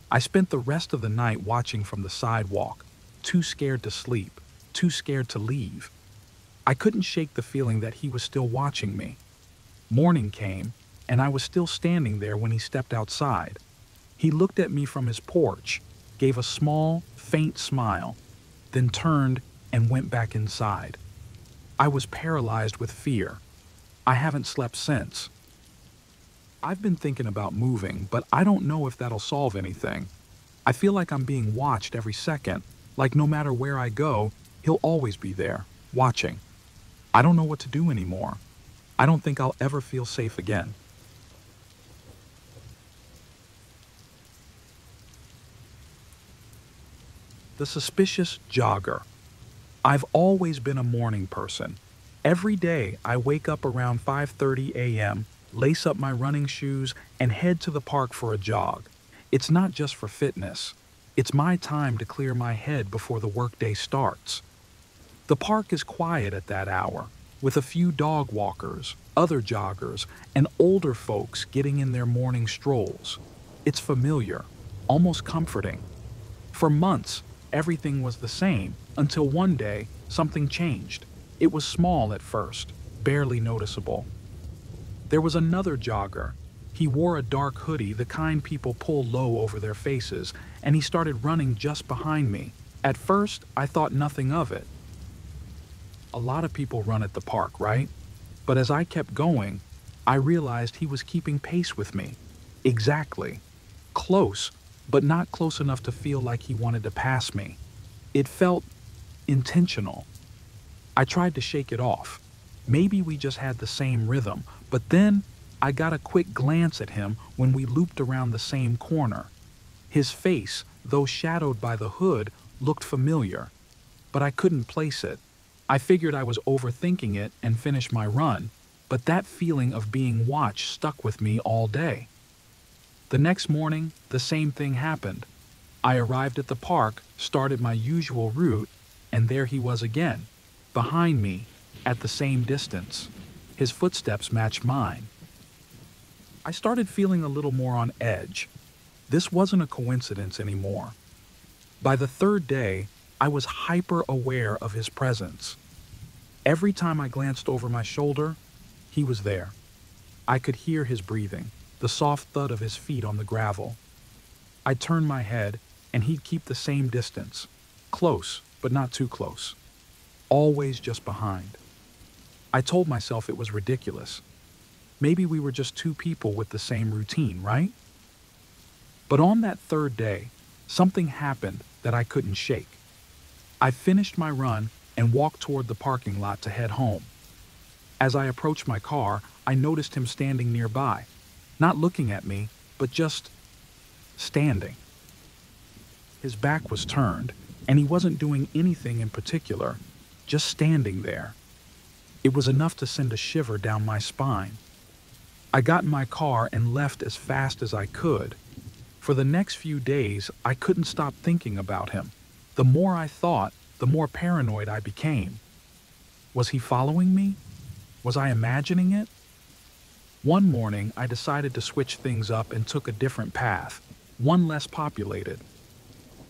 I spent the rest of the night watching from the sidewalk, too scared to sleep, too scared to leave. I couldn't shake the feeling that he was still watching me. Morning came, and I was still standing there when he stepped outside. He looked at me from his porch, gave a small, faint smile, then turned and went back inside. I was paralyzed with fear. I haven't slept since. I've been thinking about moving, but I don't know if that'll solve anything. I feel like I'm being watched every second, like no matter where I go, he'll always be there, watching. I don't know what to do anymore. I don't think I'll ever feel safe again. The suspicious jogger. I've always been a morning person. Every day I wake up around 5:30 a.m., lace up my running shoes, and head to the park for a jog. It's not just for fitness. It's my time to clear my head before the workday starts. The park is quiet at that hour, with a few dog walkers, other joggers, and older folks getting in their morning strolls. It's familiar, almost comforting. For months, everything was the same, until one day, something changed. It was small at first, barely noticeable. There was another jogger. He wore a dark hoodie, the kind people pull low over their faces, and he started running just behind me. At first, I thought nothing of it. A lot of people run at the park, right? But as I kept going, I realized he was keeping pace with me. Exactly. Close, but not close enough to feel like he wanted to pass me. It felt intentional. I tried to shake it off. Maybe we just had the same rhythm, but then I got a quick glance at him when we looped around the same corner. His face, though shadowed by the hood, looked familiar, but I couldn't place it. I figured I was overthinking it and finished my run, but that feeling of being watched stuck with me all day. The next morning, the same thing happened. I arrived at the park, started my usual route, and there he was again, behind me, at the same distance. His footsteps matched mine. I started feeling a little more on edge. This wasn't a coincidence anymore. By the third day, I was hyper-aware of his presence. Every time I glanced over my shoulder, he was there. I could hear his breathing, the soft thud of his feet on the gravel. I'd turn my head, and he'd keep the same distance, close, but not too close. Always just behind. I told myself it was ridiculous. Maybe we were just two people with the same routine, right? But on that third day, something happened that I couldn't shake. I finished my run and walked toward the parking lot to head home. As I approached my car, I noticed him standing nearby, not looking at me, but just standing. His back was turned, and he wasn't doing anything in particular, just standing there. It was enough to send a shiver down my spine. I got in my car and left as fast as I could. For the next few days, I couldn't stop thinking about him. The more I thought, the more paranoid I became. Was he following me? Was I imagining it? One morning, I decided to switch things up and took a different path, one less populated.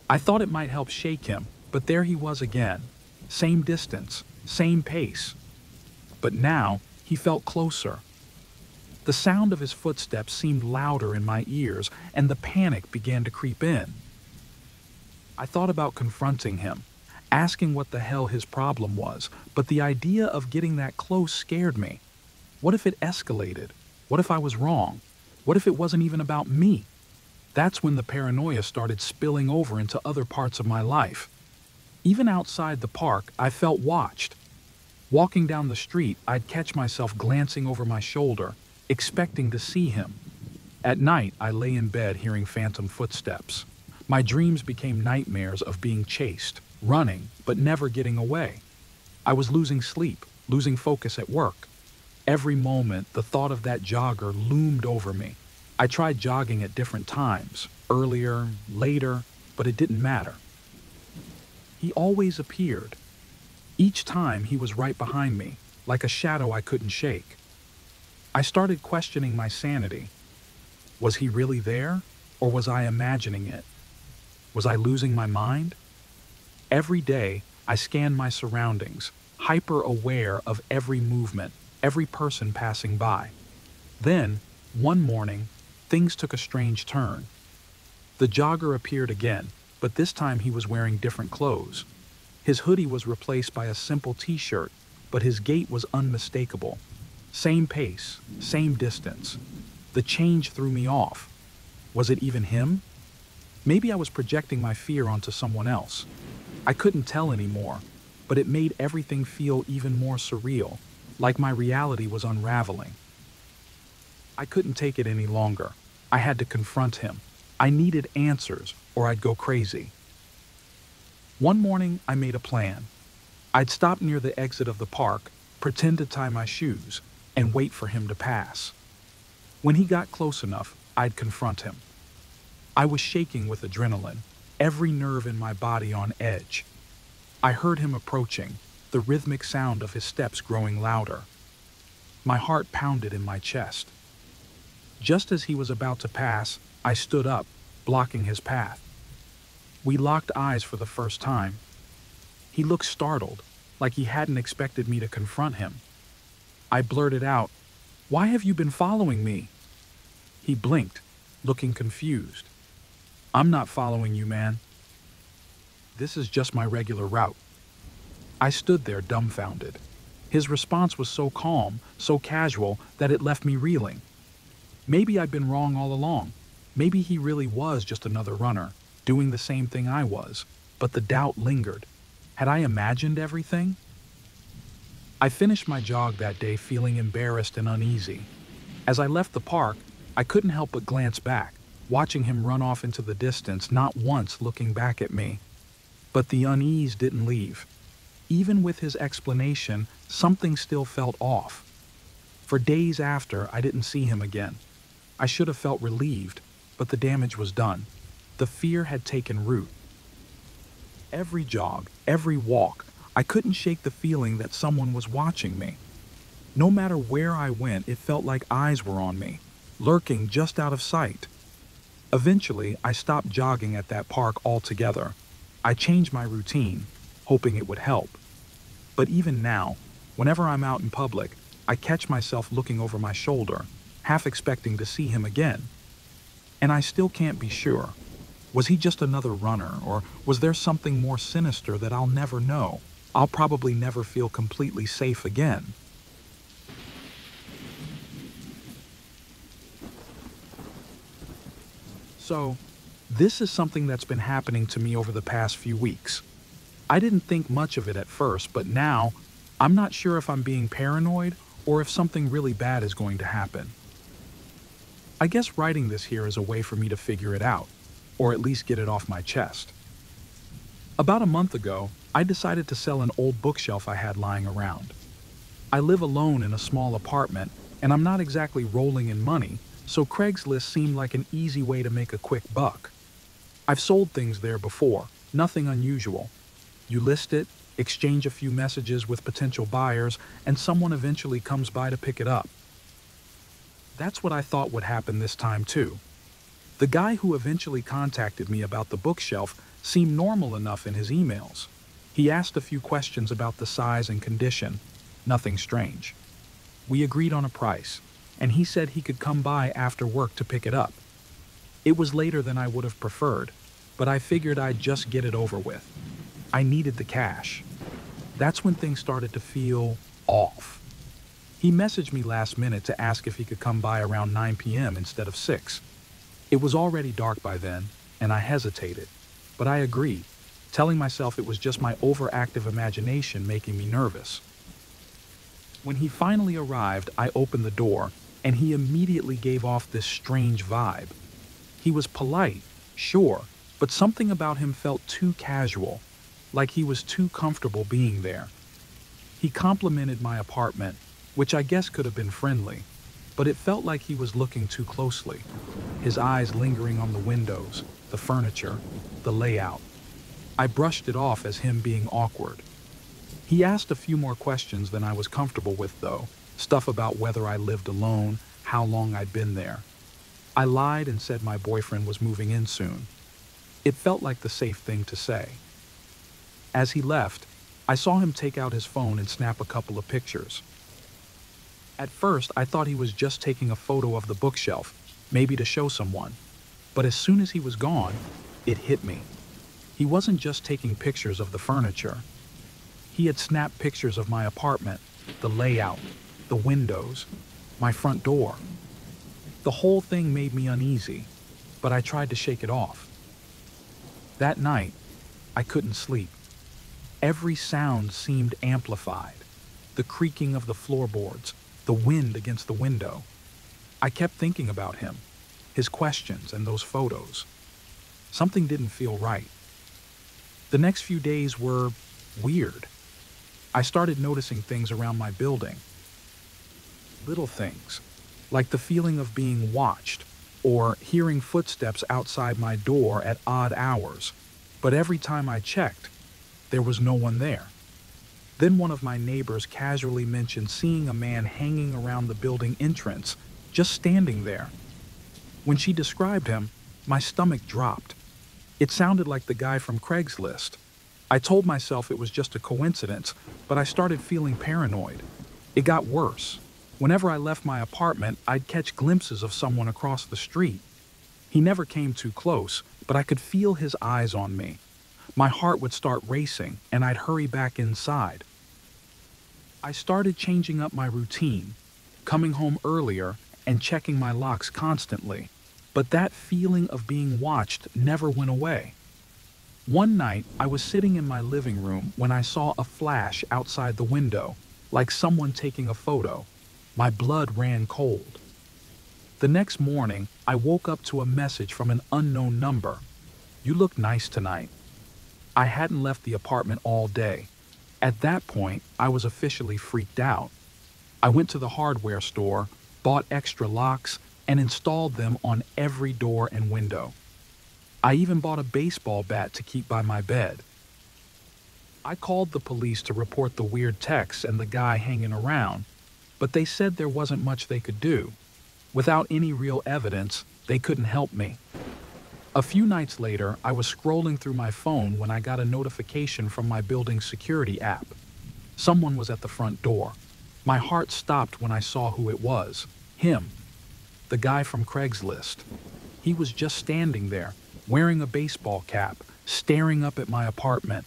I thought it might help shake him, but there he was again. Same distance, same pace. But now, he felt closer. The sound of his footsteps seemed louder in my ears, and the panic began to creep in. I thought about confronting him, asking what the hell his problem was, but the idea of getting that close scared me. What if it escalated? What if I was wrong? What if it wasn't even about me? That's when the paranoia started spilling over into other parts of my life. Even outside the park, I felt watched. Walking down the street, I'd catch myself glancing over my shoulder, expecting to see him. At night, I lay in bed hearing phantom footsteps. My dreams became nightmares of being chased, running, but never getting away. I was losing sleep, losing focus at work. Every moment, the thought of that jogger loomed over me. I tried jogging at different times, earlier, later, but it didn't matter. He always appeared. Each time he was right behind me, like a shadow I couldn't shake. I started questioning my sanity. Was he really there, or was I imagining it? Was I losing my mind? Every day, I scanned my surroundings, hyper-aware of every movement, every person passing by. Then, one morning, things took a strange turn. The jogger appeared again, but this time he was wearing different clothes. His hoodie was replaced by a simple t-shirt, but his gait was unmistakable. Same pace, same distance. The change threw me off. Was it even him? Maybe I was projecting my fear onto someone else. I couldn't tell anymore, but it made everything feel even more surreal, like my reality was unraveling. I couldn't take it any longer. I had to confront him. I needed answers, or I'd go crazy. One morning, I made a plan. I'd stop near the exit of the park, pretend to tie my shoes, and wait for him to pass. When he got close enough, I'd confront him. I was shaking with adrenaline, every nerve in my body on edge. I heard him approaching, the rhythmic sound of his steps growing louder. My heart pounded in my chest. Just as he was about to pass, I stood up, blocking his path. We locked eyes for the first time. He looked startled, like he hadn't expected me to confront him. I blurted out, "Why have you been following me?" He blinked, looking confused. "I'm not following you, man. This is just my regular route." I stood there dumbfounded. His response was so calm, so casual, that it left me reeling. Maybe I'd been wrong all along. Maybe he really was just another runner, doing the same thing I was, but the doubt lingered. Had I imagined everything? I finished my jog that day feeling embarrassed and uneasy. As I left the park, I couldn't help but glance back, watching him run off into the distance, not once looking back at me. But the unease didn't leave. Even with his explanation, something still felt off. For days after, I didn't see him again. I should have felt relieved, but the damage was done. The fear had taken root. Every jog, every walk, I couldn't shake the feeling that someone was watching me. No matter where I went, it felt like eyes were on me, lurking just out of sight. Eventually, I stopped jogging at that park altogether. I changed my routine, hoping it would help. But even now, whenever I'm out in public, I catch myself looking over my shoulder, half expecting to see him again. And I still can't be sure. Was he just another runner, or was there something more sinister that I'll never know? I'll probably never feel completely safe again. So, this is something that's been happening to me over the past few weeks. I didn't think much of it at first, but now I'm not sure if I'm being paranoid or if something really bad is going to happen. I guess writing this here is a way for me to figure it out, or at least get it off my chest. About a month ago, I decided to sell an old bookshelf I had lying around. I live alone in a small apartment, and I'm not exactly rolling in money, so Craigslist seemed like an easy way to make a quick buck. I've sold things there before, nothing unusual. You list it, exchange a few messages with potential buyers, and someone eventually comes by to pick it up. That's what I thought would happen this time too. The guy who eventually contacted me about the bookshelf seemed normal enough in his emails. He asked a few questions about the size and condition, nothing strange. We agreed on a price, and he said he could come by after work to pick it up. It was later than I would have preferred, but I figured I'd just get it over with. I needed the cash. That's when things started to feel off. He messaged me last minute to ask if he could come by around 9 p.m. instead of 6. It was already dark by then, and I hesitated, but I agreed, telling myself it was just my overactive imagination making me nervous. When he finally arrived, I opened the door, and he immediately gave off this strange vibe. He was polite, sure, but something about him felt too casual, like he was too comfortable being there. He complimented my apartment, which I guess could have been friendly, but it felt like he was looking too closely, his eyes lingering on the windows, the furniture, the layout. I brushed it off as him being awkward. He asked a few more questions than I was comfortable with, though, stuff about whether I lived alone, how long I'd been there. I lied and said my boyfriend was moving in soon. It felt like the safe thing to say. As he left, I saw him take out his phone and snap a couple of pictures. At first, I thought he was just taking a photo of the bookshelf, maybe to show someone. But as soon as he was gone, it hit me. He wasn't just taking pictures of the furniture. He had snapped pictures of my apartment, the layout, the windows, my front door. The whole thing made me uneasy, but I tried to shake it off. That night, I couldn't sleep. Every sound seemed amplified. The creaking of the floorboards, the wind against the window. I kept thinking about him, his questions, and those photos. Something didn't feel right. The next few days were weird. I started noticing things around my building. Little things, like the feeling of being watched, or hearing footsteps outside my door at odd hours. But every time I checked, there was no one there. Then one of my neighbors casually mentioned seeing a man hanging around the building entrance, just standing there. When she described him, my stomach dropped. It sounded like the guy from Craigslist. I told myself it was just a coincidence, but I started feeling paranoid. It got worse. Whenever I left my apartment, I'd catch glimpses of someone across the street. He never came too close, but I could feel his eyes on me. My heart would start racing, and I'd hurry back inside. I started changing up my routine, coming home earlier and checking my locks constantly, but that feeling of being watched never went away. One night, I was sitting in my living room when I saw a flash outside the window, like someone taking a photo. My blood ran cold. The next morning, I woke up to a message from an unknown number. "You look nice tonight." I hadn't left the apartment all day. At that point, I was officially freaked out. I went to the hardware store, bought extra locks, and installed them on every door and window. I even bought a baseball bat to keep by my bed. I called the police to report the weird texts and the guy hanging around, but they said there wasn't much they could do. Without any real evidence, they couldn't help me. A few nights later, I was scrolling through my phone when I got a notification from my building's security app. Someone was at the front door. My heart stopped when I saw who it was. Him. The guy from Craigslist. He was just standing there, wearing a baseball cap, staring up at my apartment.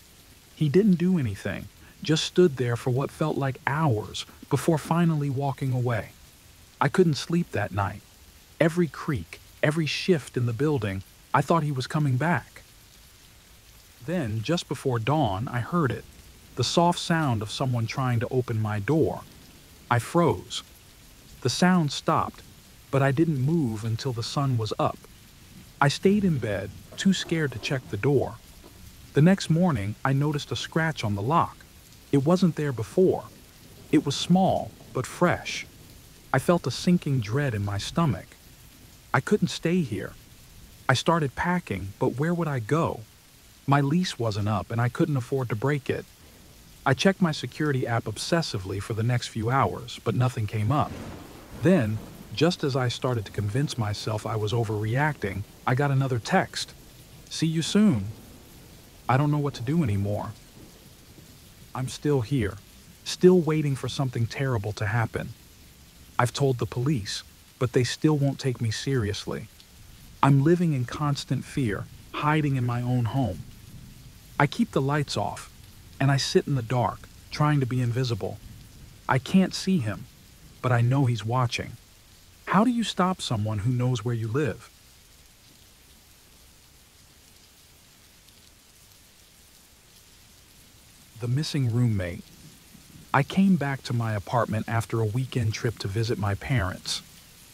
He didn't do anything, just stood there for what felt like hours before finally walking away. I couldn't sleep that night. Every creak, every shift in the building, I thought he was coming back. Then, just before dawn, I heard it, the soft sound of someone trying to open my door. I froze. The sound stopped, but I didn't move until the sun was up. I stayed in bed, too scared to check the door. The next morning, I noticed a scratch on the lock. It wasn't there before. It was small, but fresh. I felt a sinking dread in my stomach. I couldn't stay here. I started packing, but where would I go? My lease wasn't up and I couldn't afford to break it. I checked my security app obsessively for the next few hours, but nothing came up. Then, just as I started to convince myself I was overreacting, I got another text. "See you soon." I don't know what to do anymore. I'm still here, still waiting for something terrible to happen. I've told the police, but they still won't take me seriously. I'm living in constant fear, hiding in my own home. I keep the lights off, and I sit in the dark, trying to be invisible. I can't see him, but I know he's watching. How do you stop someone who knows where you live? The missing roommate. I came back to my apartment after a weekend trip to visit my parents.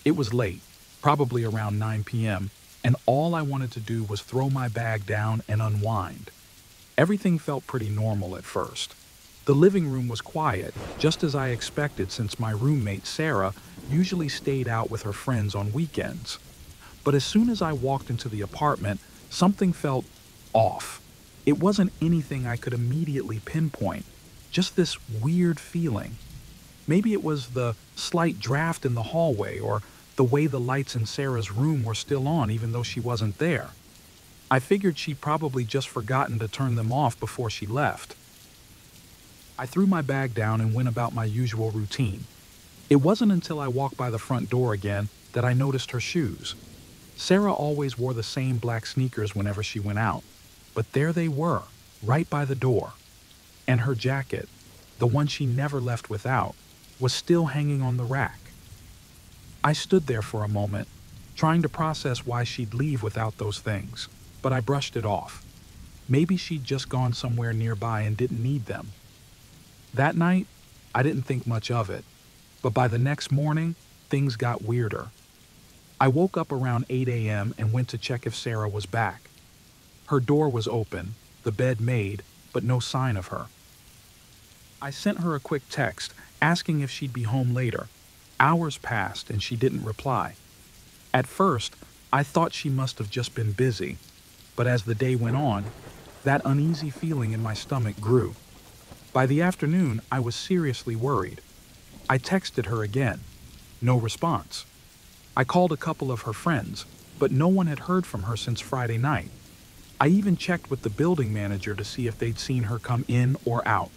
It was late, probably around 9 p.m., and all I wanted to do was throw my bag down and unwind. Everything felt pretty normal at first. The living room was quiet, just as I expected since my roommate, Sarah, usually stayed out with her friends on weekends. But as soon as I walked into the apartment, something felt off. It wasn't anything I could immediately pinpoint, just this weird feeling. Maybe it was the slight draft in the hallway or the way the lights in Sarah's room were still on even though she wasn't there. I figured she'd probably just forgotten to turn them off before she left. I threw my bag down and went about my usual routine. It wasn't until I walked by the front door again that I noticed her shoes. Sarah always wore the same black sneakers whenever she went out, but there they were, right by the door. And her jacket, the one she never left without, was still hanging on the rack. I stood there for a moment, trying to process why she'd leave without those things, but I brushed it off. Maybe she'd just gone somewhere nearby and didn't need them. That night, I didn't think much of it, but by the next morning, things got weirder. I woke up around 8 a.m. and went to check if Sarah was back. Her door was open, the bed made, but no sign of her. I sent her a quick text, asking if she'd be home later. Hours passed and she didn't reply. At first, I thought she must have just been busy, but as the day went on, that uneasy feeling in my stomach grew. By the afternoon, I was seriously worried. I texted her again. No response. I called a couple of her friends, but no one had heard from her since Friday night. I even checked with the building manager to see if they'd seen her come in or out.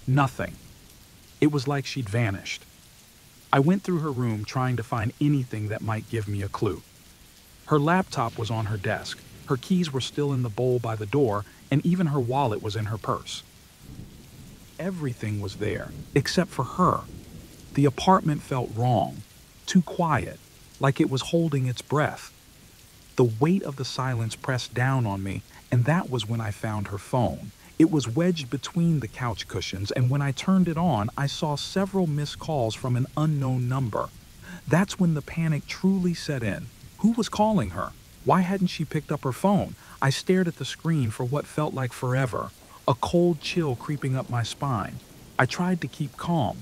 Nothing. It was like she'd vanished. I went through her room trying to find anything that might give me a clue. Her laptop was on her desk, her keys were still in the bowl by the door, and even her wallet was in her purse. Everything was there, except for her. The apartment felt wrong, too quiet, like it was holding its breath. The weight of the silence pressed down on me, and that was when I found her phone. It was wedged between the couch cushions, and when I turned it on, I saw several missed calls from an unknown number. That's when the panic truly set in. Who was calling her? Why hadn't she picked up her phone? I stared at the screen for what felt like forever, a cold chill creeping up my spine. I tried to keep calm.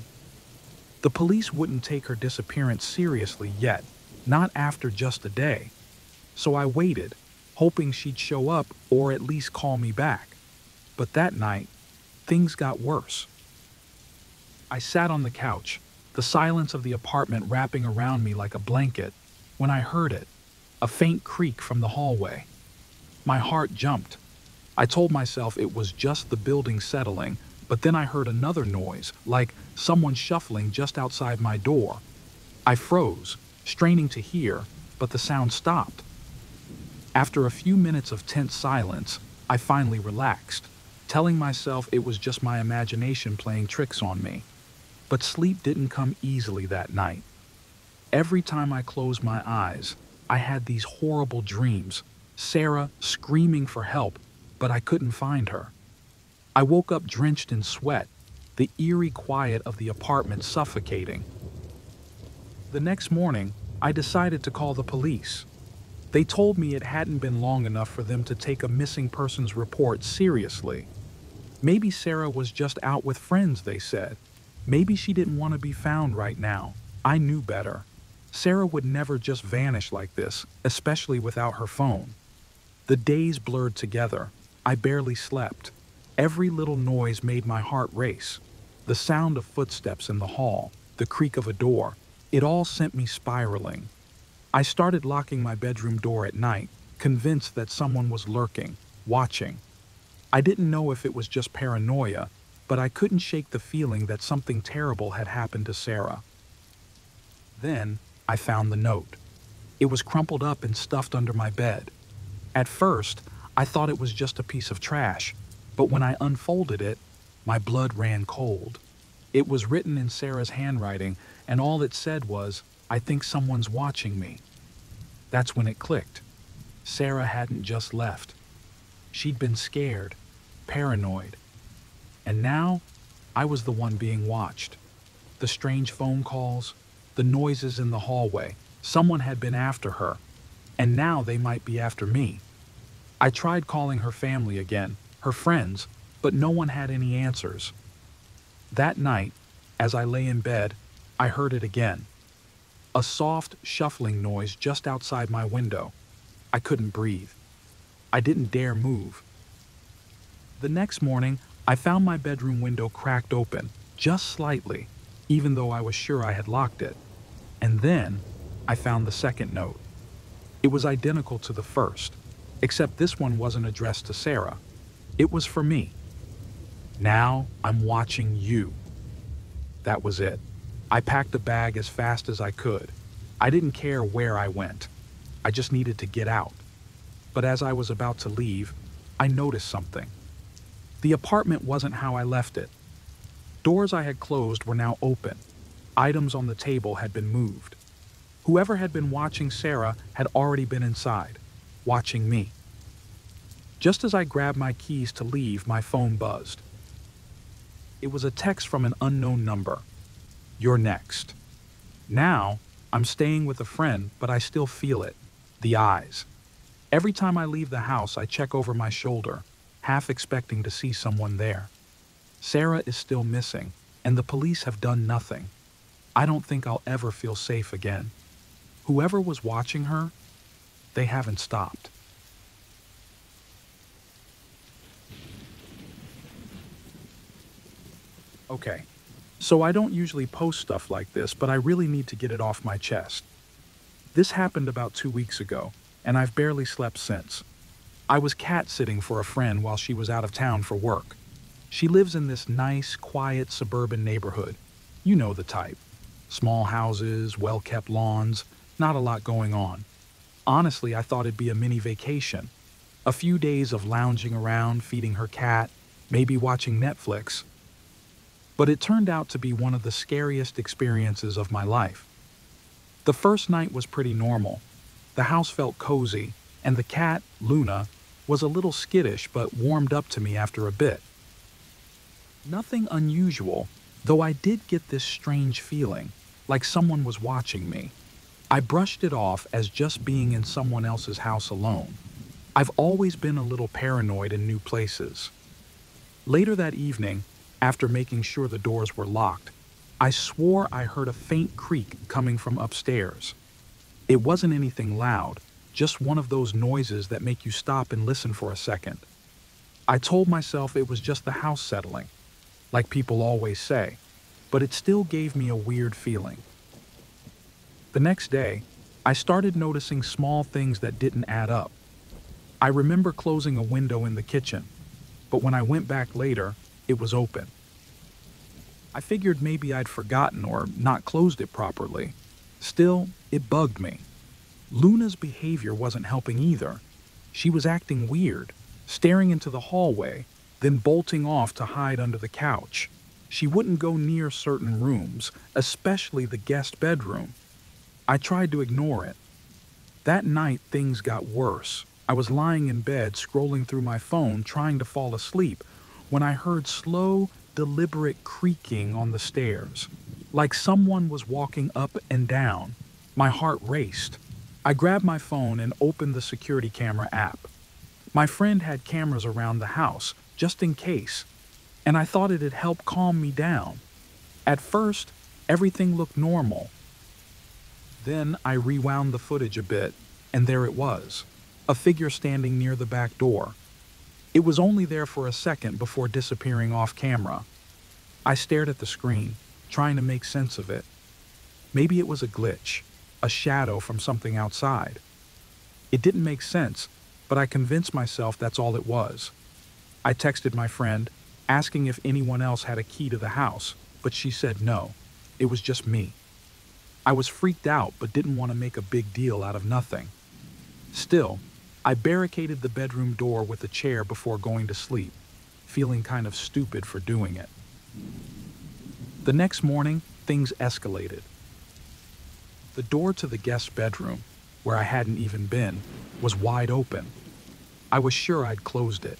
The police wouldn't take her disappearance seriously yet, not after just a day. So I waited, hoping she'd show up or at least call me back. But that night, things got worse. I sat on the couch, the silence of the apartment wrapping around me like a blanket, when I heard it, a faint creak from the hallway. My heart jumped. I told myself it was just the building settling, but then I heard another noise, like someone shuffling just outside my door. I froze, straining to hear, but the sound stopped. After a few minutes of tense silence, I finally relaxed, telling myself it was just my imagination playing tricks on me. But sleep didn't come easily that night. Every time I closed my eyes, I had these horrible dreams, Sarah screaming for help, but I couldn't find her. I woke up drenched in sweat, the eerie quiet of the apartment suffocating. The next morning, I decided to call the police. They told me it hadn't been long enough for them to take a missing persons report seriously. Maybe Sarah was just out with friends, they said. Maybe she didn't want to be found right now. I knew better. Sarah would never just vanish like this, especially without her phone. The days blurred together. I barely slept. Every little noise made my heart race. The sound of footsteps in the hall, the creak of a door, it all sent me spiraling. I started locking my bedroom door at night, convinced that someone was lurking, watching. I didn't know if it was just paranoia, but I couldn't shake the feeling that something terrible had happened to Sarah. Then, I found the note. It was crumpled up and stuffed under my bed. At first, I thought it was just a piece of trash, but when I unfolded it, my blood ran cold. It was written in Sarah's handwriting, and all it said was, "I think someone's watching me." That's when it clicked. Sarah hadn't just left. She'd been scared, paranoid. And now, I was the one being watched. The strange phone calls, the noises in the hallway. Someone had been after her, and now they might be after me. I tried calling her family again, her friends, but no one had any answers. That night, as I lay in bed, I heard it again. A soft, shuffling noise just outside my window. I couldn't breathe. I didn't dare move. The next morning, I found my bedroom window cracked open, just slightly, even though I was sure I had locked it. And then, I found the second note. It was identical to the first, except this one wasn't addressed to Sarah. It was for me. "Now I'm watching you." That was it. I packed a bag as fast as I could. I didn't care where I went. I just needed to get out. But as I was about to leave, I noticed something. The apartment wasn't how I left it. Doors I had closed were now open. Items on the table had been moved. Whoever had been watching Sarah had already been inside, watching me. Just as I grabbed my keys to leave, my phone buzzed. It was a text from an unknown number. "You're next." Now, I'm staying with a friend, but I still feel it. The eyes. Every time I leave the house, I check over my shoulder, half expecting to see someone there. Sarah is still missing, and the police have done nothing. I don't think I'll ever feel safe again. Whoever was watching her, they haven't stopped. Okay, so I don't usually post stuff like this, but I really need to get it off my chest. This happened about 2 weeks ago, and I've barely slept since. I was cat sitting for a friend while she was out of town for work. She lives in this nice, quiet suburban neighborhood. You know the type. Small houses, well-kept lawns, not a lot going on. Honestly, I thought it'd be a mini vacation. A few days of lounging around, feeding her cat, maybe watching Netflix. But it turned out to be one of the scariest experiences of my life. The first night was pretty normal. The house felt cozy, and the cat, Luna, was a little skittish but warmed up to me after a bit. Nothing unusual, though I did get this strange feeling, like someone was watching me. I brushed it off as just being in someone else's house alone. I've always been a little paranoid in new places. Later that evening, after making sure the doors were locked, I swore I heard a faint creak coming from upstairs. It wasn't anything loud, just one of those noises that make you stop and listen for a second. I told myself it was just the house settling, like people always say, but it still gave me a weird feeling. The next day, I started noticing small things that didn't add up. I remember closing a window in the kitchen, but when I went back later, it was open. I figured maybe I'd forgotten or not closed it properly. Still, it bugged me. Luna's behavior wasn't helping either. She was acting weird, staring into the hallway, then bolting off to hide under the couch. She wouldn't go near certain rooms, especially the guest bedroom. I tried to ignore it. That night, things got worse. I was lying in bed, scrolling through my phone, trying to fall asleep, when I heard slow, deliberate creaking on the stairs, like someone was walking up and down. My heart raced. I grabbed my phone and opened the security camera app. My friend had cameras around the house, just in case, and I thought it'd help calm me down. At first, everything looked normal. Then I rewound the footage a bit, and there it was, a figure standing near the back door. It was only there for a second before disappearing off camera. I stared at the screen, trying to make sense of it. Maybe it was a glitch, a shadow from something outside. It didn't make sense, but I convinced myself that's all it was. I texted my friend, asking if anyone else had a key to the house, but she said no. It was just me. I was freaked out but didn't want to make a big deal out of nothing. Still, I barricaded the bedroom door with a chair before going to sleep, feeling kind of stupid for doing it. The next morning, things escalated. The door to the guest bedroom, where I hadn't even been, was wide open. I was sure I'd closed it.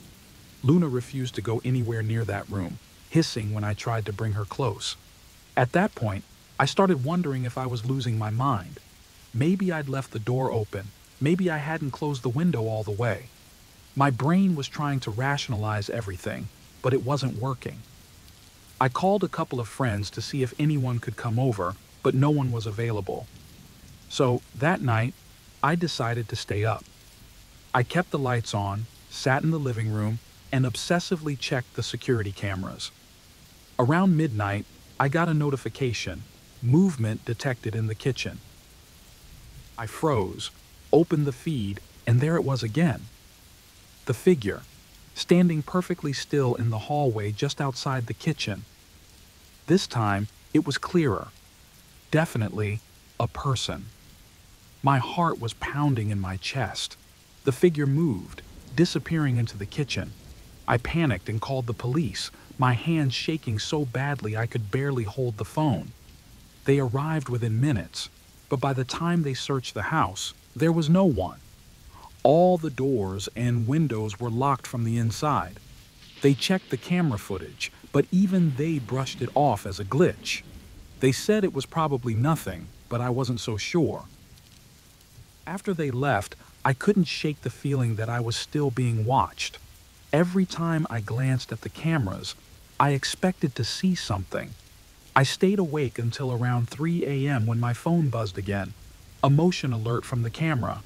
Luna refused to go anywhere near that room, hissing when I tried to bring her close. At that point, I started wondering if I was losing my mind. Maybe I'd left the door open. Maybe I hadn't closed the window all the way. My brain was trying to rationalize everything, but it wasn't working. I called a couple of friends to see if anyone could come over, but no one was available. So, that night, I decided to stay up. I kept the lights on, sat in the living room, and obsessively checked the security cameras. Around midnight, I got a notification, movement detected in the kitchen. I froze, opened the feed, and there it was again. The figure, standing perfectly still in the hallway just outside the kitchen. This time, it was clearer. Definitely a person. My heart was pounding in my chest. The figure moved, disappearing into the kitchen. I panicked and called the police, my hands shaking so badly I could barely hold the phone. They arrived within minutes, but by the time they searched the house, there was no one. All the doors and windows were locked from the inside. They checked the camera footage, but even they brushed it off as a glitch. They said it was probably nothing, but I wasn't so sure. After they left, I couldn't shake the feeling that I was still being watched. Every time I glanced at the cameras, I expected to see something. I stayed awake until around 3 a.m. when my phone buzzed again, a motion alert from the camera.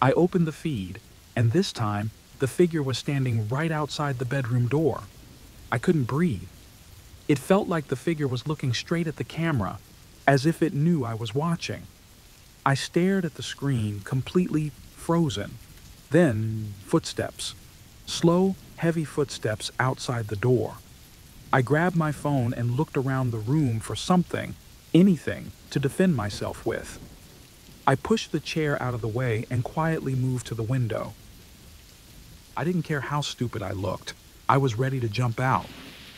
I opened the feed, and this time, the figure was standing right outside the bedroom door. I couldn't breathe. It felt like the figure was looking straight at the camera, as if it knew I was watching. I stared at the screen, completely frozen. Then, footsteps. Slow, heavy footsteps outside the door. I grabbed my phone and looked around the room for something, anything, to defend myself with. I pushed the chair out of the way and quietly moved to the window. I didn't care how stupid I looked. I was ready to jump out.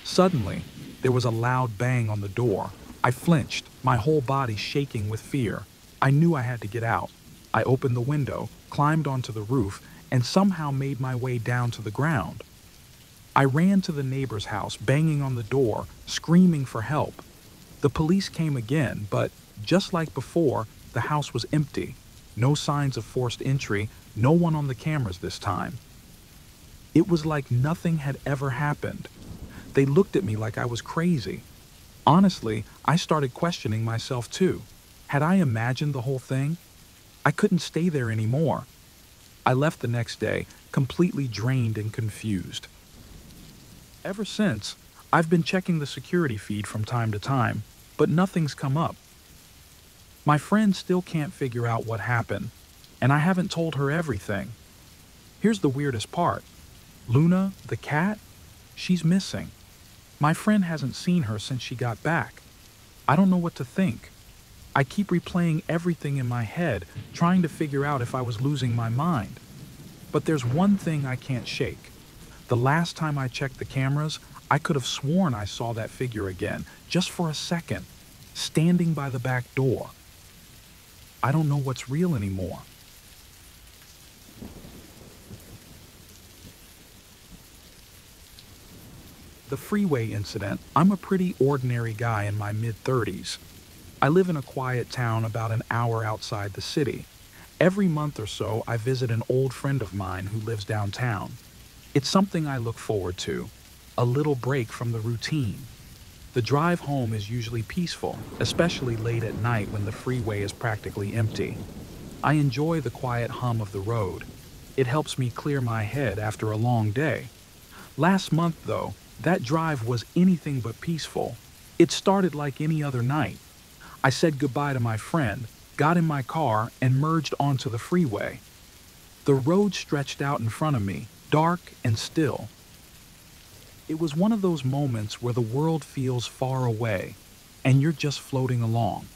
Suddenly, there was a loud bang on the door. I flinched, my whole body shaking with fear. I knew I had to get out. I opened the window, climbed onto the roof, and somehow made my way down to the ground. I ran to the neighbor's house, banging on the door, screaming for help. The police came again, but just like before, the house was empty. No signs of forced entry, no one on the cameras this time. It was like nothing had ever happened. They looked at me like I was crazy. Honestly, I started questioning myself too. Had I imagined the whole thing? I couldn't stay there anymore. I left the next day, completely drained and confused. Ever since, I've been checking the security feed from time to time, but nothing's come up. My friend still can't figure out what happened, and I haven't told her everything. Here's the weirdest part. Luna, the cat, she's missing. My friend hasn't seen her since she got back. I don't know what to think. I keep replaying everything in my head, trying to figure out if I was losing my mind. But there's one thing I can't shake. The last time I checked the cameras, I could have sworn I saw that figure again, just for a second, standing by the back door. I don't know what's real anymore. The freeway incident. I'm a pretty ordinary guy in my mid-30s. I live in a quiet town about an hour outside the city. Every month or so, I visit an old friend of mine who lives downtown. It's something I look forward to, a little break from the routine. The drive home is usually peaceful, especially late at night when the freeway is practically empty. I enjoy the quiet hum of the road. It helps me clear my head after a long day. Last month, though, that drive was anything but peaceful. It started like any other night. I said goodbye to my friend, got in my car, and merged onto the freeway. The road stretched out in front of me, dark and still. It was one of those moments where the world feels far away, and you're just floating along.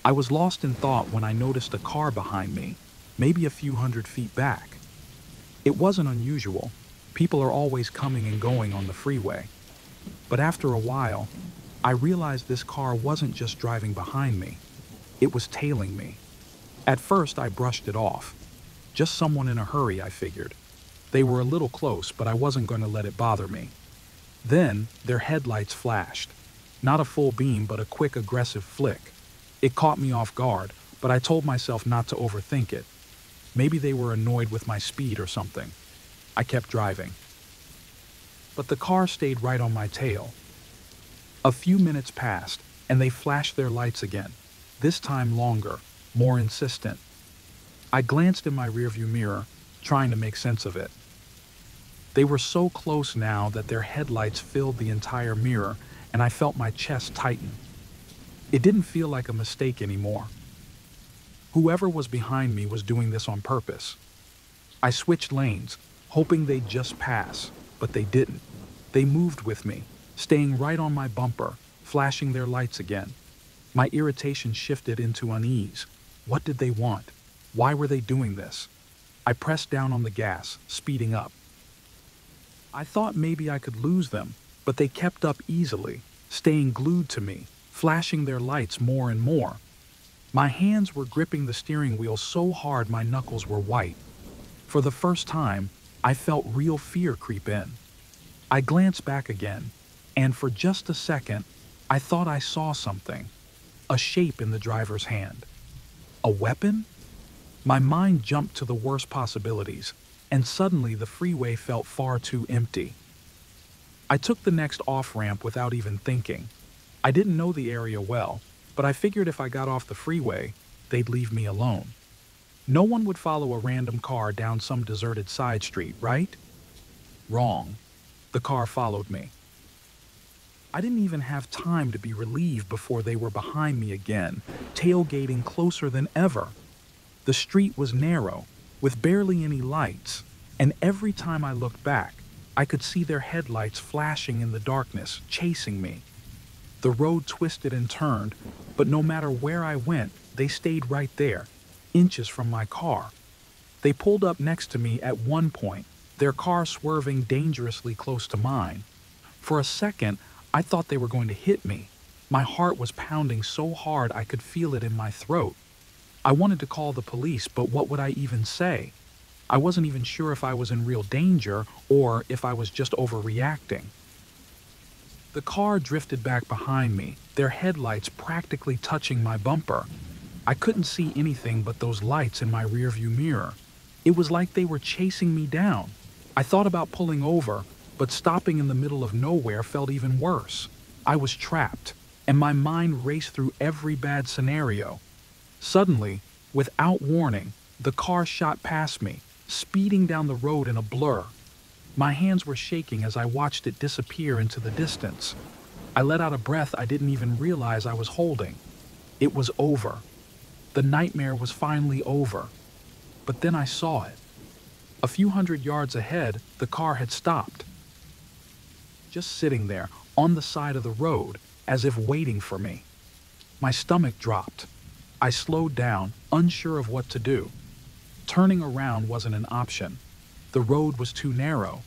I was lost in thought when I noticed a car behind me, maybe a few hundred feet back. It wasn't unusual. People are always coming and going on the freeway. But after a while, I realized this car wasn't just driving behind me. It was tailing me. At first, I brushed it off. Just someone in a hurry, I figured. They were a little close, but I wasn't going to let it bother me. Then, their headlights flashed. Not a full beam, but a quick, aggressive flick. It caught me off guard, but I told myself not to overthink it. Maybe they were annoyed with my speed or something. I kept driving. But the car stayed right on my tail. A few minutes passed, and they flashed their lights again. This time longer, more insistent. I glanced in my rearview mirror, trying to make sense of it. They were so close now that their headlights filled the entire mirror, and I felt my chest tighten. It didn't feel like a mistake anymore. Whoever was behind me was doing this on purpose. I switched lanes, hoping they'd just pass, but they didn't. They moved with me, staying right on my bumper, flashing their lights again. My irritation shifted into unease. What did they want? Why were they doing this? I pressed down on the gas, speeding up. I thought maybe I could lose them, but they kept up easily, staying glued to me, flashing their lights more and more. My hands were gripping the steering wheel so hard my knuckles were white. For the first time, I felt real fear creep in. I glanced back again, and for just a second, I thought I saw something. A shape in the driver's hand. A weapon? My mind jumped to the worst possibilities, and suddenly the freeway felt far too empty. I took the next off-ramp without even thinking. I didn't know the area well, but I figured if I got off the freeway, they'd leave me alone. No one would follow a random car down some deserted side street, right? Wrong. The car followed me. I didn't even have time to be relieved before they were behind me again, tailgating closer than ever. The street was narrow, with barely any lights, and every time I looked back, I could see their headlights flashing in the darkness, chasing me. The road twisted and turned, but no matter where I went, they stayed right there, inches from my car. They pulled up next to me at one point, their car swerving dangerously close to mine. For a second, I thought they were going to hit me. My heart was pounding so hard I could feel it in my throat. I wanted to call the police, but what would I even say? I wasn't even sure if I was in real danger or if I was just overreacting. The car drifted back behind me, their headlights practically touching my bumper. I couldn't see anything but those lights in my rearview mirror. It was like they were chasing me down. I thought about pulling over, but stopping in the middle of nowhere felt even worse. I was trapped, and my mind raced through every bad scenario. Suddenly, without warning, the car shot past me, speeding down the road in a blur. My hands were shaking as I watched it disappear into the distance. I let out a breath I didn't even realize I was holding. It was over. The nightmare was finally over. But then I saw it. A few hundred yards ahead, the car had stopped. Just sitting there, on the side of the road, as if waiting for me. My stomach dropped. I slowed down, unsure of what to do. Turning around wasn't an option. The road was too narrow.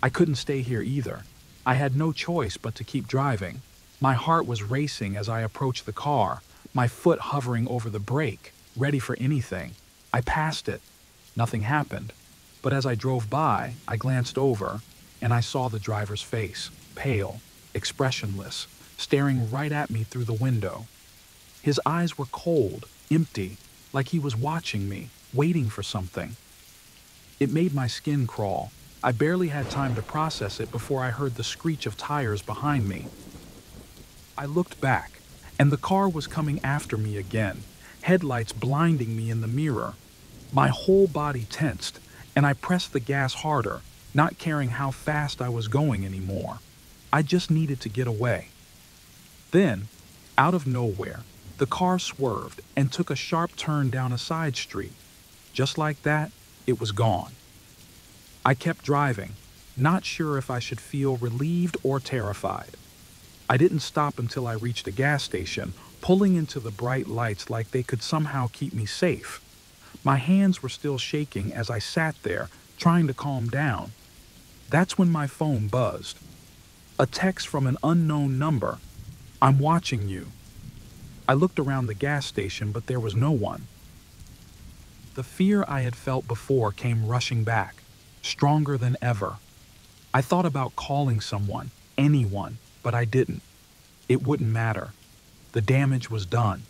I couldn't stay here either. I had no choice but to keep driving. My heart was racing as I approached the car, my foot hovering over the brake, ready for anything. I passed it. Nothing happened. But as I drove by, I glanced over, and I saw the driver's face, pale, expressionless, staring right at me through the window. His eyes were cold, empty, like he was watching me, waiting for something. It made my skin crawl. I barely had time to process it before I heard the screech of tires behind me. I looked back, and the car was coming after me again, headlights blinding me in the mirror. My whole body tensed, and I pressed the gas harder, not caring how fast I was going anymore. I just needed to get away. Then, out of nowhere, the car swerved and took a sharp turn down a side street. Just like that, it was gone. I kept driving, not sure if I should feel relieved or terrified. I didn't stop until I reached a gas station, pulling into the bright lights like they could somehow keep me safe. My hands were still shaking as I sat there, trying to calm down. That's when my phone buzzed. A text from an unknown number. "I'm watching you." I looked around the gas station, but there was no one. The fear I had felt before came rushing back, stronger than ever. I thought about calling someone, anyone, but I didn't. It wouldn't matter. The damage was done.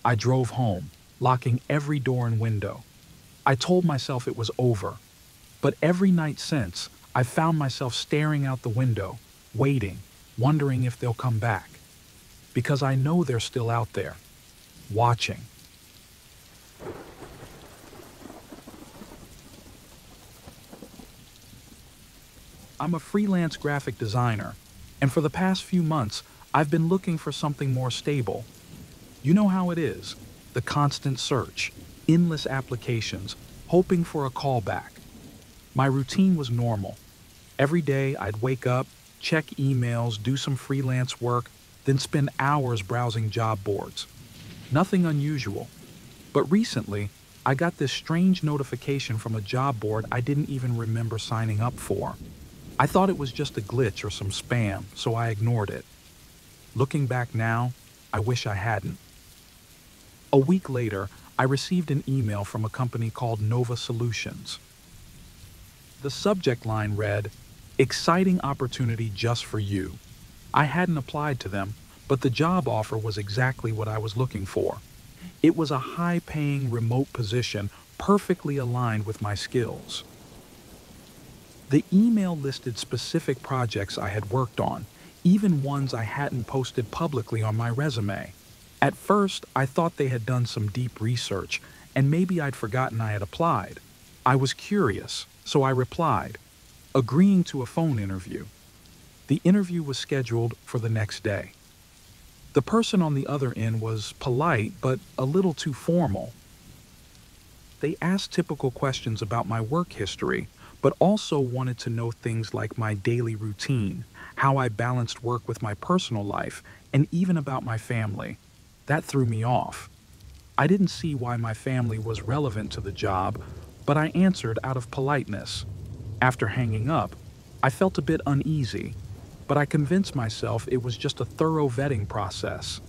I drove home, locking every door and window. I told myself it was over. But every night since, I found myself staring out the window, waiting, wondering if they'll come back. Because I know they're still out there, watching. I'm a freelance graphic designer, and for the past few months, I've been looking for something more stable. You know how it is, the constant search, endless applications, hoping for a callback. My routine was normal. Every day I'd wake up, check emails, do some freelance work, then spend hours browsing job boards. Nothing unusual. But recently, I got this strange notification from a job board I didn't even remember signing up for. I thought it was just a glitch or some spam, so I ignored it. Looking back now, I wish I hadn't. A week later, I received an email from a company called Nova Solutions. The subject line read, "Exciting opportunity just for you." I hadn't applied to them, but the job offer was exactly what I was looking for. It was a high-paying remote position perfectly aligned with my skills. The email listed specific projects I had worked on, even ones I hadn't posted publicly on my resume. At first, I thought they had done some deep research, and maybe I'd forgotten I had applied. I was curious, so I replied, agreeing to a phone interview. The interview was scheduled for the next day. The person on the other end was polite, but a little too formal. They asked typical questions about my work history, but also wanted to know things like my daily routine, how I balanced work with my personal life, and even about my family. That threw me off. I didn't see why my family was relevant to the job, but I answered out of politeness. After hanging up, I felt a bit uneasy, but I convinced myself it was just a thorough vetting process.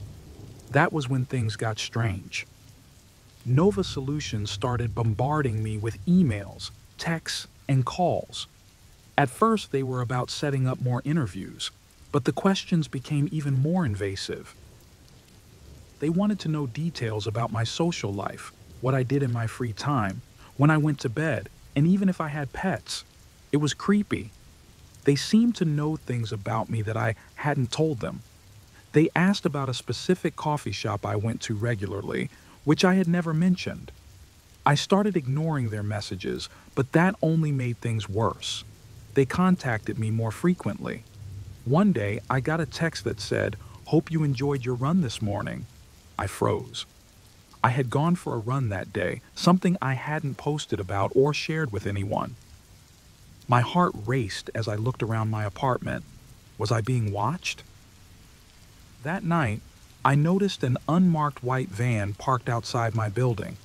That was when things got strange. Nova Solutions started bombarding me with emails, texts, and calls. At first, they were about setting up more interviews, but the questions became even more invasive. They wanted to know details about my social life, what I did in my free time, when I went to bed, and even if I had pets. It was creepy. They seemed to know things about me that I hadn't told them. They asked about a specific coffee shop I went to regularly, which I had never mentioned. I started ignoring their messages, but that only made things worse. They contacted me more frequently. One day, I got a text that said, "Hope you enjoyed your run this morning." I froze. I had gone for a run that day, something I hadn't posted about or shared with anyone. My heart raced as I looked around my apartment. Was I being watched? That night, I noticed an unmarked white van parked outside my building.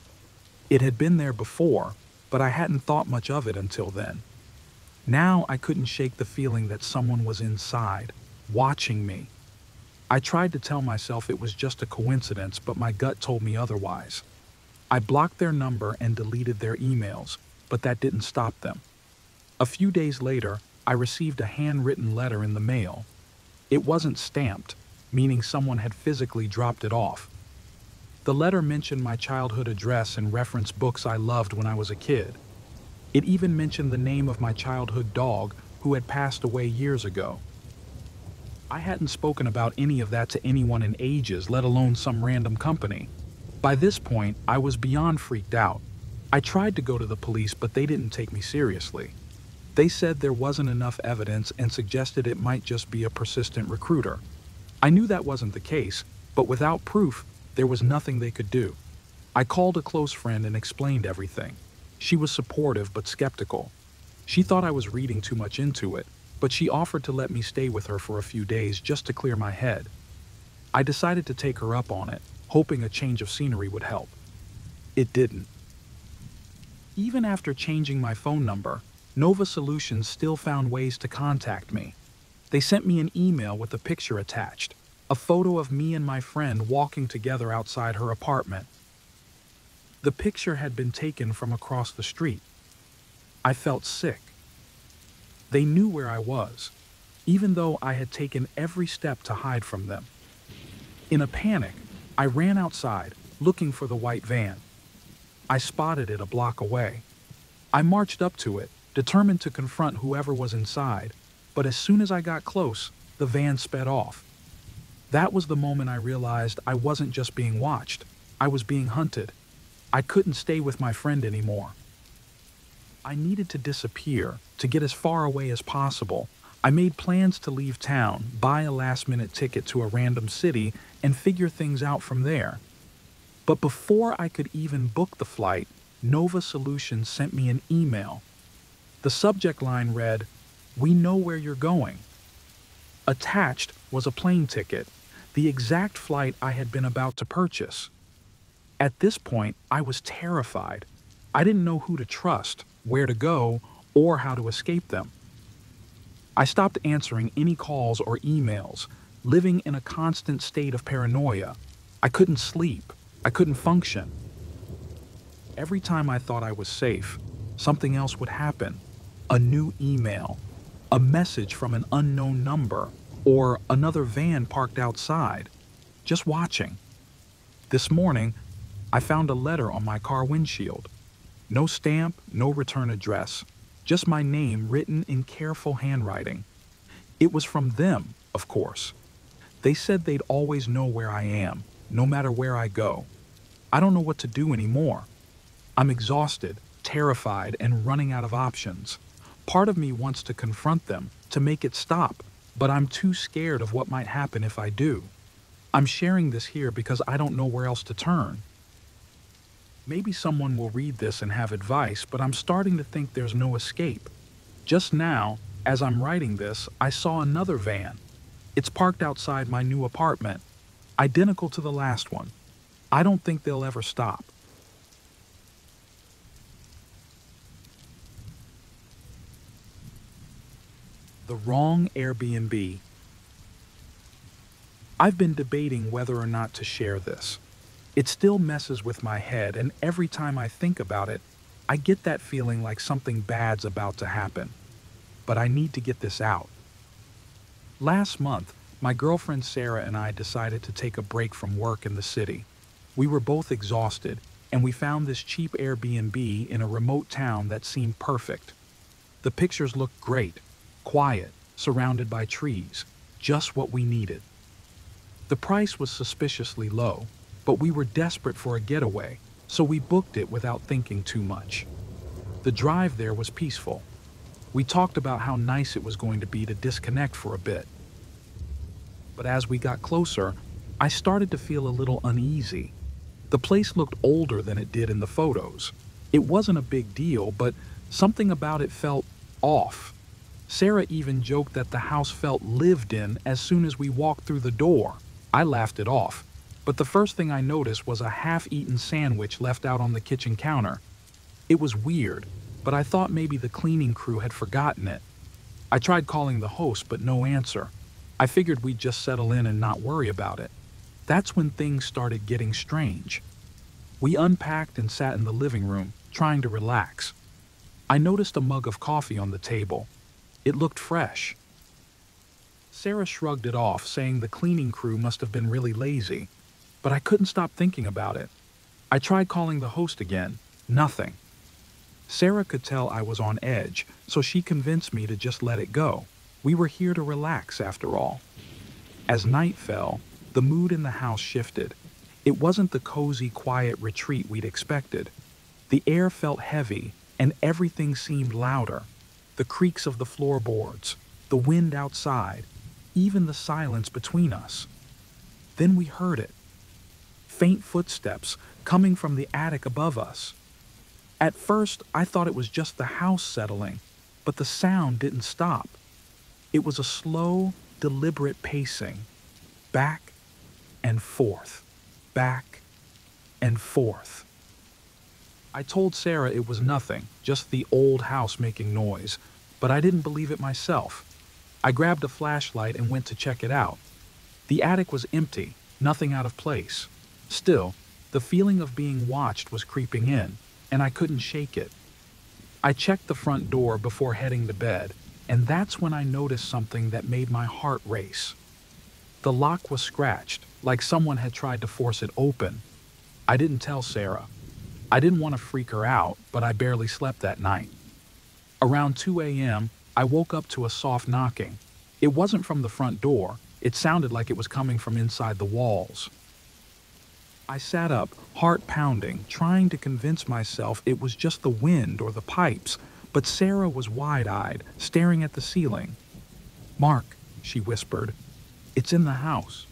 It had been there before, but I hadn't thought much of it until then. Now I couldn't shake the feeling that someone was inside, watching me. I tried to tell myself it was just a coincidence, but my gut told me otherwise. I blocked their number and deleted their emails, but that didn't stop them. A few days later, I received a handwritten letter in the mail. It wasn't stamped, meaning someone had physically dropped it off. The letter mentioned my childhood address and referenced books I loved when I was a kid. It even mentioned the name of my childhood dog, who had passed away years ago. I hadn't spoken about any of that to anyone in ages, let alone some random company. By this point, I was beyond freaked out. I tried to go to the police, but they didn't take me seriously. They said there wasn't enough evidence and suggested it might just be a persistent recruiter. I knew that wasn't the case, but without proof, there was nothing they could do. I called a close friend and explained everything. She was supportive but skeptical. She thought I was reading too much into it, but she offered to let me stay with her for a few days just to clear my head. I decided to take her up on it, hoping a change of scenery would help. It didn't. Even after changing my phone number, Nova Solutions still found ways to contact me. They sent me an email with a picture attached, a photo of me and my friend walking together outside her apartment. The picture had been taken from across the street. I felt sick. They knew where I was, even though I had taken every step to hide from them. In a panic, I ran outside, looking for the white van. I spotted it a block away. I marched up to it, determined to confront whoever was inside, but as soon as I got close, the van sped off. That was the moment I realized I wasn't just being watched, I was being hunted. I couldn't stay with my friend anymore. I needed to disappear, to get as far away as possible. I made plans to leave town, buy a last-minute ticket to a random city, and figure things out from there. But before I could even book the flight, Nova Solutions sent me an email. The subject line read, "We know where you're going." Attached was a plane ticket, the exact flight I had been about to purchase. At this point, I was terrified. I didn't know who to trust, where to go, or how to escape them. I stopped answering any calls or emails, living in a constant state of paranoia. I couldn't sleep. I couldn't function. Every time I thought I was safe, something else would happen. A new email, a message from an unknown number, or another van parked outside, just watching. This morning, I found a letter on my car windshield. No stamp, no return address, just my name written in careful handwriting. It was from them, of course. They said they'd always know where I am, no matter where I go. I don't know what to do anymore. I'm exhausted, terrified, and running out of options. Part of me wants to confront them, to make it stop, but I'm too scared of what might happen if I do. I'm sharing this here because I don't know where else to turn. Maybe someone will read this and have advice, but I'm starting to think there's no escape. Just now, as I'm writing this, I saw another van. It's parked outside my new apartment, identical to the last one. I don't think they'll ever stop. The wrong Airbnb. I've been debating whether or not to share this. It still messes with my head, and every time I think about it, I get that feeling like something bad's about to happen. But I need to get this out. Last month, my girlfriend Sarah and I decided to take a break from work in the city. We were both exhausted, and we found this cheap Airbnb in a remote town that seemed perfect. The pictures looked great, quiet, surrounded by trees, just what we needed. The price was suspiciously low, but we were desperate for a getaway, so we booked it without thinking too much. The drive there was peaceful. We talked about how nice it was going to be to disconnect for a bit. But as we got closer, I started to feel a little uneasy. The place looked older than it did in the photos. It wasn't a big deal, but something about it felt off. Sarah even joked that the house felt lived in as soon as we walked through the door. I laughed it off, but the first thing I noticed was a half-eaten sandwich left out on the kitchen counter. It was weird, but I thought maybe the cleaning crew had forgotten it. I tried calling the host, but no answer. I figured we'd just settle in and not worry about it. That's when things started getting strange. We unpacked and sat in the living room, trying to relax. I noticed a mug of coffee on the table. It looked fresh. Sarah shrugged it off, saying the cleaning crew must have been really lazy, but I couldn't stop thinking about it. I tried calling the host again. Nothing. Sarah could tell I was on edge, so she convinced me to just let it go. We were here to relax, after all. As night fell, the mood in the house shifted. It wasn't the cozy, quiet retreat we'd expected. The air felt heavy, and everything seemed louder. The creaks of the floorboards, the wind outside, even the silence between us. Then we heard it. Faint footsteps coming from the attic above us. At first, I thought it was just the house settling, but the sound didn't stop. It was a slow, deliberate pacing, back and forth, back and forth. I told Sarah it was nothing, just the old house making noise, but I didn't believe it myself. I grabbed a flashlight and went to check it out. The attic was empty, nothing out of place. Still, the feeling of being watched was creeping in, and I couldn't shake it. I checked the front door before heading to bed, and that's when I noticed something that made my heart race. The lock was scratched, like someone had tried to force it open. I didn't tell Sarah. I didn't want to freak her out, but I barely slept that night. Around 2 a.m., I woke up to a soft knocking. It wasn't from the front door. It sounded like it was coming from inside the walls. I sat up, heart pounding, trying to convince myself it was just the wind or the pipes, but Sarah was wide-eyed, staring at the ceiling. "Mark," she whispered, "it's in the house."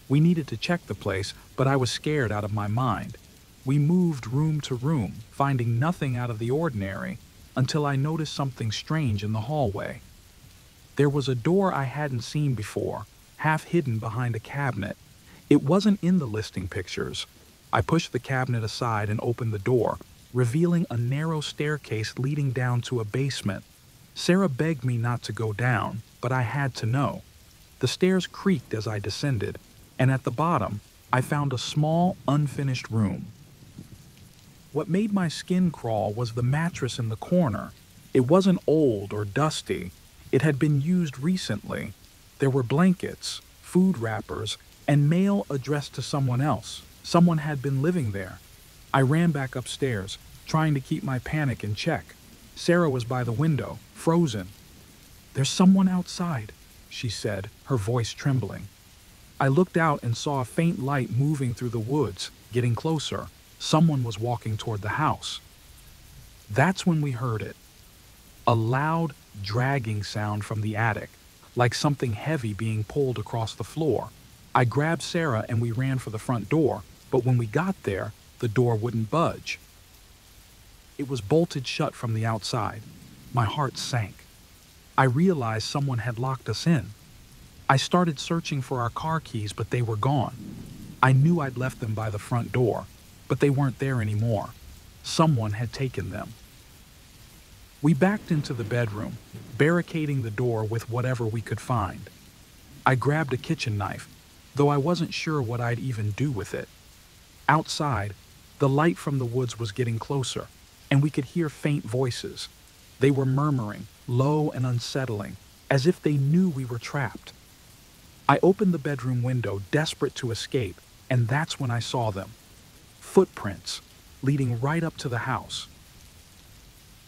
We needed to check the place, but I was scared out of my mind. We moved room to room, finding nothing out of the ordinary, until I noticed something strange in the hallway. There was a door I hadn't seen before, half hidden behind a cabinet. It wasn't in the listing pictures. I pushed the cabinet aside and opened the door, revealing a narrow staircase leading down to a basement. Sarah begged me not to go down, but I had to know. The stairs creaked as I descended, and at the bottom, I found a small, unfinished room. What made my skin crawl was the mattress in the corner. It wasn't old or dusty. It had been used recently. There were blankets, food wrappers, and mail addressed to someone else. Someone had been living there. I ran back upstairs, trying to keep my panic in check. Sarah was by the window, frozen. "There's someone outside," she said, her voice trembling. I looked out and saw a faint light moving through the woods, getting closer. Someone was walking toward the house. That's when we heard it. A loud, dragging sound from the attic, like something heavy being pulled across the floor. I grabbed Sarah and we ran for the front door, but when we got there, the door wouldn't budge. It was bolted shut from the outside. My heart sank. I realized someone had locked us in. I started searching for our car keys, but they were gone. I knew I'd left them by the front door, but they weren't there anymore. Someone had taken them. We backed into the bedroom, barricading the door with whatever we could find. I grabbed a kitchen knife, though I wasn't sure what I'd even do with it. Outside, the light from the woods was getting closer, and we could hear faint voices. They were murmuring, low and unsettling, as if they knew we were trapped. I opened the bedroom window, desperate to escape, and that's when I saw them. Footprints, leading right up to the house.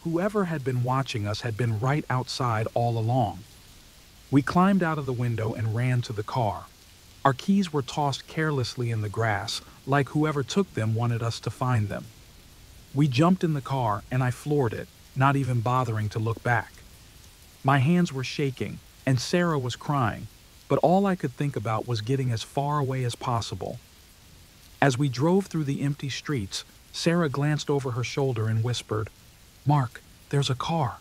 Whoever had been watching us had been right outside all along. We climbed out of the window and ran to the car. Our keys were tossed carelessly in the grass, like whoever took them wanted us to find them. We jumped in the car and I floored it, not even bothering to look back. My hands were shaking and Sarah was crying, but all I could think about was getting as far away as possible. As we drove through the empty streets, Sarah glanced over her shoulder and whispered, "Mark, there's a car."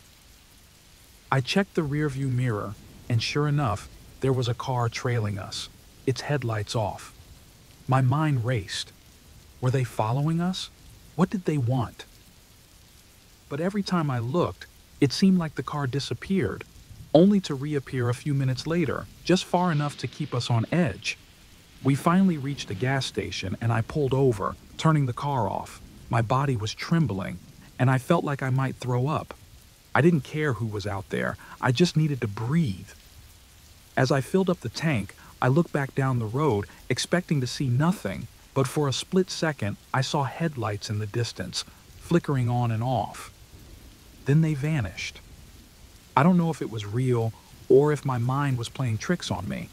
I checked the rearview mirror, and sure enough, there was a car trailing us, its headlights off. My mind raced. Were they following us? What did they want? but every time I looked, it seemed like the car disappeared, only to reappear a few minutes later, just far enough to keep us on edge. We finally reached a gas station and I pulled over, turning the car off. My body was trembling, and I felt like I might throw up. I didn't care who was out there, I just needed to breathe. As I filled up the tank, I looked back down the road, expecting to see nothing, but for a split second, I saw headlights in the distance, flickering on and off. Then they vanished. I don't know if it was real or if my mind was playing tricks on me,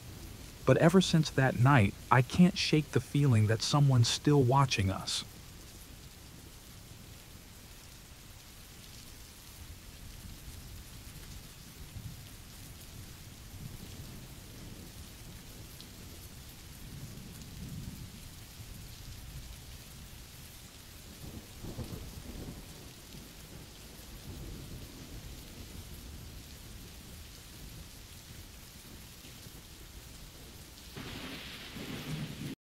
but ever since that night, I can't shake the feeling that someone's still watching us.